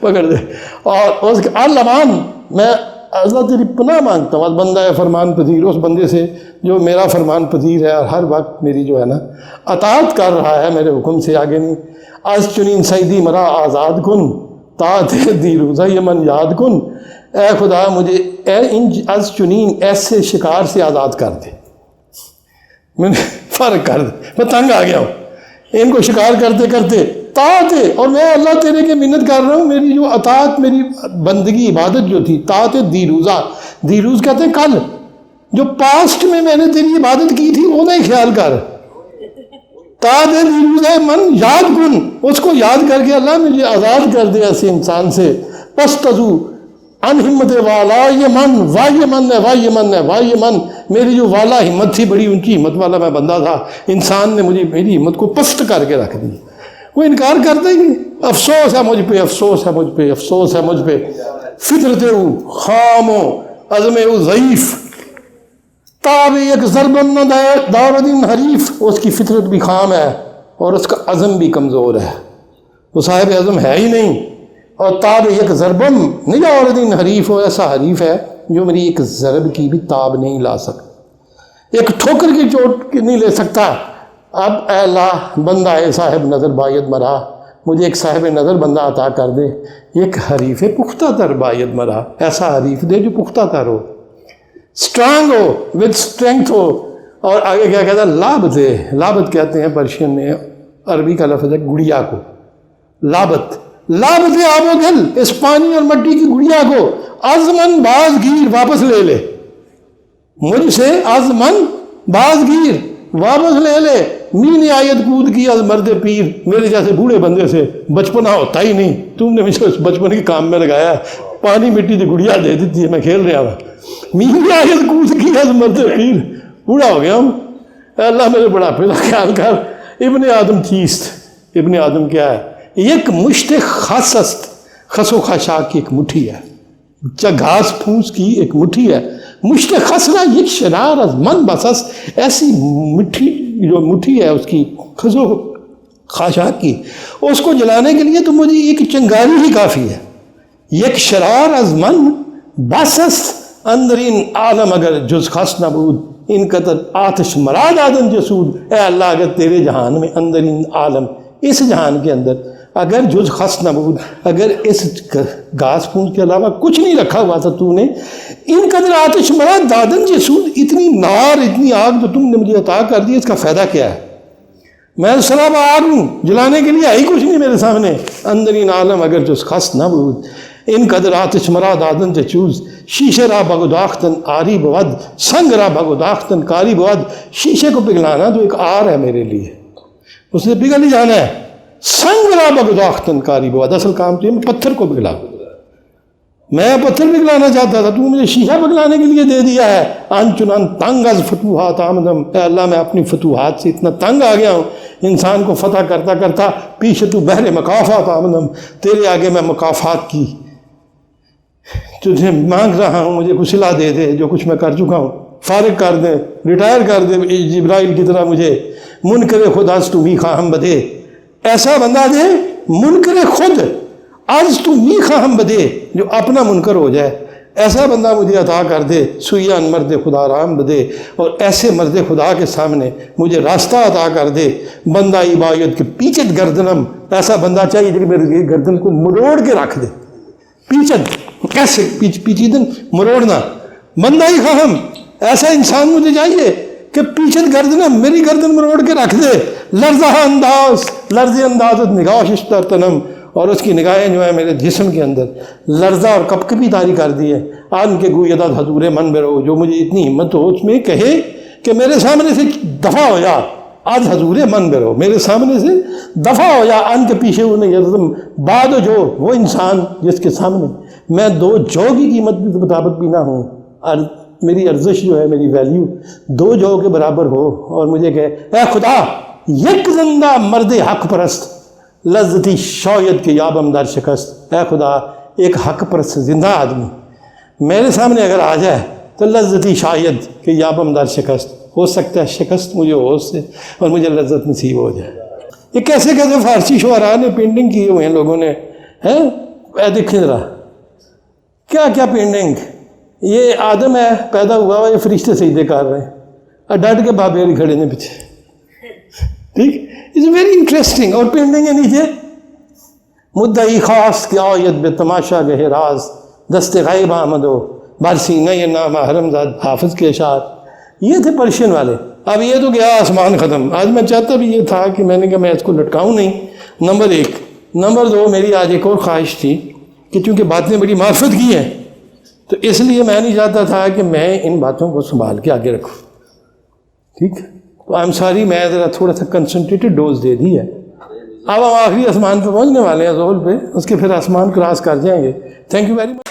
پکڑ دے، اور اس الامان، میں اللہ تیری پناہ مانگتا ہوں، بندہ فرمان پذیر، اس بندے سے جو میرا فرمان پذیر ہے اور ہر وقت میری جو ہے نا اطاعت کر رہا ہے، میرے حکم سے آگے نہیں۔ از چنین سیدی مرا آزاد کن، طاعت دی روزہ یمن یاد کن، اے خدا مجھے از چنین ایسے شکار سے آزاد کر دے، میں نے فرق کر دے، میں تنگ آ گیا ہوں ان کو شکار کرتے کرتے، طاعت ہے، اور میں اللہ تیرے کے منت کر رہا ہوں، میری جو اطاعت، میری بندگی عبادت جو تھی، طاعت دی روزہ، دی روز کہتے ہیں کل، جو پاسٹ میں نے تیری عبادت کی تھی وہ نہیں خیال کر، طاعت دی روزہ من یاد کن، اس کو یاد کر کے اللہ مجھے آزاد کر دے ایسے انسان سے، پس تزو ان ہمت والا یمن، وا یمن ہے، وا یمن ہے، وا یمن، میری جو والا ہمت تھی، بڑی اونچی ہمت والا میں بندہ تھا، انسان نے مجھے میری ہمت کو پست کر کے رکھ دی، وہ انکار کرتا ہی نہیں، افسوس ہے مجھ پہ، افسوس ہے مجھ پہ، افسوس ہے مجھ پہ، فطرت او خام و عزم او ضعیف، تاب ایک ضربن نہ دار دن حریف، اس کی فطرت بھی خام ہے اور اس کا عزم بھی کمزور ہے، وہ صاحب عزم ہے ہی نہیں، اور تاب ایک ضربن نہیں دار دن حریف، وہ ایسا حریف ہے جو میری ایک ضرب کی بھی تاب نہیں لا سکتا، ایک ٹھوکر کی چوٹ نہیں لے سکتا۔ اب اے اللہ بندہ اے صاحب نظر باید مرا، مجھے ایک صاحب نظر بندہ عطا کر دے، ایک حریف پختہ تر باید مرا، ایسا حریف دے جو پختہ تر ہو، اسٹرانگ ہو، ود اسٹرینتھ ہو، اور آگے کیا کہتا ہے، لابت ہے، لابت کہتے ہیں پرشین میں، عربی کا لفظ ہے گڑیا کو، لابت، لابت آب و گل، اس پانی اور مٹی کی گڑیا کو، ازمن باز گیر واپس لے لے، مجھ سے ازمن باز گیر واپس لے لے، مین آیت کود کی از مرد پیر، میرے جیسے بوڑھے بندے سے بچپنا ہوتا ہی نہیں، تم نے مجھے اس بچپن کے کام میں لگایا، پانی مٹی کی گڑیا دے دیتی ہے، میں کھیل رہا ہوں، مین آیت کود کی از مرد پیر، بوڑھا ہو گیا ہوں، اے اللہ میرے بڑھاپے کا خیال کر۔ ابن آدم چیست، ابن آدم کیا ہے، ایک مشت خس است، خس و خاشاک کی ایک مٹھی ہے، گھاس پھوس کی ایک مٹھی ہے، مشت خسرہ یک شرار از من بسس، ایسی مٹھی جو مٹھی ہے اس کی خس و خاشاک کی، اس کو جلانے کے لیے تو مجھے ایک چنگاری ہی کافی ہے، یک شرار از من بسس، اندرین عالم اگر جز خس نبود، ان قدر آتش مراد آدم جسود، اے اللہ اگر تیرے جہان میں اندرین عالم، اس جہان کے اندر اگر جز خس نبود، اگر اس گھاس پھوس کے علاوہ کچھ نہیں رکھا ہوا تھا تو نے، ان قدر آتش مراد دادن جسود، اتنی نار اتنی آگ جو تم نے مجھے عطا کر دی، اس کا فائدہ کیا ہے، میں سراب آگ ہوں، جلانے کے لیے آئی کچھ نہیں میرے سامنے، اندرین عالم اگر جز خس نبود، ان قدر آتش مراد آدن چوز، شیشے را بگداختن آری بود، سنگ را بگداختن کاری بود، شیشے کو پگھلانا تو ایک آر ہے میرے لیے، اس نے پگھل ہی جانا ہے، سنگ را بگداختن کاری بود، اصل کام تو یہ میں پتھر کو پگھلا، میں پتھر پگھلانا چاہتا تھا، تو مجھے شیشہ پگھلانے کے لیے دے دیا ہے، انچنان تنگ از فتوحات آمدم، اے اللہ میں اپنی فتوحات سے اتنا تنگ آ گیا ہوں، انسان کو فتح کرتا کرتا پیچھے تو بحر مکافات آمدم، تیرے آگے میں مکافات کی تجھے مانگ رہا ہوں، مجھے کچھ صلہ دے دے، جو کچھ میں کر چکا ہوں فارغ کر دے، ریٹائر کر دے، جبرائیل کی طرح مجھے، منکر خود از تو می خواہم بدے، ایسا بندہ دے منکر خود از تو می خواہم بدے، جو اپنا منکر ہو جائے، ایسا بندہ مجھے عطا کر دے، سویان مرد خدا رام بدے، اور ایسے مرد خدا کے سامنے مجھے راستہ عطا کر دے، بندہ عبادت کے پیچھت گردنم، ایسا بندہ چاہیے جو میرے گردن کو مروڑ کے رکھ دے، پیچھت کیسے پیچیدن مروڑنا، بندہ ہی خواہم، ایسا انسان مجھے چاہیے کہ پیچھت گردنم، میری گردن مروڑ کے رکھ دے، لرزہ انداز، لرز اندازت نگاہ ششتر تنم، اور اس کی نگاہیں جو ہیں میرے جسم کے اندر لرزہ اور کپکپی طاری کر دی ہے. آن کے گویدہ حضور من برو, جو مجھے اتنی ہمت ہو اس میں کہے کہ میرے سامنے سے دفع ہو جا, آج حضور من برو, میرے سامنے سے دفع ہو جا. ان کے پیچھے انہیں بعد جو وہ انسان جس کے سامنے میں 2 جو کی قیمت کے مطابق بھی نہ ہوں, اور میری ارزش جو ہے, میری ویلیو 2 جو کے برابر ہو, اور مجھے کہے اے خدا یک زندہ مرد حق پرست لذتی شاید کہ یابم در شکست. اے خدا ایک حق پرست زندہ آدمی میرے سامنے اگر آ جائے تو لذتی شاید کہ یابم در شکست, ہو سکتا ہے شکست مجھے ہو اس سے اور مجھے لذت نصیب ہو جائے. یہ کیسے کیسے فارسی شعراء نے پینٹنگ کی ہوئے ہیں لوگوں نے, ہیں دیکھیں ذرا کیا کیا پینٹنگ. یہ آدم ہے پیدا ہوا ہوا, یہ فرشتے سجدے کر رہے ہیں اور ڈٹ کے بابیری کھڑے ہیں پیچھے. ٹھیک, اٹس ویری انٹرسٹنگ. اور پینٹنگ ہے نیچے مدعی خاص کی آیت بے تماشا گہ راز دست غیب آمد ہو بارسینہ یہ نام حرم زاد حافظ کے اشعار. یہ تھے پرشین والے. اب یہ تو گیا آسمان ختم. آج میں چاہتا بھی یہ تھا کہ میں نے کہا میں اس کو لٹکاؤں نہیں, نمبر 1. نمبر 2 میری آج ایک اور خواہش تھی کہ چونکہ باتیں بڑی معرفت کی ہیں تو اس لیے میں نہیں چاہتا تھا کہ میں ان باتوں کو سنبھال کے آگے رکھوں. ٹھیک, تو آئی ایم سوری, میں ذرا تھوڑا سا کنسنٹریٹڈ ڈوز دے دی ہے. اب ہم آخری آسمان پہ پہنچنے والے ہیں, زحل پہ, اس کے پھر آسمان کراس کر جائیں گے. Thank you very much.